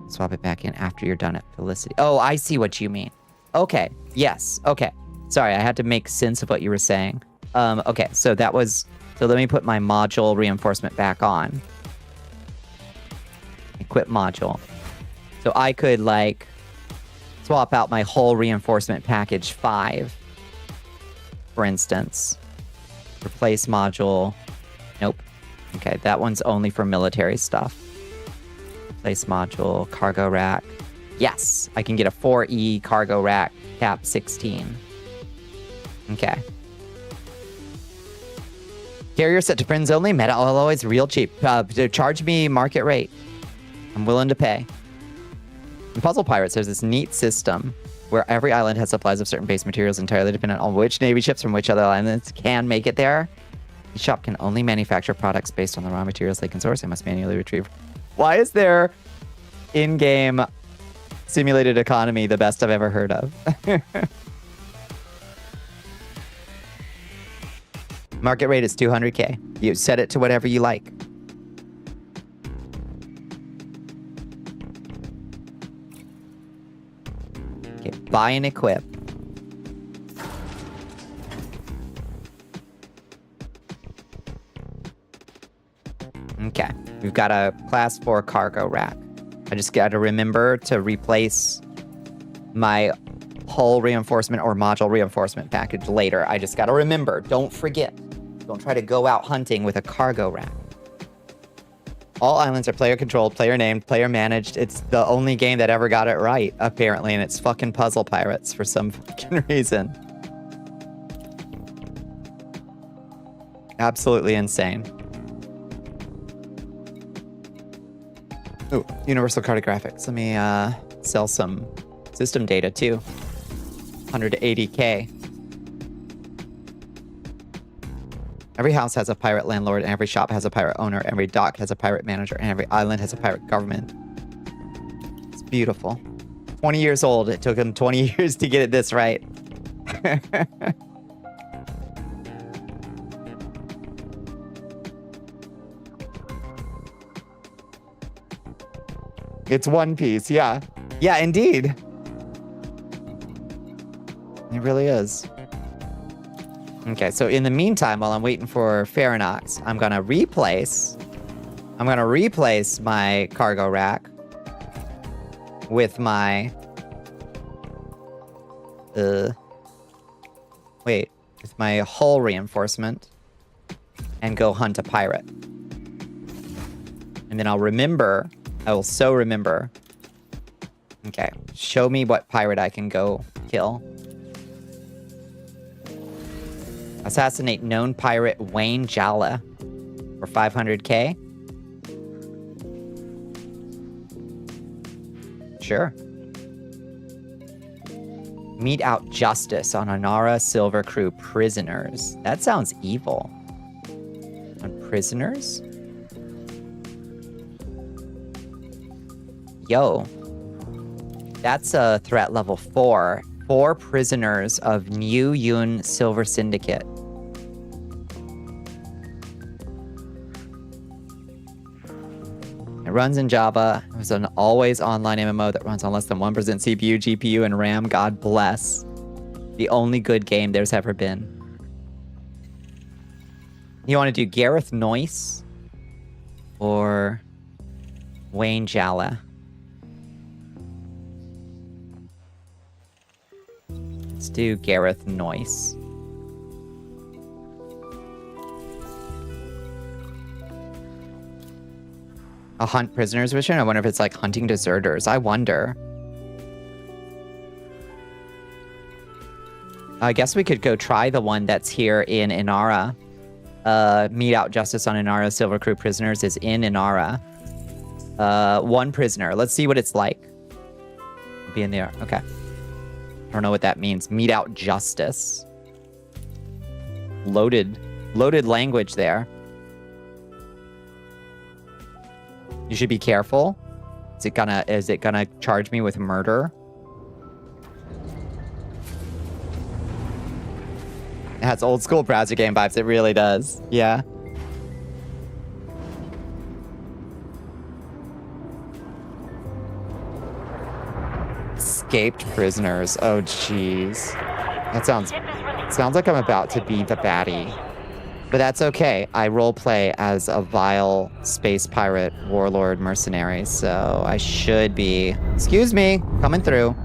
Swap it back in after you're done at Felicity. Oh, I see what you mean. Okay. Yes. Okay. Sorry, I had to make sense of what you were saying. Okay, so that was... So let me put my module reinforcement back on. Equip module. So I could, swap out my whole reinforcement package 5. For instance. Replace module. Nope. Okay, that one's only for military stuff. Replace module, cargo rack. Yes, I can get a 4E cargo rack, cap 16. Okay. Carrier set to Prince only, meta alloys, real cheap. Charge me market rate. I'm willing to pay. In Puzzle Pirates, there's this neat system where every island has supplies of certain base materials entirely dependent on which Navy ships from which other islands can make it there. Each shop can only manufacture products based on the raw materials they can source. They must manually retrieve. Why is there in-game simulated economy the best I've ever heard of? Market rate is 200K. You set it to whatever you like. Okay, buy and equip. Okay, we've got a class 4 cargo rack. I just got to remember to replace my hull reinforcement or module reinforcement package later. I just got to remember. Don't forget. Don't try to go out hunting with a cargo rack. All islands are player controlled, player named, player managed. It's the only game that ever got it right, apparently, and it's fucking Puzzle Pirates for some fucking reason. Absolutely insane. Ooh, universal cartographics. Let me sell some system data too. 180K. Every house has a pirate landlord, and every shop has a pirate owner, every dock has a pirate manager, and every island has a pirate government. It's beautiful. 20 years old. It took him 20 years to get it this right. It's One Piece, yeah. Yeah, indeed. It really is. Okay, so in the meantime, while I'm waiting for Farinox, I'm gonna replace my cargo rack with my with my hull reinforcement and go hunt a pirate. And then I will so remember. Okay, show me what pirate I can go kill. Assassinate known pirate Wayne Jalla for 500K. Sure. Mete out justice on Inara Silver Crew prisoners. That sounds evil. On prisoners? Yo. That's a threat level 4. 4 prisoners of New Yun Silver Syndicate. It runs in Java. It was an always online MMO that runs on less than 1% CPU, GPU, and RAM. God bless. The only good game there's ever been. You want to do Gareth Noyce or Wayne Jalla? Let's do Gareth Noyce. A hunt prisoners mission? I wonder if it's like hunting deserters. I wonder. I guess we could go try the one that's here in Inara. Mete out justice on Inara Silver Crew prisoners is in Inara. 1 prisoner. Let's see what it's like. Be in there. Okay. I don't know what that means. Mete out justice. Loaded language there. You should be careful. Is it gonna charge me with murder? It has old school browser game vibes. It really does. Yeah. Escaped prisoners. Oh, jeez. That sounds like I'm about to be the baddie. But that's okay. I roleplay as a vile space pirate warlord mercenary, so I should be... Excuse me, coming through.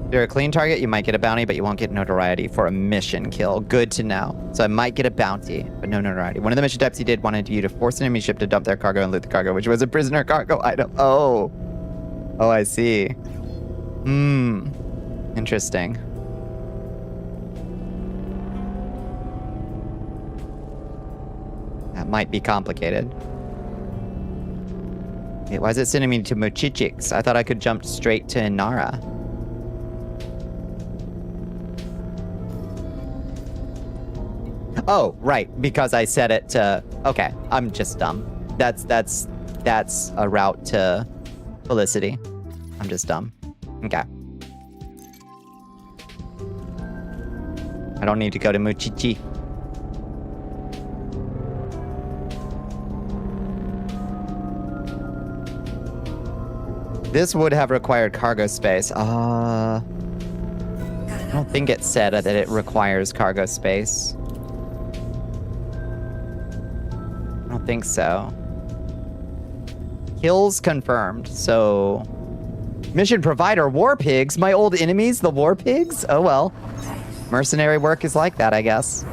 If you're a clean target, you might get a bounty, but you won't get notoriety for a mission kill. Good to know. So I might get a bounty, but no notoriety. One of the mission types he did wanted you to force an enemy ship to dump their cargo and loot the cargo, which was a prisoner cargo item. Oh. Oh, I see. Interesting. That might be complicated. Wait, why is it sending me to Mochichix? I thought I could jump straight to Inara. Oh, right, because I set it to... Okay, I'm just dumb. That's a route to Felicity. I'm just dumb. Okay. I don't need to go to Muchichi. This would have required cargo space. I don't think it said that it requires cargo space. I don't think so. Kills confirmed, so... Mission provider, war pigs? My old enemies, the war pigs? Oh well. Mercenary work is like that, I guess.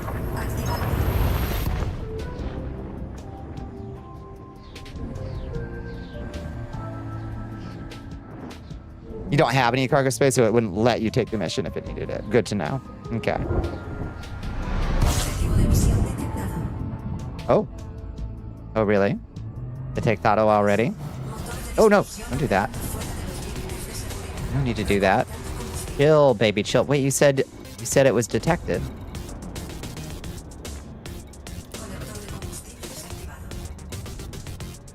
You don't have any cargo space, so it wouldn't let you take the mission if it needed it. Good to know. Okay. Oh. Oh, really? Detectado already? Oh, no. Don't do that. You don't need to do that. Chill, baby, chill. Wait, you said it was detected.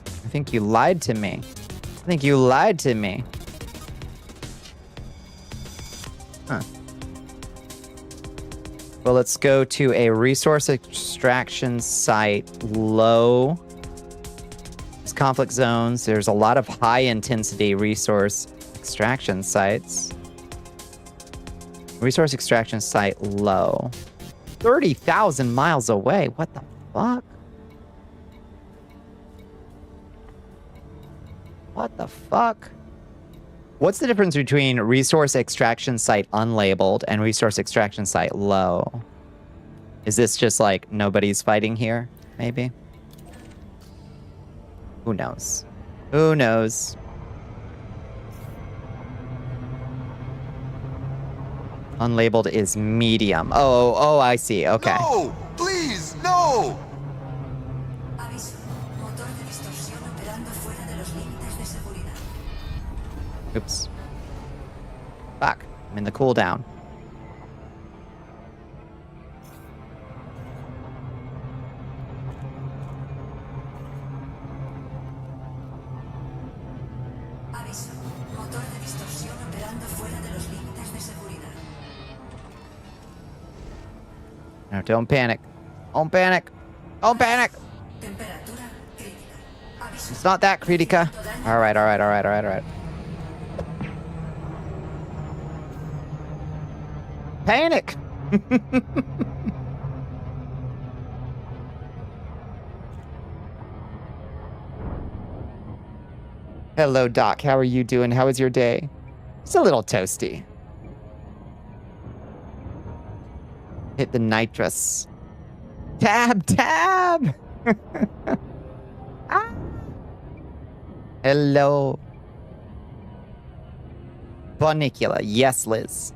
I think you lied to me. I think you lied to me. Huh. Well, let's go to a resource extraction site low. There's conflict zones. There's a lot of high intensity resource extraction sites. Resource extraction site low. 30,000 miles away. What the fuck? What the fuck? What's the difference between resource extraction site unlabeled and resource extraction site low? Is this just like nobody's fighting here, maybe? Who knows? Who knows? Unlabeled is medium. Oh, I see. Okay. No! Please, no! Oops. Fuck. I'm in the cooldown. No, don't panic. Don't panic. Don't panic. It's not that, Kritika. All right. Panic. Hello, Doc. How are you doing? How was your day? It's a little toasty. Hit the nitrous. Tab. Ah. Hello. Bonnicula. Yes, Liz.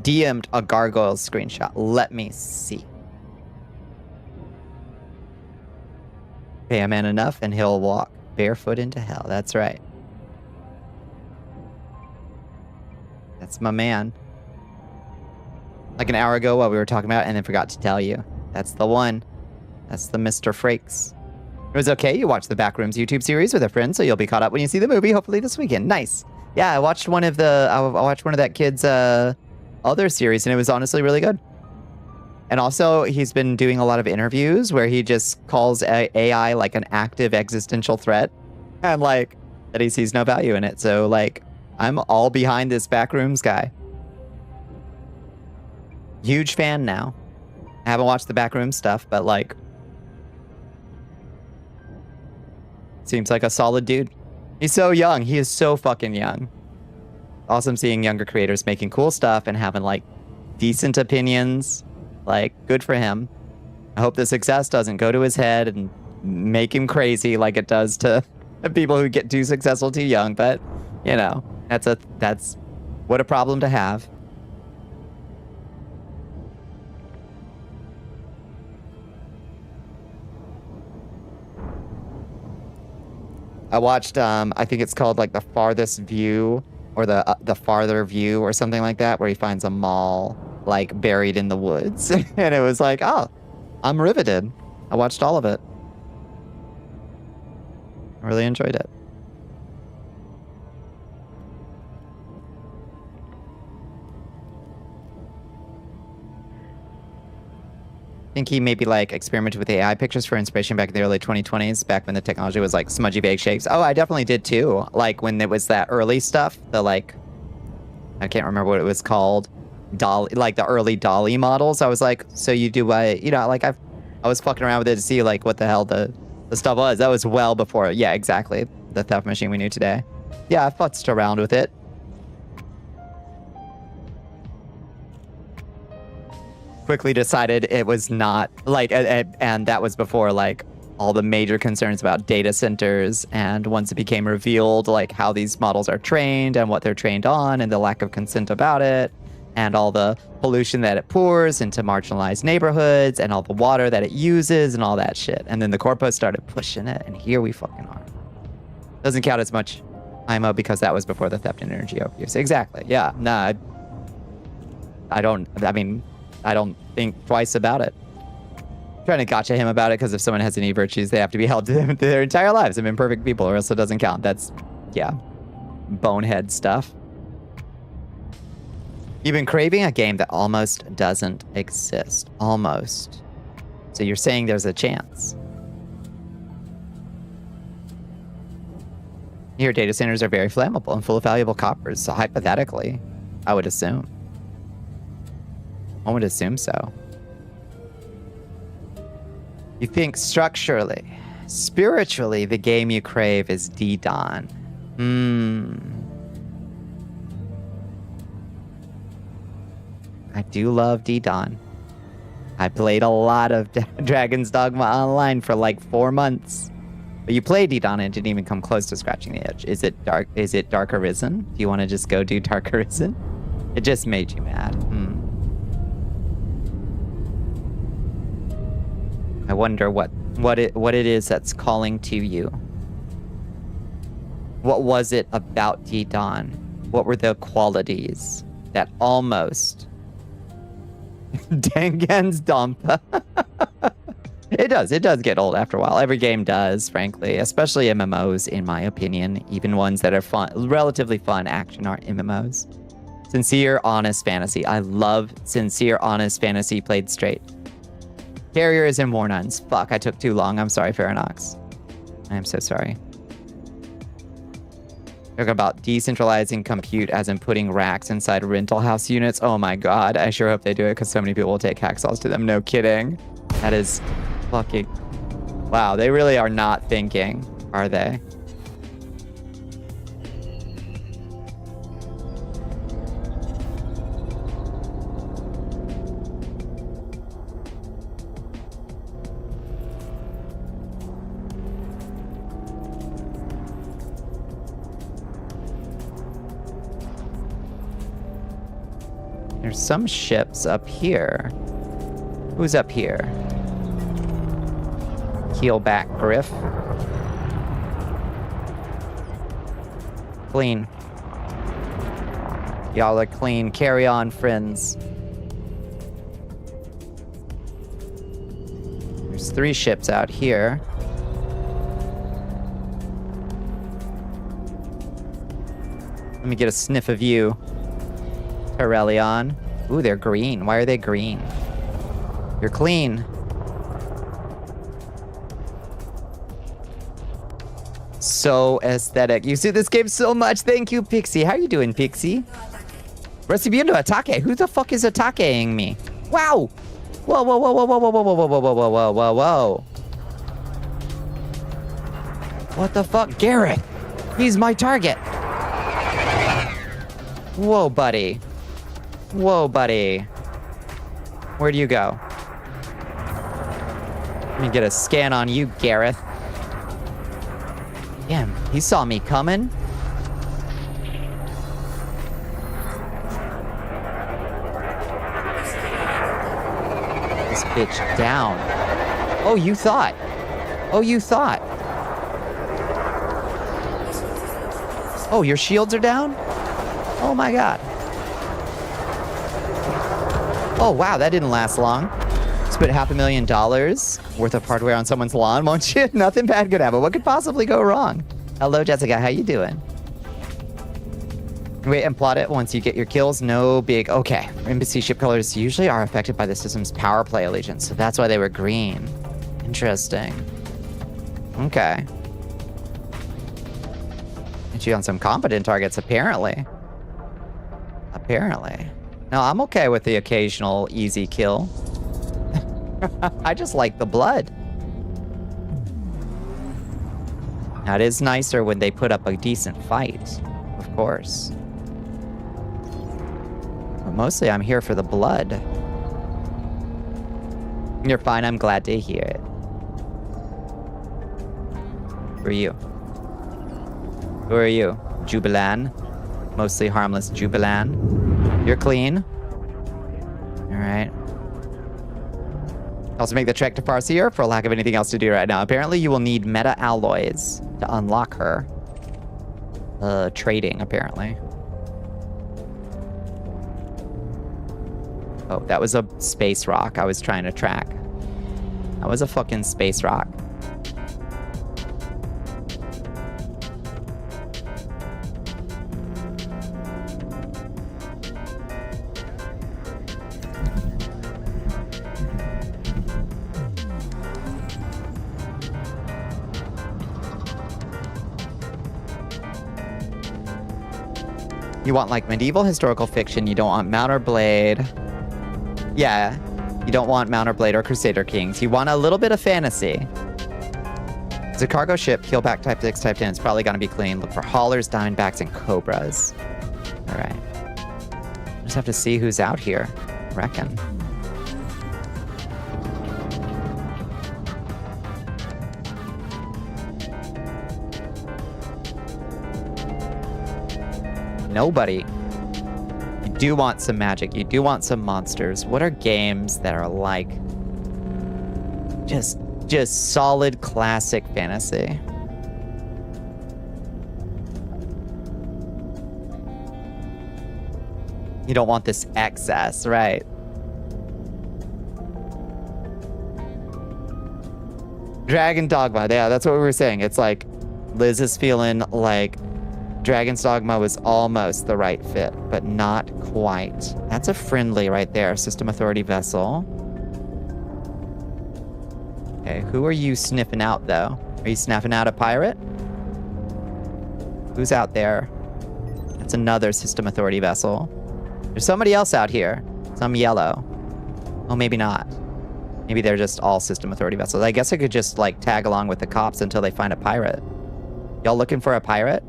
DM'd a gargoyle screenshot. Let me see. Pay a man enough and he'll walk barefoot into hell. That's right. That's my man. Like an hour ago while we were talking about it and then forgot to tell you. That's the one. That's the Mr. Frakes. It was okay. You watched the Backrooms YouTube series with a friend, so you'll be caught up when you see the movie, hopefully this weekend. Nice. Yeah, I watched one of that kid's other series, and it was honestly really good. And also, he's been doing a lot of interviews where he just calls AI like an active existential threat, and like that he sees no value in it. So like, I'm all behind this Backrooms guy. Huge fan now. I haven't watched the Backrooms stuff, but like, seems like a solid dude. He's so young. He is so fucking young. Awesome seeing younger creators making cool stuff and having like decent opinions. Like, good for him. I hope the success doesn't go to his head and make him crazy like it does to people who get too successful too young. But, you know, that's what a problem to have. I watched, I think it's called like The Farthest View or the Farther View or something like that, where he finds a mall like buried in the woods. And it was like, oh, I'm riveted. I watched all of it. I really enjoyed it. I think he maybe like experimented with AI pictures for inspiration back in the early 2020s, back when the technology was like smudgy vague shapes. Oh, I definitely did too. Like when it was that early stuff, the like, I can't remember what it was called. Dolly, like the early Dolly models. I was like, so you do you know, like I was fucking around with it to see like what the hell the stuff was. That was well before, yeah, exactly. The theft machine we knew today. Yeah, I futzed around with it. Quickly decided it was not like, and that was before like all the major concerns about data centers, and once it became revealed like how these models are trained and what they're trained on and the lack of consent about it and all the pollution that it pours into marginalized neighborhoods and all the water that it uses and all that shit. And then the corpos started pushing it, and here we fucking are. Doesn't count as much IMO because that was before the theft and energy overuse. Exactly. Yeah. Nah. I don't think twice about it. I'm trying to gotcha him about it because if someone has any virtues, they have to be held to them their entire lives. They've been perfect people or else it doesn't count. That's, yeah, bonehead stuff. You've been craving a game that almost doesn't exist. Almost. So you're saying there's a chance. Your data centers are very flammable and full of valuable coppers. So hypothetically, I would assume. I would assume so. You think structurally, spiritually, the game you crave is D-Dawn. I do love D-Dawn. I played a lot of Dragon's Dogma Online for like 4 months. But you played D-Dawn and it didn't even come close to scratching the edge. Is it Dark? Is it Dark Arisen? Do you want to just go do Dark Arisen? It just made you mad. I wonder what it is that's calling to you. What was it about D-Dawn? What were the qualities that almost Dangan's dump? It does get old after a while. Every game does, frankly, especially MMOs, in my opinion. Even ones that are fun, relatively fun action art MMOs. Sincere, honest fantasy. I love sincere, honest fantasy played straight. Carriers and War Nuns. Fuck, I took too long. I'm sorry, Faranox. I am so sorry. Talking about decentralizing compute as in putting racks inside rental house units. Oh my god, I sure hope they do it because so many people will take hacksaws to them. No kidding. That is fucking... Wow, they really are not thinking, are they? There's some ships up here. Who's up here? Keelback Griff. Clean. Y'all are clean. Carry on, friends. There's 3 ships out here. Let me get a sniff of you. Aurelion. Ooh, they're green. Why are they green? You're clean. So aesthetic. You see this game so much. Thank you, Pixie. How you doing, Pixie? Recibiendo ataque. Who the fuck is ataqueing me? Wow. Whoa, whoa, whoa, whoa, whoa, whoa, whoa, whoa, whoa, whoa, whoa, whoa, whoa. What the fuck? Gareth. He's my target. Whoa, buddy. Whoa, buddy. Where do you go? Let me get a scan on you, Gareth. Damn, he saw me coming. This bitch down. Oh, you thought. Oh, you thought. Oh, your shields are down? Oh my god. Oh wow, that didn't last long. Spent $500,000 worth of hardware on someone's lawn, won't you? Nothing bad could happen. What could possibly go wrong? Hello, Jessica. How you doing? Wait and plot it once you get your kills. No big... Okay. Embassy ship colors usually are affected by the system's power play allegiance, so that's why they were green. Interesting. Okay. Get you on some competent targets, apparently. Apparently. No, I'm okay with the occasional easy kill. I just like the blood. Now, it is nicer when they put up a decent fight, of course. But mostly, I'm here for the blood. You're fine. I'm glad to hear it. Who are you? Who are you? Jubilan? Mostly harmless Jubilan. You're clean. Alright. Also make the trek to Farseer for lack of anything else to do right now. Apparently you will need meta alloys to unlock her. Trading, apparently. Oh, that was a space rock I was trying to track. That was a fucking space rock. You want like medieval historical fiction. You don't want Mount or Blade. Yeah. You don't want Mount or Blade or Crusader Kings. You want a little bit of fantasy. It's a cargo ship. Keelback type 6, type 10. It's probably going to be clean. Look for haulers, diamondbacks, and cobras. All right. Just have to see who's out here. I reckon. Nobody. You do want some magic. You do want some monsters. What are games that are like just solid classic fantasy? You don't want this excess, right? Dragon Dogma. Yeah, that's what we were saying. It's like Liz is feeling like Dragon's Dogma was almost the right fit, but not quite. That's a friendly right there. System Authority vessel. Okay, who are you sniffing out, though? Are you sniffing out a pirate? Who's out there? That's another System Authority vessel. There's somebody else out here. Some yellow. Oh, maybe not. Maybe they're just all System Authority vessels. I guess I could just, like, tag along with the cops until they find a pirate. Y'all looking for a pirate?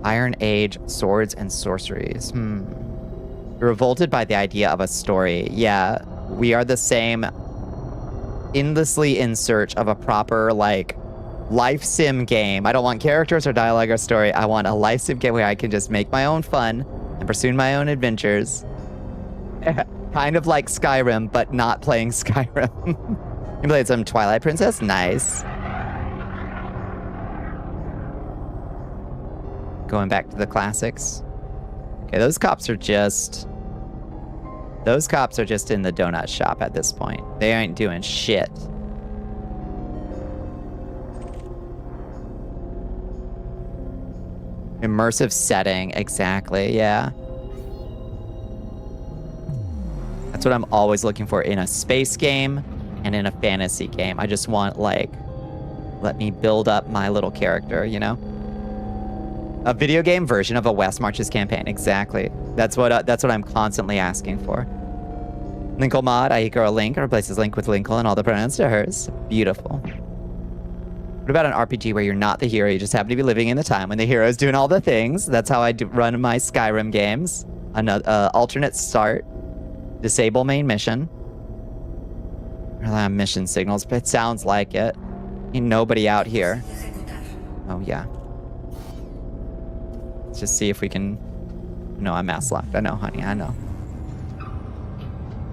Iron Age, swords and sorceries. You're revolted by the idea of a story. Yeah, we are the same. Endlessly in search of a proper, like, life sim game. I don't want characters or dialogue or story. I want a life sim game where I can just make my own fun and pursue my own adventures. Kind of like Skyrim, but not playing Skyrim. You played some Twilight Princess? Nice. Going back to the classics. Okay, those cops are just in the donut shop at this point. They ain't doing shit. Immersive setting, exactly, yeah. That's what I'm always looking for in a space game and in a fantasy game. I just want, like, let me build up my little character, you know? A video game version of a West Marches campaign. Exactly. That's what I'm constantly asking for. Linkle mod, I equal a link, replaces link with Linkle and all the pronouns to hers. Beautiful. What about an RPG where you're not the hero, you just happen to be living in the time when the hero is doing all the things? That's how I run my Skyrim games. Another alternate start. Disable main mission. Rely on mission signals, but it sounds like it. Ain't nobody out here. Oh, yeah. Let's just see if we can... No, I'm mass locked. I know, honey. I know.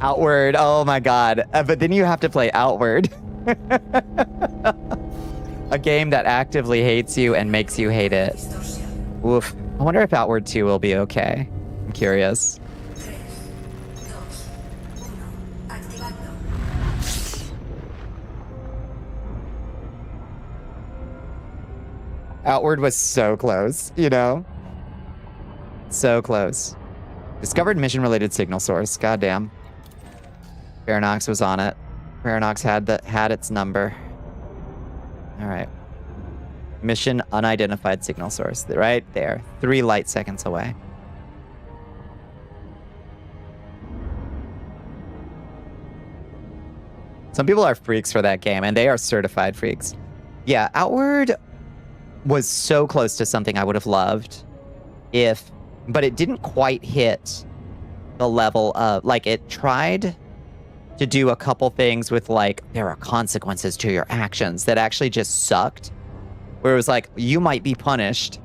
Outward. Oh, my God. But then you have to play Outward. A game that actively hates you and makes you hate it. Oof. I wonder if Outward 2 will be okay. I'm curious. Outward was so close, you know? So close. Discovered mission-related signal source. Goddamn. Paranox was on it. Paranox had its number. All right. Mission unidentified signal source. Right there. 3 light seconds away. Some people are freaks for that game, and they are certified freaks. Yeah, Outward was so close to something I would have loved but it didn't quite hit the level of, like, it tried to do a couple things with, like, there are consequences to your actions that actually just sucked. Where it was like, you might be punished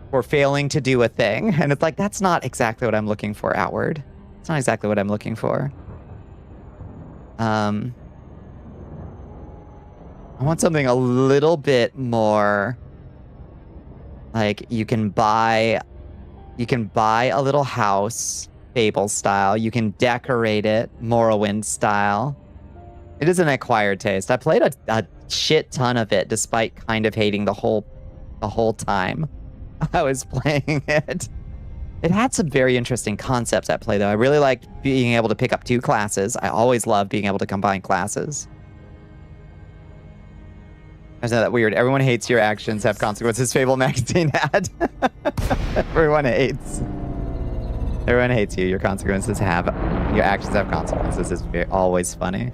for failing to do a thing. And it's like, that's not exactly what I'm looking for, Outward. It's not exactly what I'm looking for. I want something a little bit more, like, you can buy a little house, Fable style. You can decorate it, Morrowind style. It is an acquired taste. I played a shit ton of it, despite kind of hating the whole time I was playing it. It had some very interesting concepts at play, though. I really liked being able to pick up 2 classes. I always loved being able to combine classes. Isn't that weird? Everyone hates your actions have consequences. Fable magazine had. Everyone hates you. Your actions have consequences. It's always funny.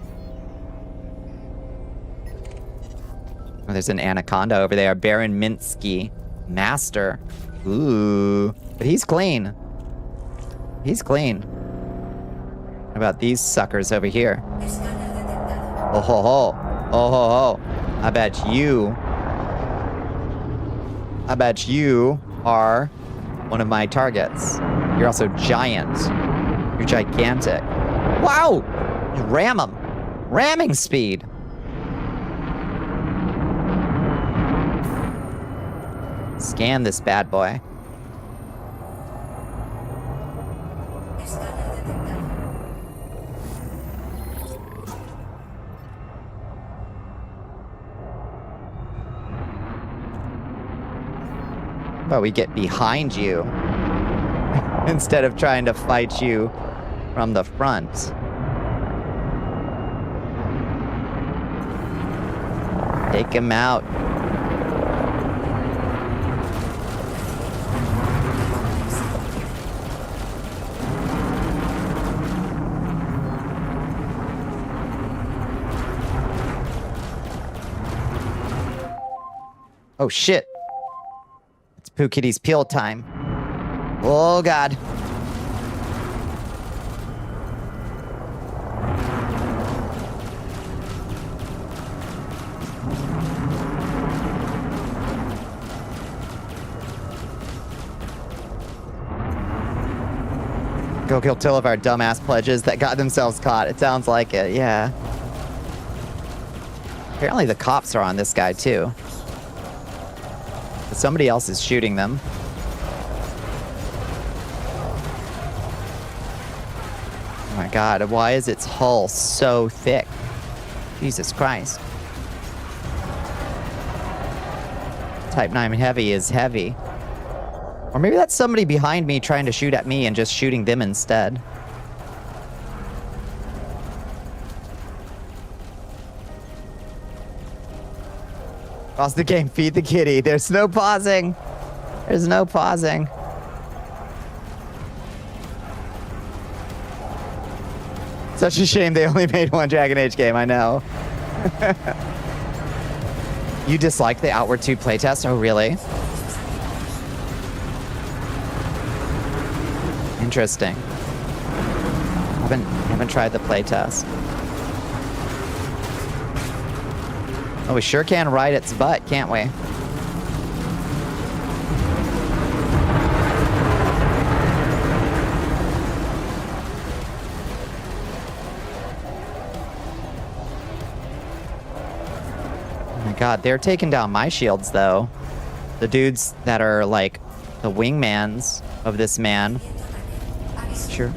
Oh, there's an anaconda over there. Baron Minsky. Master. Ooh. But he's clean. He's clean. What about these suckers over here? Oh ho ho. Oh ho ho. I bet you are one of my targets. You're also giant. You're gigantic. Wow! You ram them. Ramming speed. Scan this bad boy. But we get behind you instead of trying to fight you from the front. Take him out. Oh shit. It's Pooh Kitty's peel time. Oh god. Go kill 2 of our dumbass pledges that got themselves caught. It sounds like it, yeah. Apparently the cops are on this guy too. But somebody else is shooting them. Oh my god, why is its hull so thick? Jesus Christ. Type 9 heavy is heavy. Or maybe that's somebody behind me trying to shoot at me and just shooting them instead. Pause the game, feed the kitty. There's no pausing. There's no pausing. Such a shame they only made one Dragon Age game, I know. You dislike the Outward 2 playtest? Oh, really? Interesting. Haven't tried the playtest. Oh, we sure can ride its butt, can't we? God, they're taking down my shields, though. The dudes that are, like, the wingmans of this man. Sure.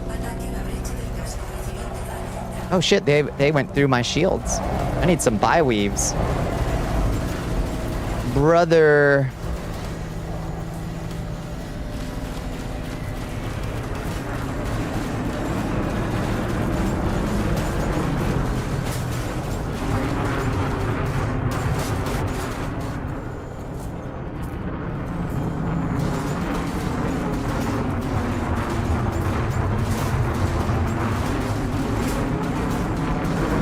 Oh, shit, they went through my shields. I need some bi-weaves. Brother.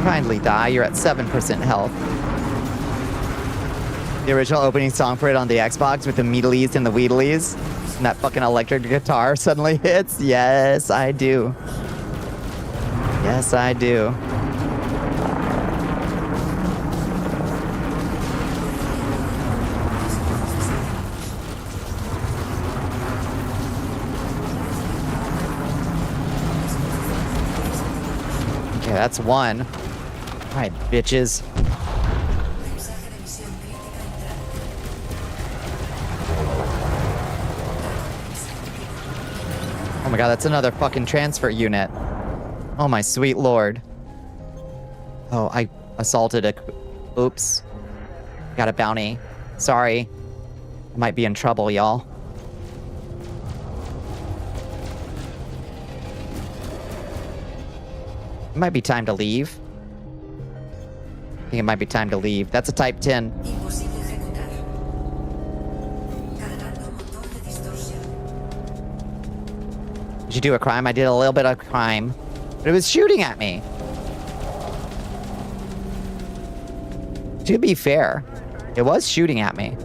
Kindly die, you're at 7% health. The original opening song for it on the Xbox with the Meadleys and the Wheedleys, and that fucking electric guitar suddenly hits. Yes, I do. Yes, I do. Okay, that's one. All right, bitches. Oh my god, that's another fucking transfer unit. Oh my sweet lord. Oh, I assaulted a... Oops. Got a bounty. Sorry. I might be in trouble, y'all. It might be time to leave. I think it might be time to leave. That's a type 10. Did you do a crime? I did a little bit of crime. But it was shooting at me. To be fair, it was shooting at me.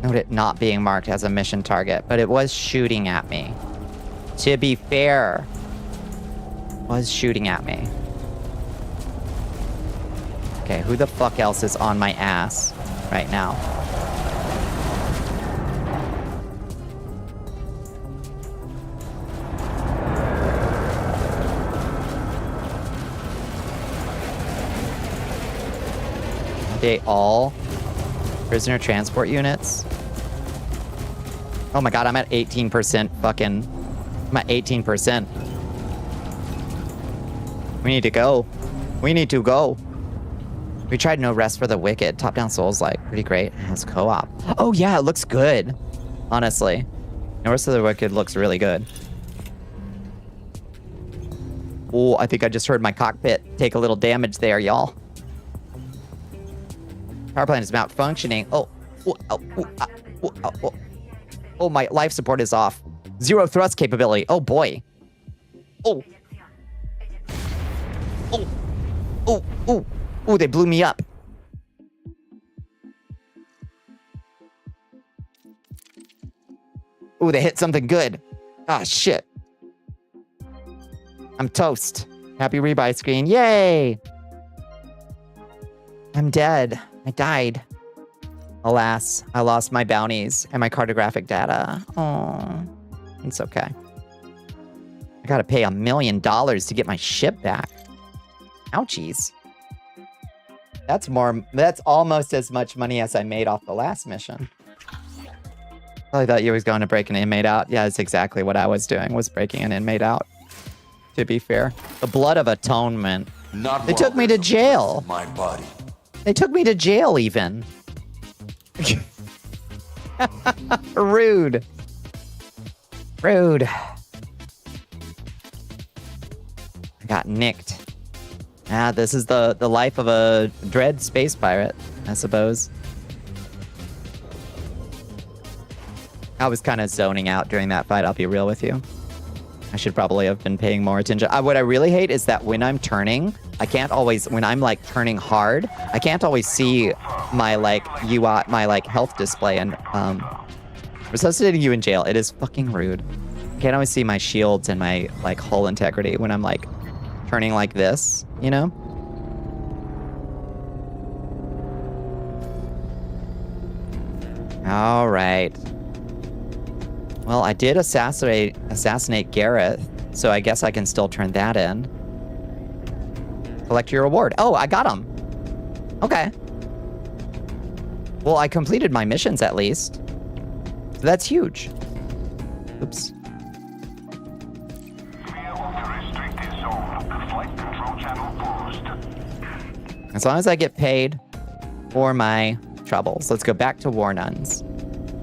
Note it not being marked as a mission target, but it was shooting at me. To be fair, it was shooting at me. Okay, who the fuck else is on my ass right now? Are they all prisoner transport units? Oh my god, I'm at 18% fucking... I'm at 18%. We need to go. We need to go. We tried No Rest for the Wicked. Top-down Souls-like. Pretty great. It has co-op. Oh yeah, it looks good. Honestly. No Rest for the Wicked looks really good. Oh, I think I just heard my cockpit take a little damage there, y'all. Power plant is malfunctioning. Oh, my life support is off. Zero thrust capability. Oh, boy. Oh, they blew me up. Oh, they hit something good. Ah, shit. I'm toast. Happy rebuy screen. Yay! I'm dead. I died. Alas, I lost my bounties and my cartographic data. Oh, it's okay. I gotta pay $1 million to get my ship back. Ouchies. That's almost as much money as I made off the last mission. I thought you was going to break an inmate out. Yeah, that's exactly what I was doing, was breaking an inmate out. To be fair. The blood of atonement. Not They took me to jail. My body. They took me to jail even. Rude. Rude. I got nicked. Ah, this is the life of a dread space pirate, I suppose. I was kind of zoning out during that fight, I'll be real with you. I should probably have been paying more attention. What I really hate is that when I'm turning, I can't always, when I'm like turning hard, I can't always see my like UI, my like health display, and resuscitating you in jail, it is fucking rude. I can't always see my shields and my like hull integrity when I'm like turning like this, you know? All right. Well, I did assassinate Gareth, so I guess I can still turn that in. Collect your reward. Oh, I got him. Okay. Well, I completed my missions at least. So that's huge. Oops. As long as I get paid for my troubles. Let's go back to War Nuns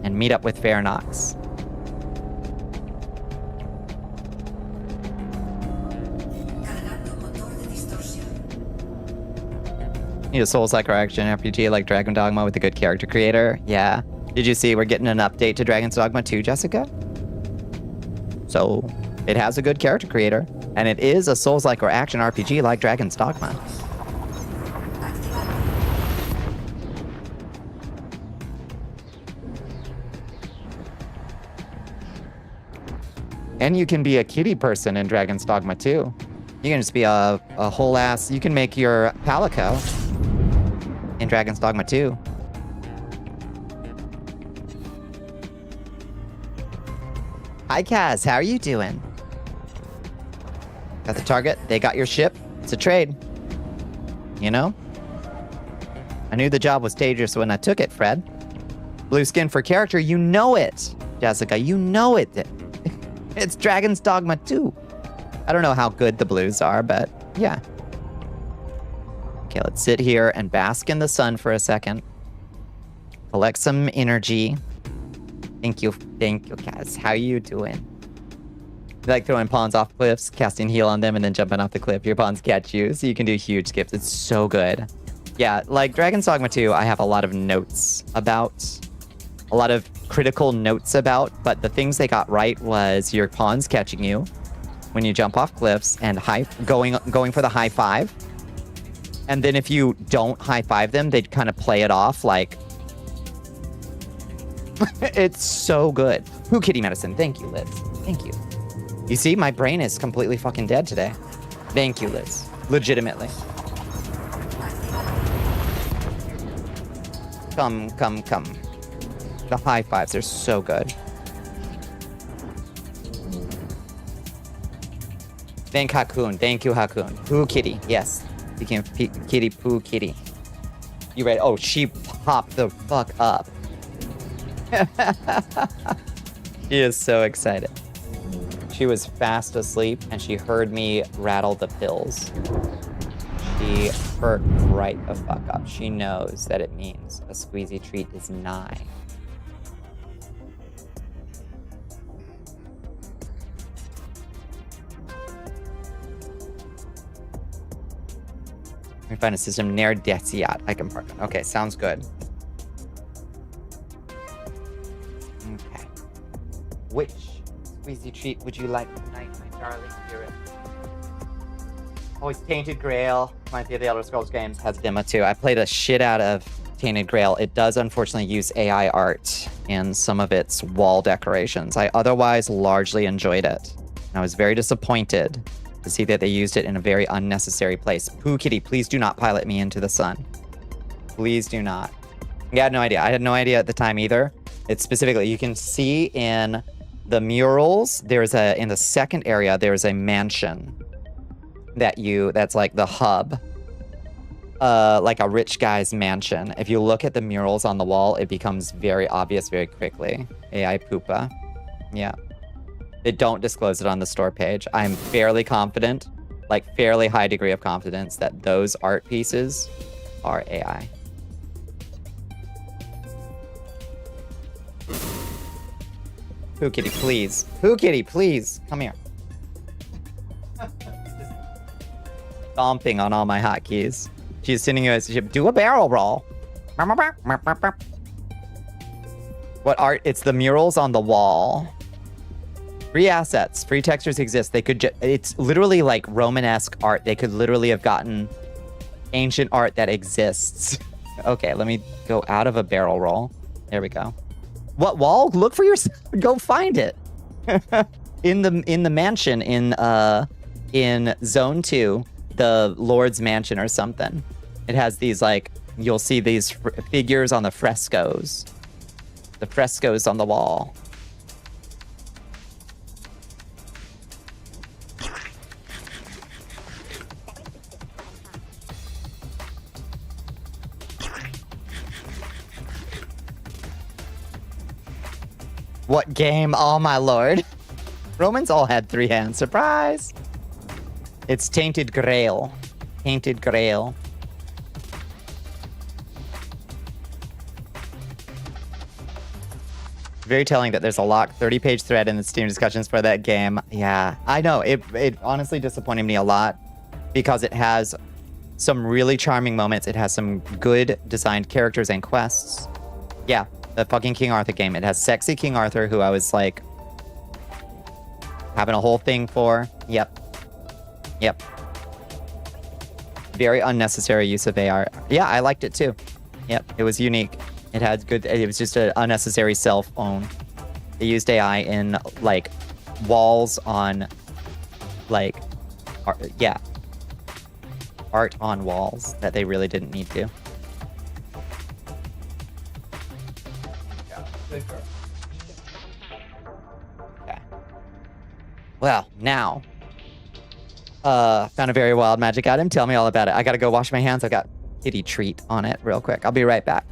and meet up with Farnox. Need a Souls-like or action RPG like Dragon Dogma with a good character creator. Yeah. Did you see we're getting an update to Dragon's Dogma 2, Jessica? So, it has a good character creator. And it is a Souls-like or action RPG like Dragon's Dogma. And you can be a kitty person in Dragon's Dogma 2. You can just be a whole ass... You can make your Palico in Dragon's Dogma 2. Hi, Kaz. How are you doing? Got the target. They got your ship. It's a trade. You know? I knew the job was dangerous when I took it, Fred. Blue skin for character. You know it, Jessica. You know it. It's Dragon's Dogma 2. I don't know how good the blues are, but yeah. Okay, let's sit here and bask in the sun for a second. Collect some energy. Thank you, guys. How you doing? You like throwing pawns off cliffs, casting heal on them, and then jumping off the cliff. Your pawns catch you, so you can do huge skips. It's so good. Yeah, like Dragon's Dogma 2, I have a lot of notes about. A lot of critical notes about, but the things they got right was your pawns catching you when you jump off cliffs and going for the high five. And then if you don't high five them, they'd kind of play it off like... It's so good. Who kitty medicine? Thank you, Liz. Thank you. You see, my brain is completely fucking dead today. Thank you, Liz. Legitimately. Come. The high fives are so good. Thank Hakun. Thank you, Hakun. Poo kitty. Yes. You can kitty poo kitty. You ready? Oh, she popped the fuck up. She is so excited. She was fast asleep and she heard me rattle the pills. She perked right the fuck up. She knows that it means a squeezy treat is nigh. Let me find a system near Desiat. I can park it. Okay, sounds good. Okay. Which squeezy treat would you like tonight, my darling spirit? Always Tainted Grail. Reminds me of the Elder Scrolls games. Has a demo too. I played a shit out of Tainted Grail. It does unfortunately use AI art in some of its wall decorations. I otherwise largely enjoyed it. And I was very disappointed to see that they used it in a very unnecessary place. Pooh Kitty, please do not pilot me into the sun. Please do not. Yeah, I had no idea. I had no idea at the time either. It's specifically, you can see in the murals, in the second area, there's a mansion that's like the hub. Like a rich guy's mansion. If you look at the murals on the wall, it becomes very obvious very quickly. AI Poopa. Yeah. They don't disclose it on the store page. I'm fairly confident, like fairly high degree of confidence, that those art pieces our AI. Pooh Kitty, please. Pooh Kitty, please. Come here. Stomping on all my hotkeys. She's sending you a ship. Do a barrel roll. What art? It's the murals on the wall. Free assets, free textures exist. They could it's literally like Romanesque art. They could literally have gotten ancient art that exists. Okay, let me go out of a barrel roll. There we go. What wall? Look for yourself. Go find it. in the mansion in Zone 2, the Lord's Mansion or something. It has these like you'll see these figures on the frescoes. The frescoes on the wall. What game? Oh my lord. Romans all had 3 hands. Surprise! It's Tainted Grail. Tainted Grail. Very telling that there's a locked 30-page thread in the Steam discussions for that game. Yeah, I know. It honestly disappointed me a lot because it has some really charming moments. It has some good designed characters and quests. Yeah, the fucking King Arthur game. It has sexy King Arthur, who I was like having a whole thing for. Yep. Yep. Very unnecessary use of AR. Yeah, I liked it too. Yep, it was unique. It had good, it was just an unnecessary cell phone. They used AI in like walls on like, yeah. Art on walls that they really didn't need to. Okay. Well, now, found a very wild magic item. Tell me all about it. I gotta go wash my hands. I got kitty treat on it real quick. I'll be right back.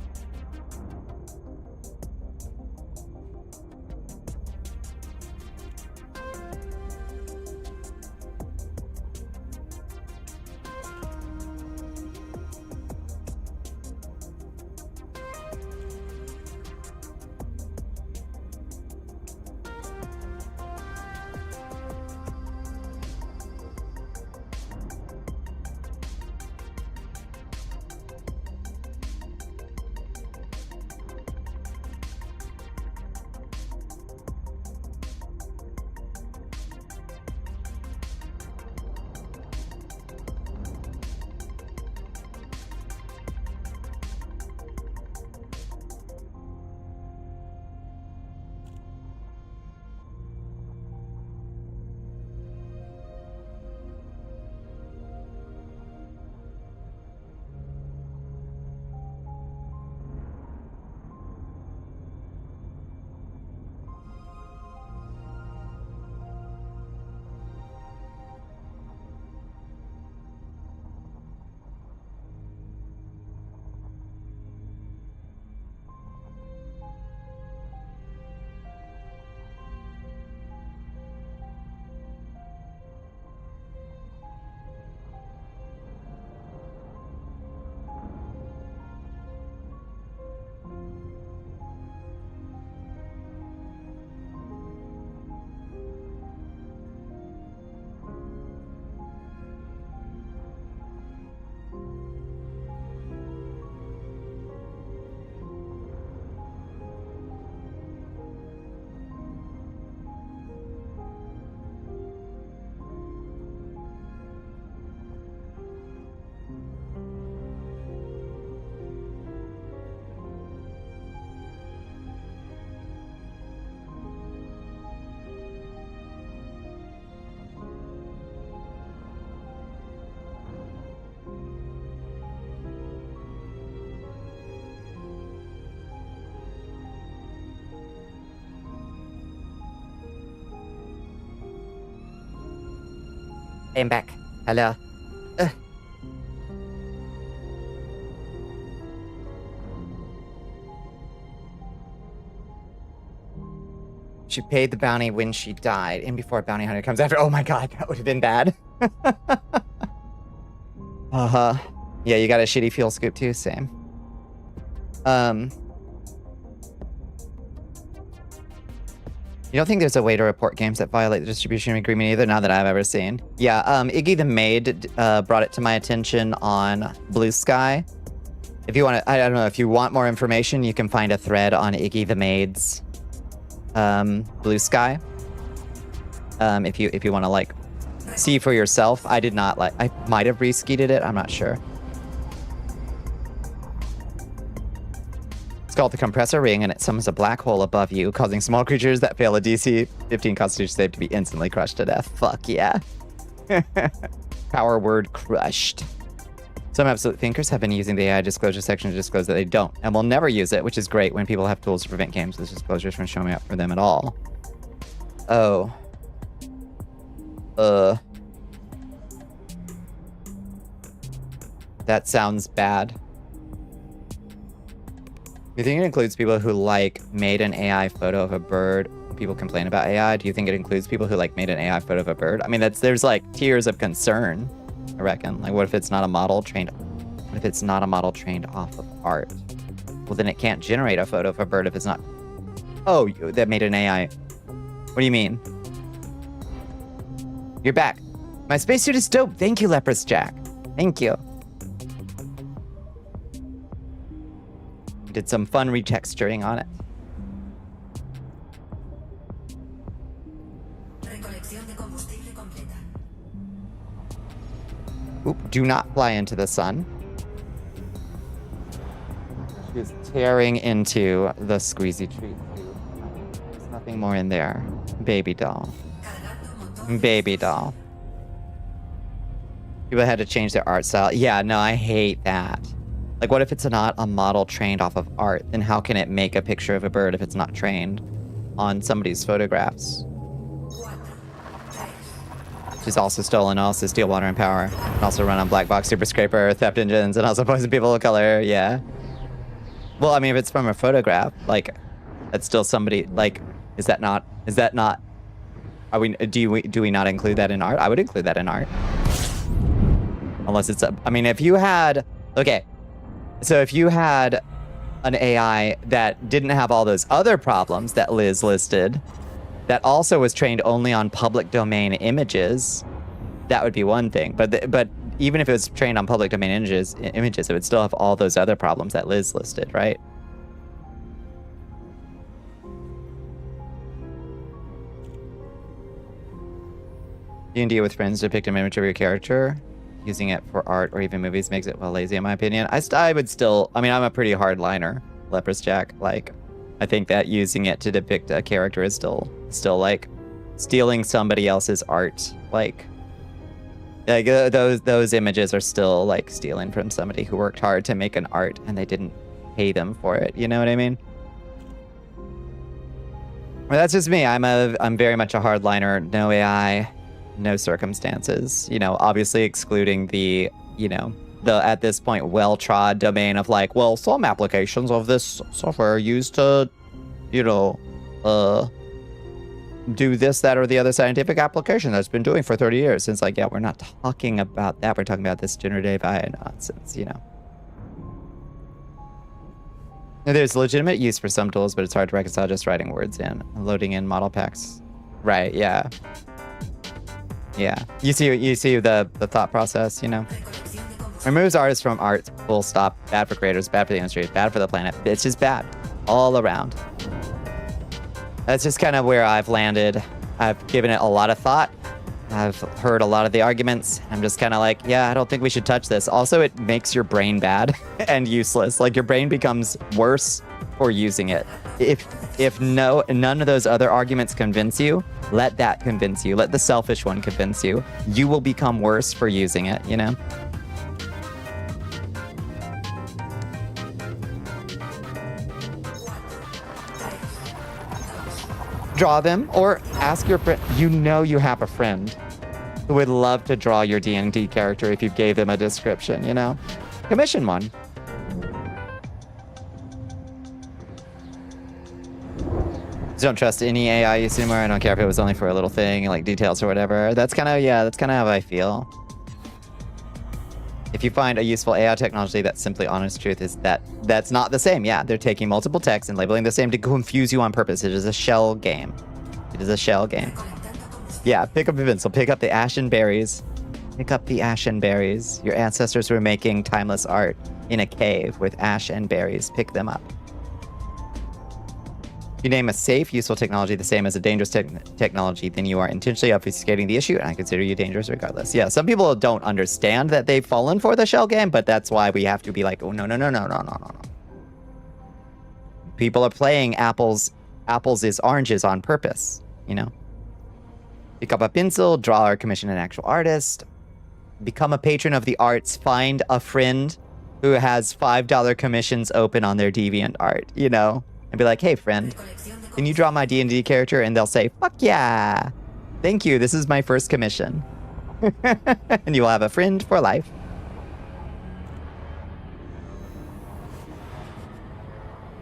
I'm back. Hello. She paid the bounty when she died, and before a bounty hunter comes after. Oh my god, that would have been bad. Yeah, you got a shitty fuel scoop too, same. You don't think there's a way to report games that violate the distribution agreement either? Not that I've ever seen. Yeah, Iggy the Maid brought it to my attention on Blue Sky. If you want to, I don't know, if you want more information, you can find a thread on Iggy the Maid's Blue Sky. If you want to like see for yourself. I did not like. I might have reskeeted it. I'm not sure. It's called the compressor ring, and it summons a black hole above you, causing small creatures that fail a DC 15 Constitution save to be instantly crushed to death. Fuck yeah. Power word crushed. Some absolute thinkers have been using the AI disclosure section to disclose that they don't, and will never use it, which is great when people have tools to prevent games with disclosures from showing up for them at all. Oh. That sounds bad. Do you think it includes people who like made an AI photo of a bird? People complain about AI. Do you think it includes people who like made an AI photo of a bird? I mean, there's like tiers of concern, I reckon. Like, what if it's not a model trained? What if it's not a model trained off of art? Well, then it can't generate a photo of a bird if it's not. Oh, that made an AI. What do you mean? You're back. My spacesuit is dope. Thank you, Leprous Jack. Thank you. Did some fun retexturing on it. Oop, do not fly into the sun. She is tearing into the squeezy treat. There's nothing more in there. Baby doll. Baby doll. People had to change their art style. Yeah, no, I hate that. Like, what if it's not a model trained off of art? Then how can it make a picture of a bird if it's not trained on somebody's photographs? She's also stolen, also steal water and power. And also run on black box, super scraper, theft engines, and also poison people of color. Yeah. Well, I mean, if it's from a photograph, like, that's still somebody. Like, is that not? Are we? Do we not include that in art? I would include that in art. Unless it's a. I mean, if you had. Okay. So if you had an AI that didn't have all those other problems that Liz listed, that also was trained only on public domain images, that would be one thing. But even if it was trained on public domain images, it would still have all those other problems that Liz listed, right? D&D with friends depict an image of your character. Using it for art or even movies makes it well lazy, in my opinion. I would still. I mean, I'm a pretty hard liner, Leprous Jack. Like, I think that using it to depict a character is still like stealing somebody else's art. Like those images are still like stealing from somebody who worked hard to make an art and they didn't pay them for it. You know what I mean? Well, that's just me. I'm very much a hard liner. No AI. No circumstances, you know, obviously excluding the, you know, the at this point well-trod domain of like, well, some applications of this software are used to, you know, do this, that, or the other scientific application that's been doing for 30 years. And it's like, yeah, we're not talking about that. We're talking about this generative AI nonsense, you know. There's legitimate use for some tools, but it's hard to reconcile just writing words in, loading in model packs. Right, yeah. Yeah, you see the thought process, you know. Removes artists from art, full stop. Bad for creators, bad for the industry, bad for the planet. It's just bad, all around. That's just kind of where I've landed. I've given it a lot of thought. I've heard a lot of the arguments. I'm just kind of like, yeah, I don't think we should touch this. Also, it makes your brain bad and useless. Like, your brain becomes worse for using it. If none of those other arguments convince you, let that convince you. Let the selfish one convince you. You will become worse for using it, you know? Draw them or ask your friend. You know you have a friend who would love to draw your D&D character if you gave them a description, you know? Commission one. Don't trust any AI use anymore. I don't care if it was only for a little thing, like details or whatever. That's kind of how I feel. If you find a useful AI technology, that's simply honest truth is that that's not the same. Yeah, they're taking multiple texts and labeling the same to confuse you on purpose. It is a shell game. It is a shell game. Yeah, pick up a pencil. Pick up the ashen berries. Pick up the ashen berries. Your ancestors were making timeless art in a cave with ash and berries. Pick them up. If you name a safe, useful technology the same as a dangerous technology, then you are intentionally obfuscating the issue, and I consider you dangerous regardless. Yeah, some people don't understand that they've fallen for the shell game, but that's why we have to be like, oh, no, no, no, no, no, no, no, no. People are playing apples is oranges on purpose, you know? Pick up a pencil, draw or commission an actual artist, become a patron of the arts, find a friend who has $5 commissions open on their DeviantArt, you know? And be like, hey, friend, can you draw my D&D character? And they'll say, fuck yeah. Thank you. This is my first commission. And you will have a friend for life.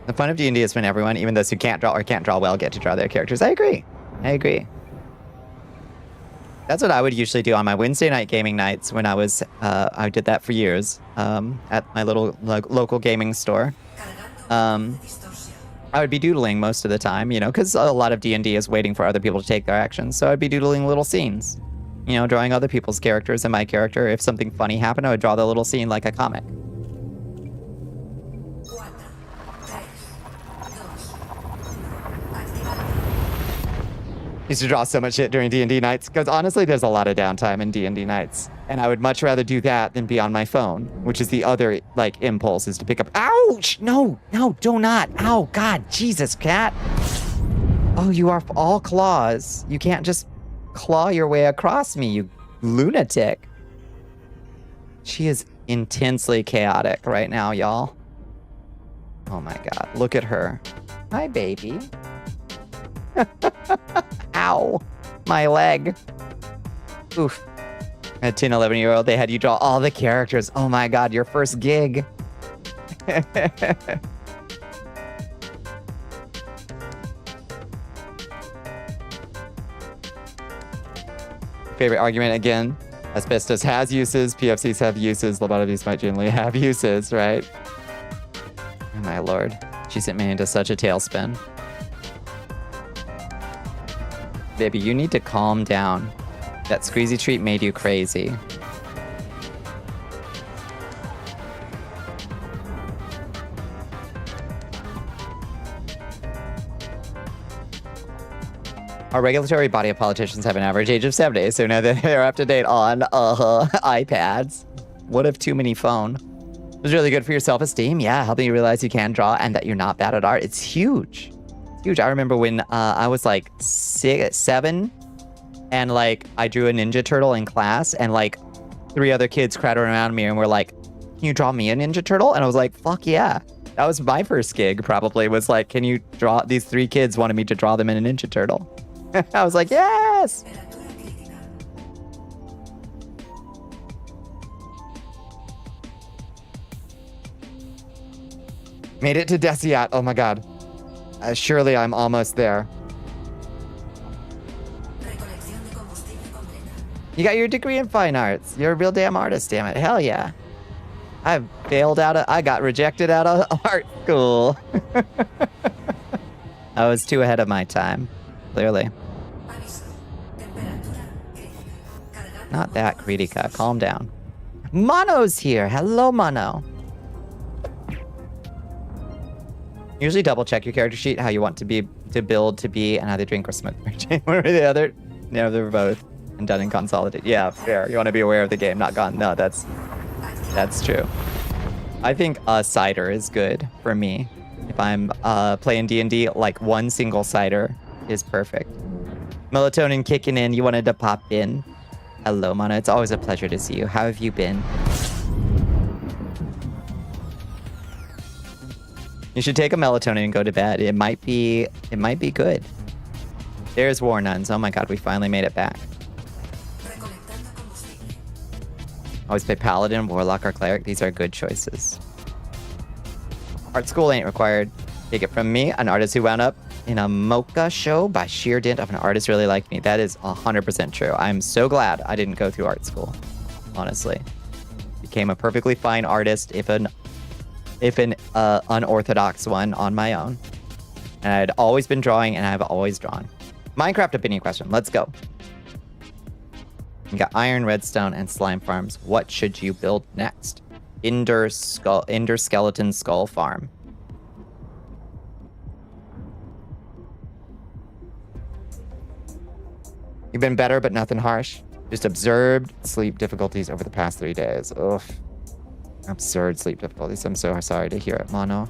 The fun of D&D is when everyone, even those who can't draw or can't draw well, get to draw their characters. I agree. I agree. That's what I would usually do on my Wednesday night gaming nights when I did that for years at my little local gaming store. I would be doodling most of the time, you know, because a lot of D&D is waiting for other people to take their actions. So I'd be doodling little scenes, you know, drawing other people's characters and my character. If something funny happened, I would draw the little scene like a comic. Used to draw so much shit during D&D nights because honestly, there's a lot of downtime in D&D nights. And I would much rather do that than be on my phone, which is the other, like, impulse is to pick up. Ouch! No, no, do not. Ow, God, Jesus, cat. Oh, you are all claws. You can't just claw your way across me, you lunatic. She is intensely chaotic right now, y'all. Oh my God, look at her. Hi, baby. Ow, my leg. Oof. At 10, 11-year-old, they had you draw all the characters. Oh my God, your first gig. Favorite argument again, asbestos has uses, PFCs have uses, lobotomies might generally have uses, right? Oh my Lord, she sent me into such a tailspin. Baby, you need to calm down. That squeezy treat made you crazy. Our regulatory body of politicians have an average age of 70, so now that they're up to date on iPads. What if too many phone? It was really good for your self-esteem. Yeah, helping you realize you can draw and that you're not bad at art. It's huge. It's huge. I remember when I was like 7, and like I drew a Ninja Turtle in class, and like 3 other kids crowded around me and were like, can you draw me a Ninja Turtle? And I was like, fuck yeah. That was my first gig, probably, was like, can you draw? These 3 kids wanted me to draw them in a Ninja Turtle. I was like, yes! Made it to Desiat. Oh my God. Surely I'm almost there. You got your degree in fine arts. You're a real damn artist, damn it. Hell yeah. I got rejected out of art school. I was too ahead of my time. Clearly. Not that, Kritika. Calm down. Mono's here. Hello, Mono. Usually double check your character sheet, how you want to build to be, and how they drink or smoke. One or the other. No, they're both. And done and consolidated. Yeah, fair. You want to be aware of the game, not gone. No, that's true. I think a cider is good for me. If I'm playing D&D, like 1 single cider is perfect. Melatonin kicking in. You wanted to pop in. Hello, Mono. It's always a pleasure to see you. How have you been? You should take a melatonin and go to bed. It might be good. There's War Nuns. Oh my God, we finally made it back. Always play Paladin, Warlock, or Cleric. These are good choices. Art school ain't required. Take it from me, an artist who wound up in a mocha show by sheer dint of an artist really liked me. That is 100% true. I'm so glad I didn't go through art school, honestly. Became a perfectly fine artist, if an unorthodox one on my own. And I'd always been drawing, and I've always drawn. Minecraft opinion question. Let's go. You got iron, redstone, and slime farms. What should you build next? Ender skeleton skull farm. You've been better, but nothing harsh. Just observed sleep difficulties over the past 3 days. Ugh. Absurd sleep difficulties. I'm so sorry to hear it, Mono.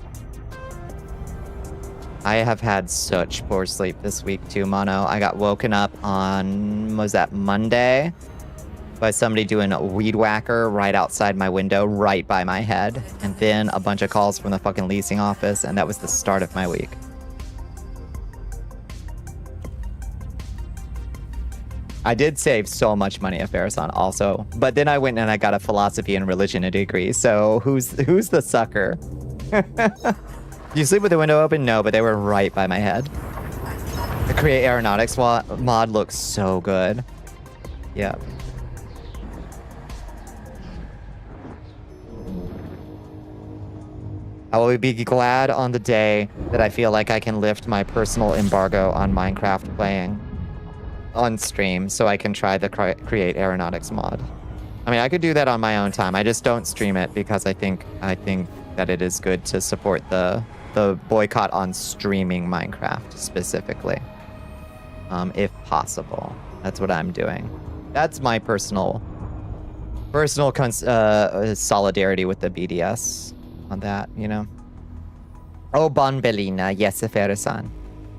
I have had such poor sleep this week too, Mono. I got woken up on, was that Monday? By somebody doing a weed whacker right outside my window, right by my head. And then a bunch of calls from the fucking leasing office, and that was the start of my week. I did save so much money at Farrason also, but then I went and I got a philosophy and religion degree, so who's the sucker? Do you sleep with the window open? No, but they were right by my head. The Create Aeronautics mod looks so good. Yep. I will be glad on the day that I feel like I can lift my personal embargo on Minecraft playing on stream so I can try the Create Aeronautics mod. I mean, I could do that on my own time. I just don't stream it because I think that it is good to support the boycott on streaming Minecraft specifically, if possible. That's what I'm doing. That's my personal solidarity with the BDS on that, you know. Oh, Bonbellina, yes, Ferrasan.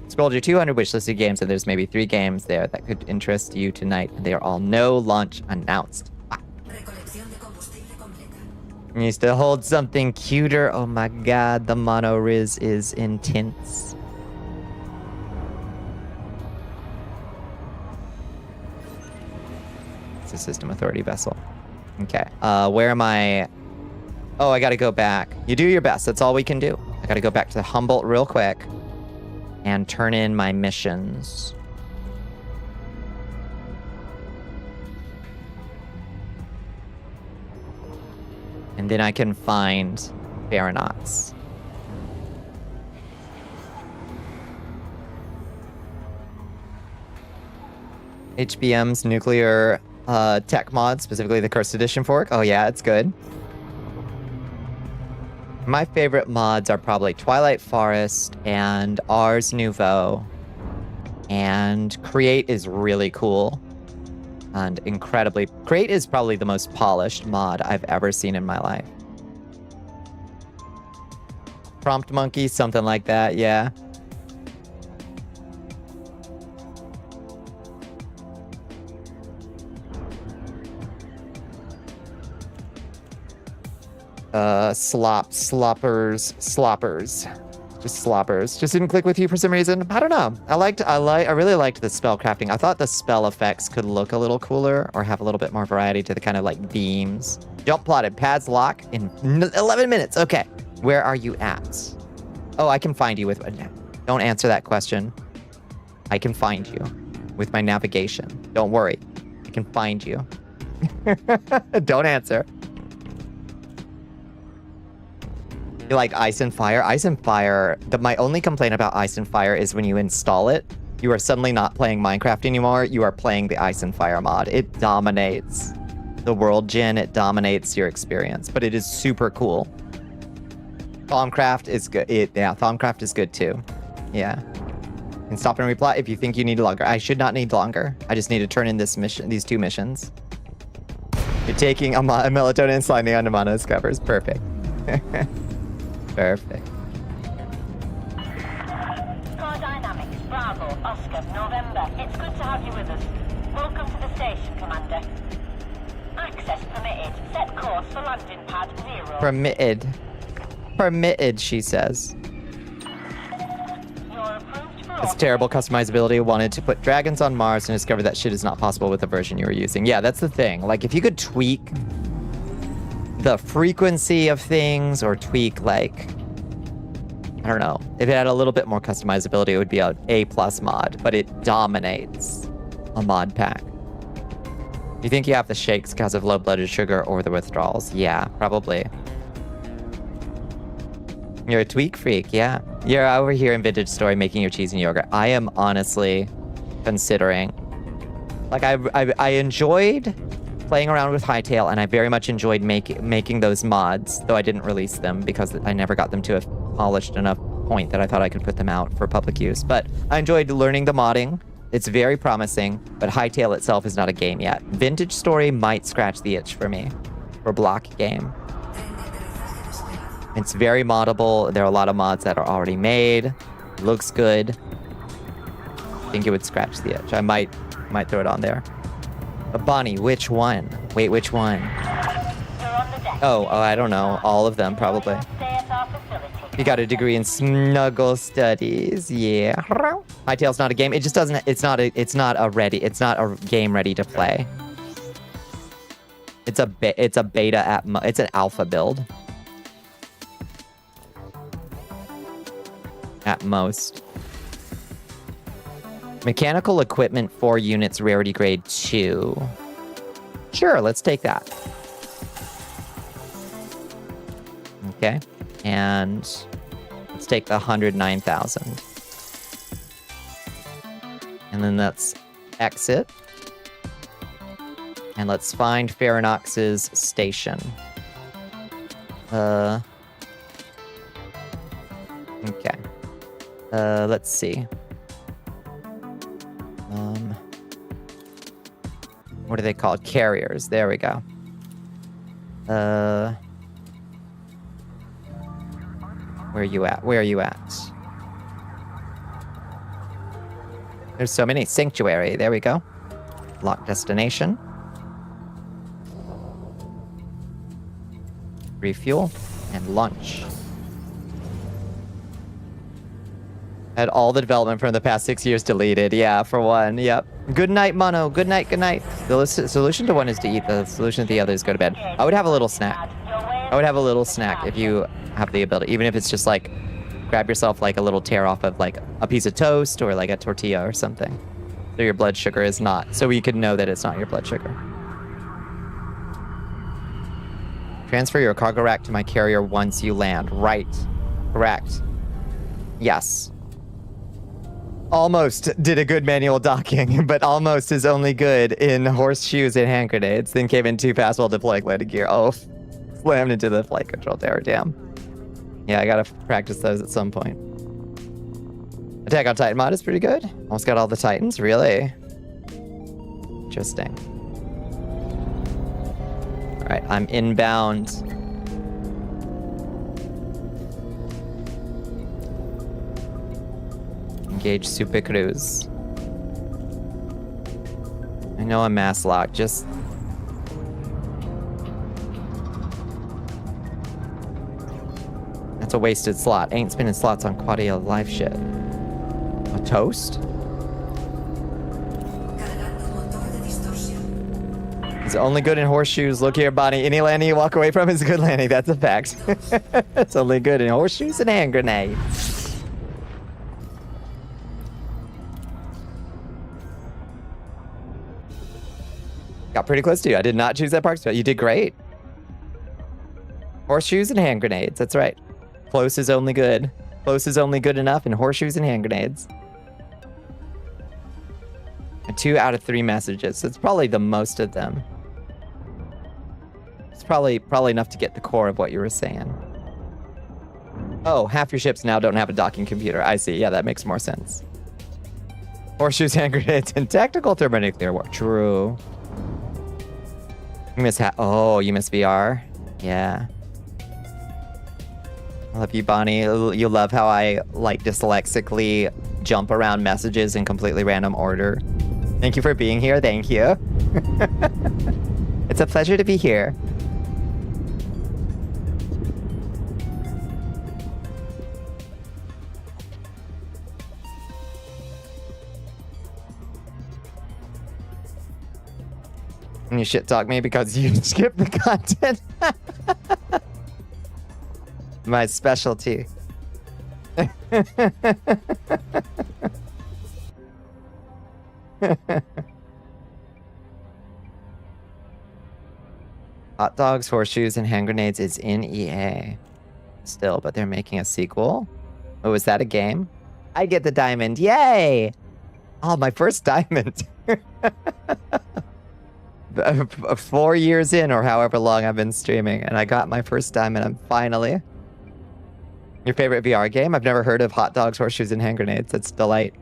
Scrolled your 200 wishlisted games, and there's maybe 3 games there that could interest you tonight, and they are all no launch announced. Ah. You still hold something cuter. Oh my god, the mono riz is intense. It's a system authority vessel. Okay, where am I? Oh, I gotta go back. You do your best, that's all we can do. I gotta go back to Humboldt real quick and turn in my missions. And then I can find Baronauts. HBM's nuclear tech mod, specifically the Cursed Edition fork. Oh yeah, it's good. My favorite mods are probably Twilight Forest and Ars Nouveau. And Create is really cool. And incredibly... Create is probably the most polished mod I've ever seen in my life. Prompt Monkey, something like that, yeah. Sloppers. Just sloppers. Just didn't click with you for some reason. I don't know. I really liked the spell crafting. I thought the spell effects could look a little cooler or have a little bit more variety to the kind of like beams. Jump plotted. Pads lock in 11 minutes. Okay. Where are you at? Oh, I can find you with... Don't answer that question. I can find you with my navigation. Don't worry. I can find you. Don't answer. You like Ice and Fire? Ice and Fire, my only complaint about Ice and Fire is when you install it, you are suddenly not playing Minecraft anymore, you are playing the Ice and Fire mod. It dominates the world gen, it dominates your experience, but it is super cool. Thaumcraft is good. Yeah, Thaumcraft is good too. Yeah. And stop and reply if you think you need longer. I should not need longer. I just need to turn in this mission, these 2 missions. You're taking a melatonin and sliding onto Mono's covers. Perfect. Perfect. Core Dynamics, Bravo, Oscar, November. It's good to have you with us. Welcome to the station, Commander. Access permitted. Set course for landing pad 0. Permitted. Permitted, she says. You're approved for It's terrible customizability. Wanted to put dragons on Mars and discovered that shit is not possible with the version you were using. Yeah, that's the thing. Like, if you could tweak the frequency of things or tweak, like, I don't know. If it had a little bit more customizability, it would be an A+ mod, but it dominates a mod pack. You think you have the shakes because of low blood sugar or the withdrawals? Yeah, probably. You're a tweak freak, yeah. You're over here in Vintage Story making your cheese and yogurt. I am honestly considering. Like, I enjoyed playing around with Hightail, and I very much enjoyed making those mods, though I didn't release them because I never got them to a polished enough point that I thought I could put them out for public use. But I enjoyed learning the modding. It's very promising, but Hightail itself is not a game yet. Vintage Story might scratch the itch for me for block game. It's very moddable. There are a lot of mods that are already made. Looks good. I think it would scratch the itch. I might throw it on there. But Bonnie, which one? Wait, which one? Oh, I don't know. All of them, probably. You got a degree in snuggle studies. Yeah. Hightail's not a game. It just doesn't. It's not a game ready to play. It's a beta it's an alpha build. At most. Mechanical equipment 4 units, rarity grade 2. Sure, let's take that. Okay. And let's take the 109,000. And then let's exit. And let's find Farinox's station. Okay. Let's see. What are they called? Carriers. There we go. Where are you at? Where are you at? There's so many. Sanctuary. There we go. Lock destination. Refuel. And lunch. Had all the development from the past 6 years deleted. Yeah, for one. Yep. Good night, Mono. Good night, good night. The solution to one is to eat. The solution to the other is go to bed. I would have a little snack. I would have a little snack if you have the ability. Even if it's just like, grab yourself like a little tear off of like a piece of toast or like a tortilla or something. So your blood sugar is not. So you can know that it's not your blood sugar. Transfer your cargo rack to my carrier once you land. Right. Correct. Yes. Almost did a good manual docking, but almost is only good in horseshoes and hand grenades. Then came in too fast while deploying landing gear. Oh, slammed into the flight control tower. Damn. Yeah, I gotta practice those at some point. Attack on Titan mod is pretty good. Almost got all the Titans. Really? Interesting. All right, I'm inbound. Engage Super Cruise. I know I'm mass locked, just... That's a wasted slot. Ain't spinning slots on Quadia live shit. A toast? It's only good in horseshoes. Look here, Bonnie. Any landing you walk away from is a good landing. That's a fact. It's only good in horseshoes and hand grenades. Got pretty close to you. I did not choose that park spot. You did great. Horseshoes and hand grenades. That's right. Close is only good. Close is only good enough in horseshoes and hand grenades. And 2 out of 3 messages. It's probably the most of them. It's probably enough to get the core of what you were saying. Oh, half your ships now don't have a docking computer. I see. Yeah, that makes more sense. Horseshoes, hand grenades, and tactical thermonuclear war. True. You miss you miss VR? Yeah. I love you, Bonnie. You love how I, like, dyslexically jump around messages in completely random order. Thank you for being here. Thank you. It's a pleasure to be here. And you shit talk me because you skipped the content. My specialty. Hot dogs, horseshoes, and hand grenades is in EA. Still, but they're making a sequel. Oh, is that a game? I get the diamond. Yay! Oh, my first diamond. 4 years in, or however long I've been streaming, and I got my first diamond. I'm finally. Your favorite VR game? I've never heard of hot dogs, horseshoes, and hand grenades. It's delight.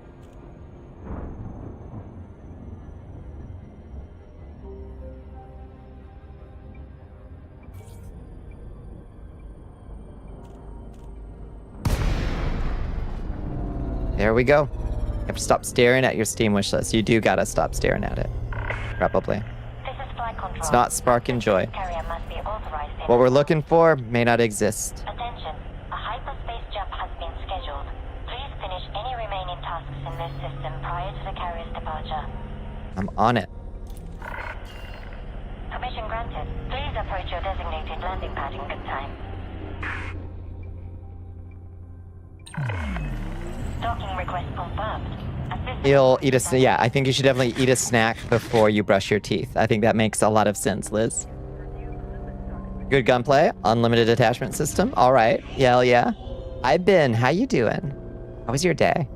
There we go. You have to stop staring at your Steam wish list. You do gotta stop staring at it. Probably. This is flight control. It's not spark and joy. Carrier must be authorized in- What we're looking for may not exist. Attention, a hyperspace jump has been scheduled. Please finish any remaining tasks in this system prior to the carrier's departure. I'm on it. Permission granted. Please approach your designated landing pad in good time. Docking request confirmed. You'll eat a yeah. I think you should definitely eat a snack before you brush your teeth. I think that makes a lot of sense, Liz. Good gunplay, unlimited attachment system. All right, hell yeah. I've been. How you doing? How was your day?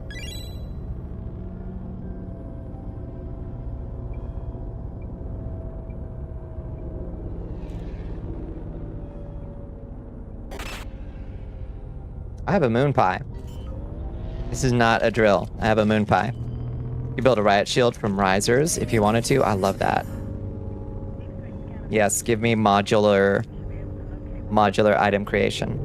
I have a moon pie. This is not a drill. I have a moon pie. You build a riot shield from risers if you wanted to. I love that. Yes, give me modular item creation.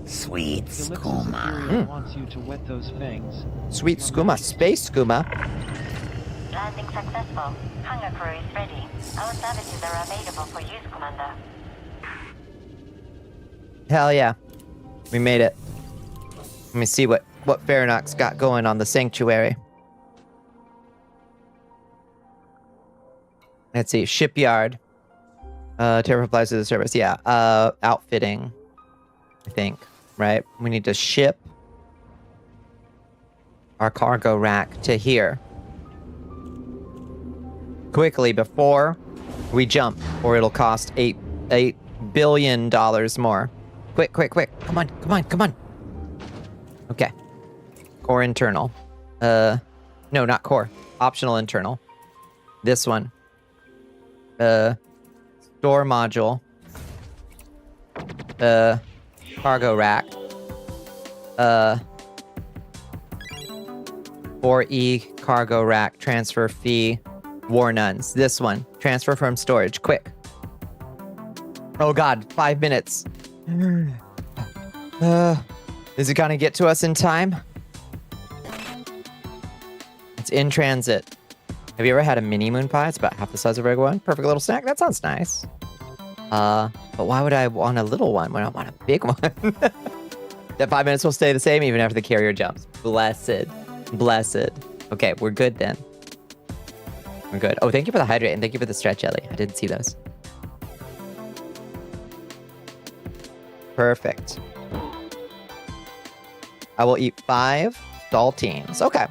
Sweet skooma. Wants you to wet those fangs. Sweet skooma. Space skooma. Landing successful. Hangar crew is ready. Our services are available for use, Commander. Hell yeah. We made it. Let me see what Faranox got going on the sanctuary. Let's see. Shipyard. Terror applies to the service. Yeah. Outfitting. I think. Right? We need to ship our cargo rack to here. Quickly before we jump, or it'll cost $8 billion more. Quick. Come on. Okay. Core internal. No, not core. Optional internal. This one. Store module. Cargo rack. 4E cargo rack transfer fee. War nuns. This one. Transfer from storage. Quick. Oh god, 5 minutes. Is it gonna get to us in time? It's in transit. Have you ever had a mini moon pie? It's about half the size of a regular one. Perfect little snack. That sounds nice. But why would I want a little one when I want a big one? That 5 minutes will stay the same even after the carrier jumps. Blessed. Okay, we're good then. We're good. Oh, thank you for the hydrate and thank you for the stretch jelly. I didn't see those. Perfect. I will eat 5 saltines. Okay.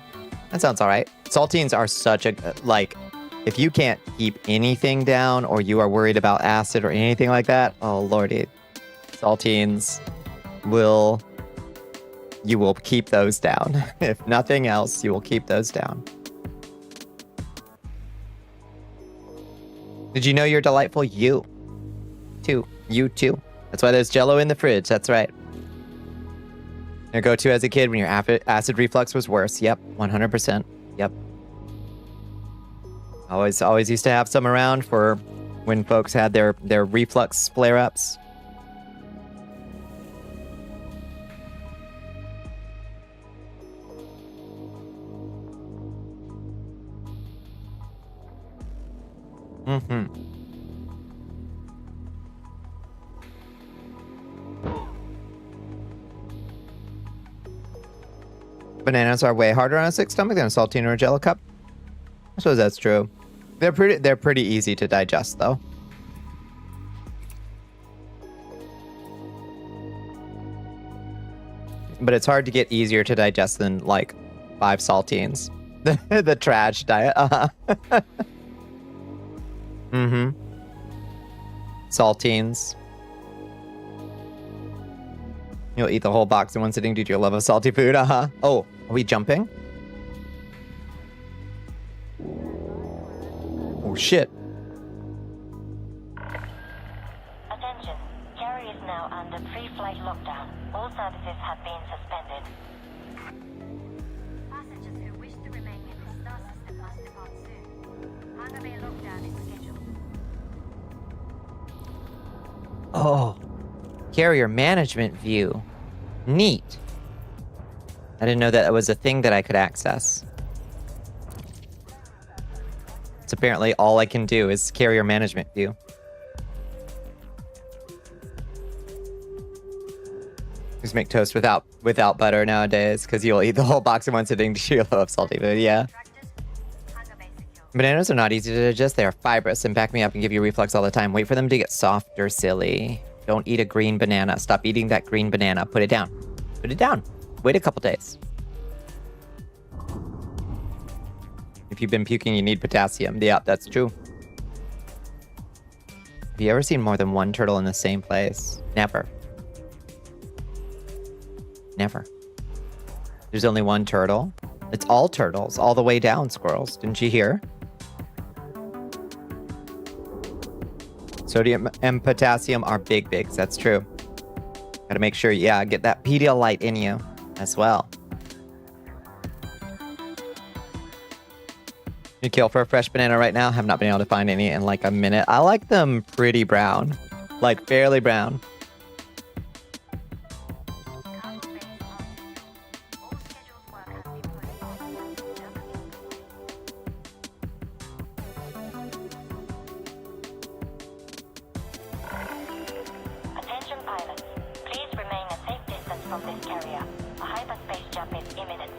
That sounds all right. Saltines are such a, like, if you can't keep anything down or you are worried about acid or anything like that, oh lordy. Saltines you will keep those down. If nothing else, you will keep those down. Did you know you're delightful? You too. That's why there's Jell-O in the fridge. That's right. Your go-to as a kid when your acid reflux was worse. Yep, 100%. Yep. Always used to have some around for when folks had their reflux flare-ups. Mm-hmm. Bananas are way harder on a sick stomach than a saltine or a Jello cup. I suppose that's true. They're pretty easy to digest though. But it's hard to get easier to digest than like 5 saltines. The trash diet. Mm-hmm. Saltines. You'll eat the whole box in one sitting due to your love of salty food. Oh, are we jumping? Oh shit. Attention. Carry is now under pre-flight lockdown. All services have been suspended. Passengers who wish to remain in the star system must depart soon. Hangar Bay lockdown is scheduled. Oh. Carrier management view. Neat. I didn't know that was a thing that I could access. It's apparently all I can do is carrier management view. Just make toast without butter nowadays, because you'll eat the whole box in one sitting to your love salty food. Yeah. Bananas are not easy to digest. They are fibrous and back me up and give you reflux all the time. Wait for them to get softer, silly. Don't eat a green banana. Stop eating that green banana. Put it down. Put it down. Wait a couple days. If you've been puking, you need potassium. Yeah, that's true. Have you ever seen more than one turtle in the same place? Never. Never. There's only one turtle. It's all turtles, all the way down, squirrels. Didn't you hear? Sodium and potassium are big bigs. That's true. Gotta make sure, yeah, get that Pedialyte in you as well. You kill for a fresh banana right now? Have not been able to find any in like a minute. I like them pretty brown, like fairly brown. Attention pilots, please remain a safe distance from this carrier. A hyperspace jump is imminent.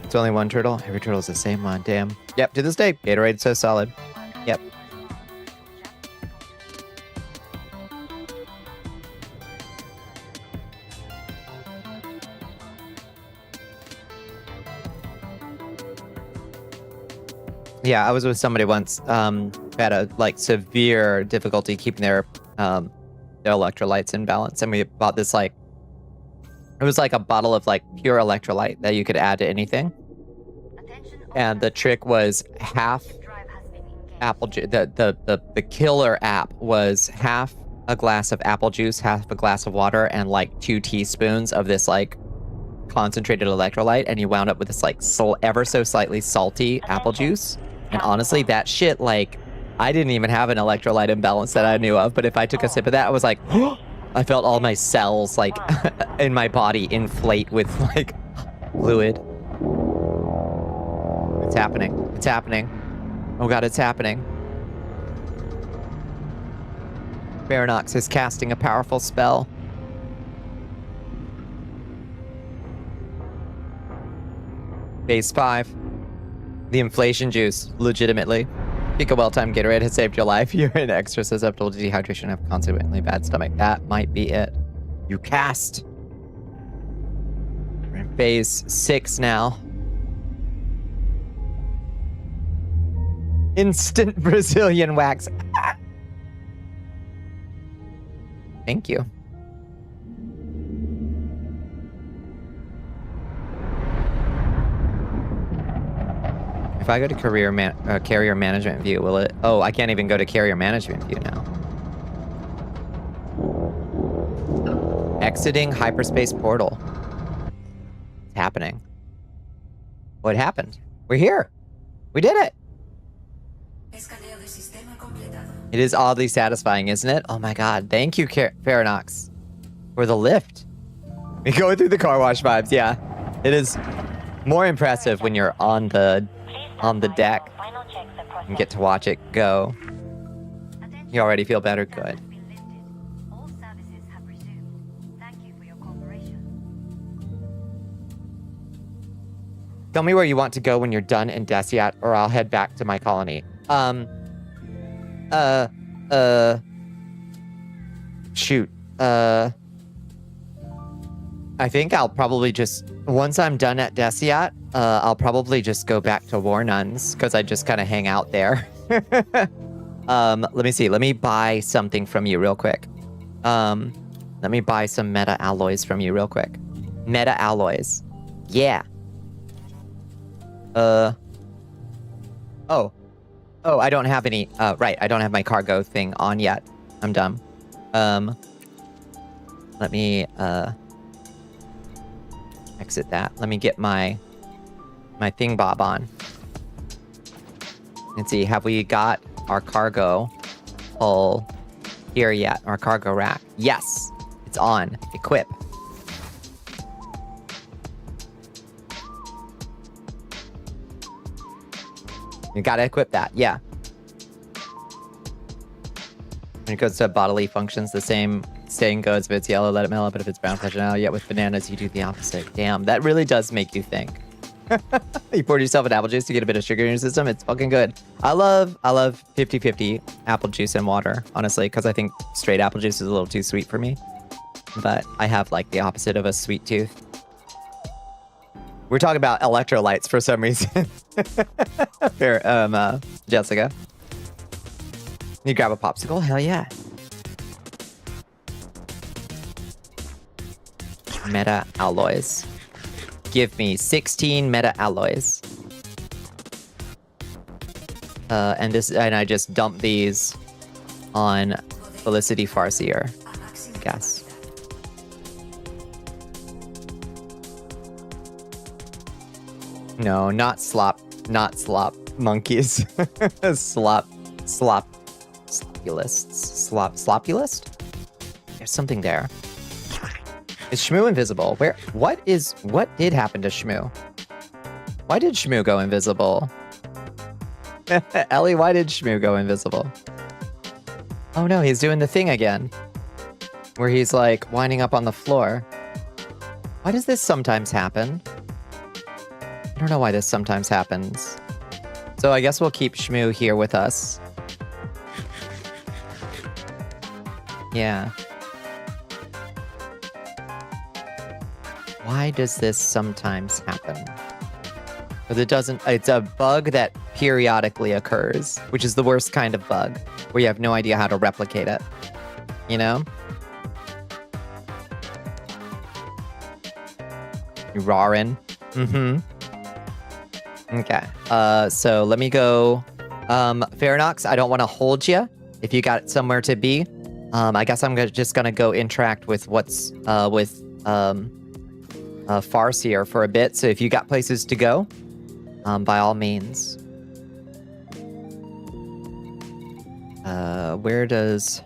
It's only one turtle. Every turtle is the same one. Damn. Yep, to this day, Gatorade's so solid. Yep. Yeah, I was with somebody once who had a like severe difficulty keeping their electrolytes in balance, and we bought this like it was like a bottle of like pure electrolyte that you could add to anything. And the trick was half apple juice. The killer app was half a glass of apple juice, half a glass of water, and like 2 teaspoons of this like concentrated electrolyte, and you wound up with this like ever so slightly salty apple juice. And honestly, that shit, like, I didn't even have an electrolyte imbalance that I knew of, but if I took a sip of that, I was like, I felt all my cells like in my body inflate with like fluid. It's happening. It's happening. Oh god, it's happening. Baranox is casting a powerful spell. Phase 5. The inflation juice, legitimately. Pick a well-timed Gatorade has saved your life. You're an extra susceptible to dehydration and have consequently bad stomach. That might be it. You cast. We're in phase 6 now. Instant Brazilian wax. Thank you. If I go to carrier management view, will it? Oh, I can't even go to carrier management view now. Exiting hyperspace portal. It's happening. What happened? We're here. We did it. It is oddly satisfying, isn't it? Oh my god. Thank you, Faranox, for the lift. We go through the car wash vibes, yeah. It is more impressive when you're on the deck and get to watch it go. You already feel better? Good. Tell me where you want to go when you're done in Desiat, or I'll head back to my colony. Shoot. I think I'll probably just, once I'm done at Desiat, I'll probably just go back to War Nuns because I just kind of hang out there. Let me see. Let me buy something from you real quick. Let me buy some meta alloys from you real quick. Meta alloys. Yeah. Oh, I don't have any. Right. I don't have my cargo thing on yet. I'm dumb. Let me, exit that. Let me get my thingbob on. Let's see. Have we got our cargo all here yet? Our cargo rack. Yes. It's on. Equip. You gotta equip that. Yeah. When it goes to bodily functions, the same saying goes. If it's yellow, let it mellow. But if it's brown, flesh it out. Yet with bananas, you do the opposite. Damn, that really does make you think. You poured yourself an apple juice to get a bit of sugar in your system. It's fucking good. I love 50-50 apple juice and water, honestly, because I think straight apple juice is a little too sweet for me. But I have like the opposite of a sweet tooth. We're talking about electrolytes for some reason. Fair, Jessica. You grab a popsicle? Hell yeah. Meta alloys. Give me 16 meta alloys. And I just dump these on Felicity Farseer, I guess. No, not slop monkeys. Slopulist? There's something there. Is Shmoo invisible? What did happen to Shmoo? Why did Shmoo go invisible? Ellie, why did Shmoo go invisible? Oh no, he's doing the thing again. Where he's like winding up on the floor. Why does this sometimes happen? I don't know why this sometimes happens. So I guess we'll keep Shmoo here with us. Yeah. Why does this sometimes happen? Because it's a bug that periodically occurs, which is the worst kind of bug, where you have no idea how to replicate it. You know? You rawrin'. Mm-hmm. Okay. So let me go. Farinox, I don't want to hold you if you got somewhere to be. I guess I'm just gonna go interact with what's with Farseer for a bit. So if you got places to go, by all means. Where does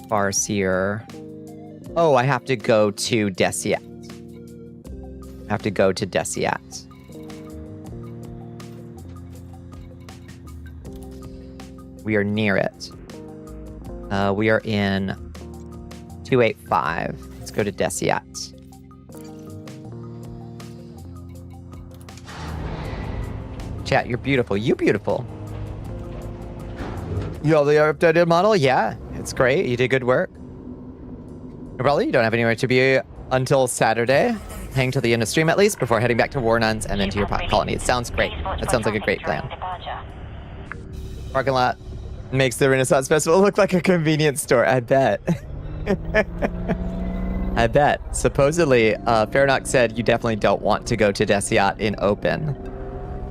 Farseer? Oh, I have to go to Desiat. I have to go to Desiat. We are near it. We are in 285. Let's go to Desiat. Chat, you're beautiful. You beautiful. You all the updated model? Yeah, it's great. You did good work. Probably you don't have anywhere to be until Saturday. Hang till the end of stream at least before heading back to War Nuns and then to your colony. It sounds great. That sounds like a great plan. Parking lot makes the Renaissance Festival look like a convenience store. I bet. I bet. Supposedly, Farinox said you definitely don't want to go to Desiat in open.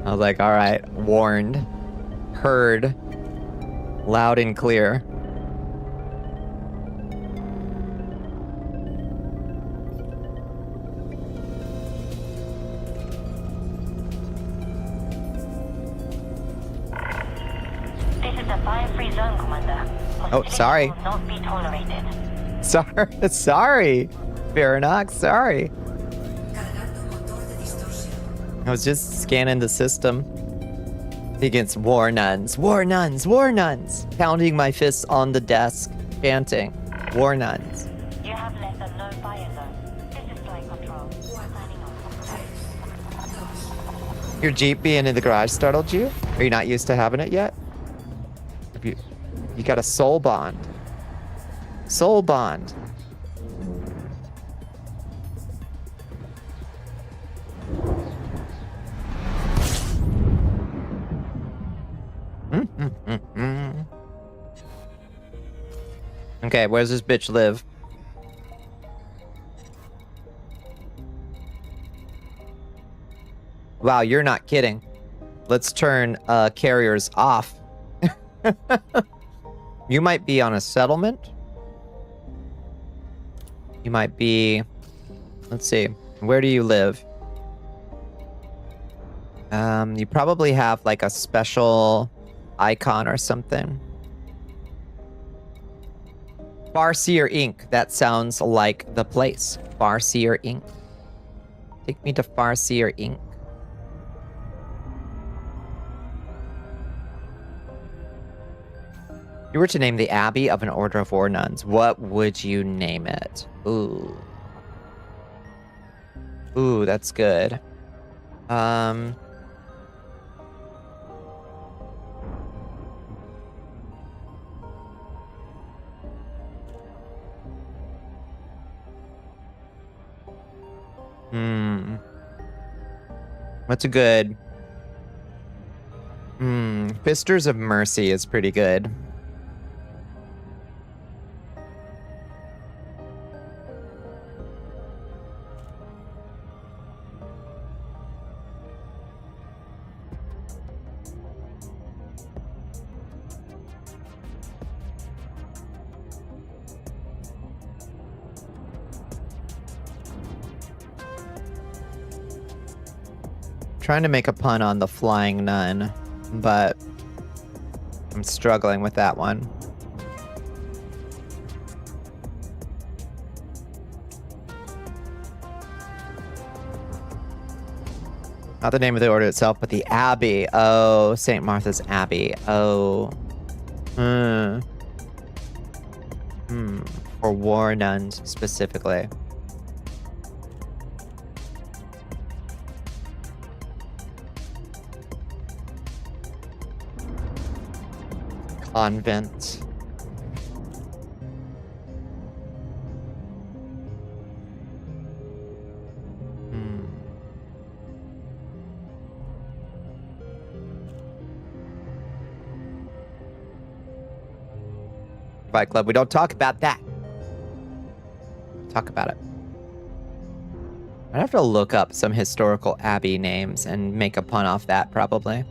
I was like, all right, warned, heard, loud and clear. This is a fire-free zone, Commander. Oh, sorry. Will not be tolerated. Sorry, Farinox, sorry. I was just scanning the system against War Nuns. War Nuns, War Nuns! Pounding my fists on the desk, chanting, War Nuns. You have left a no fire zone. This is flight control. Signing off. Your Jeep being in the garage startled you? Are you not used to having it yet? You got a soul bond. Soul bond. Okay, where's this bitch live? Wow, you're not kidding. Let's turn carriers off. You might be on a settlement. You might be... Let's see. Where do you live? You probably have like a special icon or something. Farseer Inc. That sounds like the place. Farseer Inc. Take me to Farseer Inc. You were to name the Abbey of an Order of War Nuns. What would you name it? Ooh. Ooh, that's good. What's a good... Fisters of Mercy is pretty good. Trying to make a pun on the flying nun, but I'm struggling with that one. Not the name of the order itself, but the Abbey. Oh, St. Martha's Abbey. Oh. For war nuns specifically. Convent. Fight Club, we don't talk about that. Talk about it. I'd have to look up some historical abbey names and make a pun off that, probably.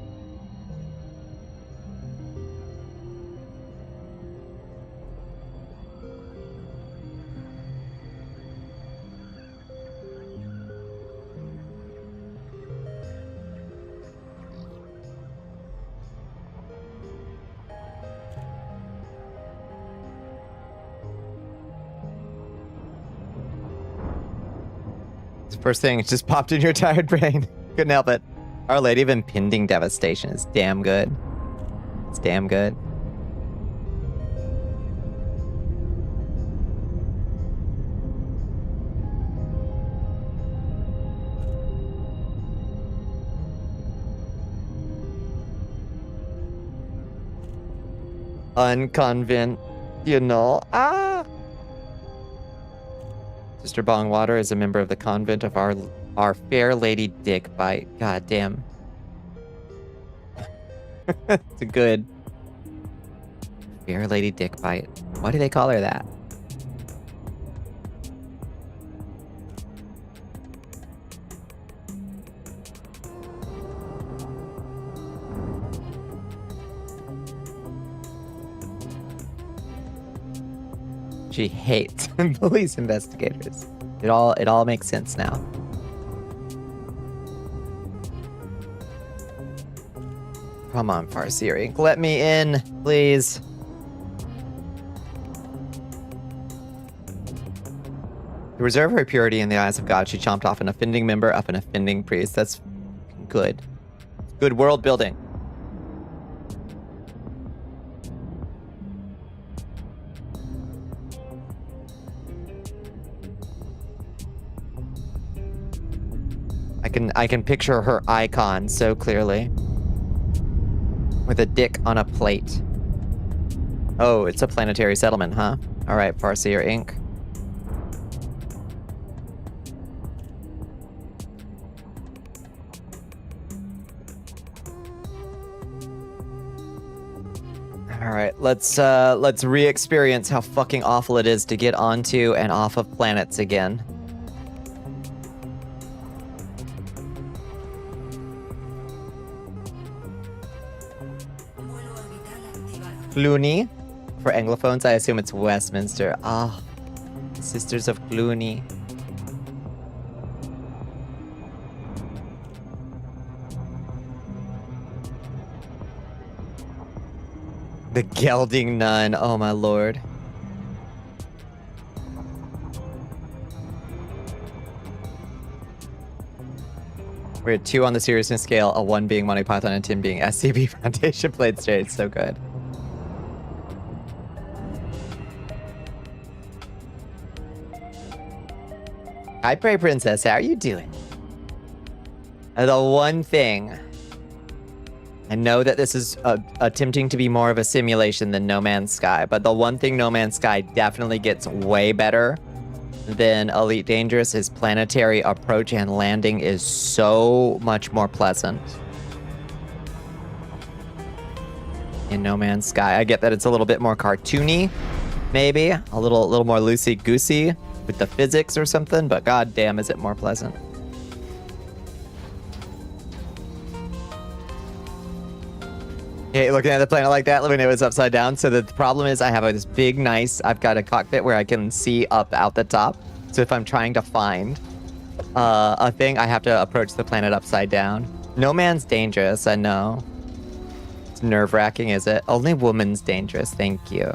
First thing, it just popped in your tired brain. Couldn't help it. Our Lady of Impending Devastation is damn good. It's damn good. Unconventional. Ah! Sister Bongwater is a member of the convent of our Fair Lady Dickbite. God damn. It's a good Fair Lady Dickbite. Why do they call her that? She hates police investigators. It all makes sense now. Come on, Farseer. Let me in, please. To reserve her purity in the eyes of God, she chomped off an offending member of an offending priest. That's good. Good world building. I can picture her icon so clearly. With a dick on a plate. Oh, it's a planetary settlement, huh? Alright, Farseer Inc. All right, let's re-experience how fucking awful it is to get onto and off of planets again. Cluny. For Anglophones, I assume it's Westminster. Ah, Sisters of Cluny. The gelding nun. Oh my lord. We're at 2 on the seriousness scale, a 1 being Monty Python and 10 being SCP Foundation played straight. It's so good. Hi, Prey Princess. How are you doing? The one thing... I know that this is attempting to be more of a simulation than No Man's Sky, but the one thing No Man's Sky definitely gets way better than Elite Dangerous is planetary approach and landing is so much more pleasant. In No Man's Sky, I get that it's a little bit more cartoony, maybe a little more loosey-goosey with the physics or something, but goddamn, is it more pleasant. Okay, looking at the planet like that, let me know it's upside down. So the problem is I have this big, nice, I've got a cockpit where I can see up out the top. So if I'm trying to find a thing, I have to approach the planet upside down. No Man's dangerous, I know. It's nerve-wracking, is it? Only woman's dangerous, thank you.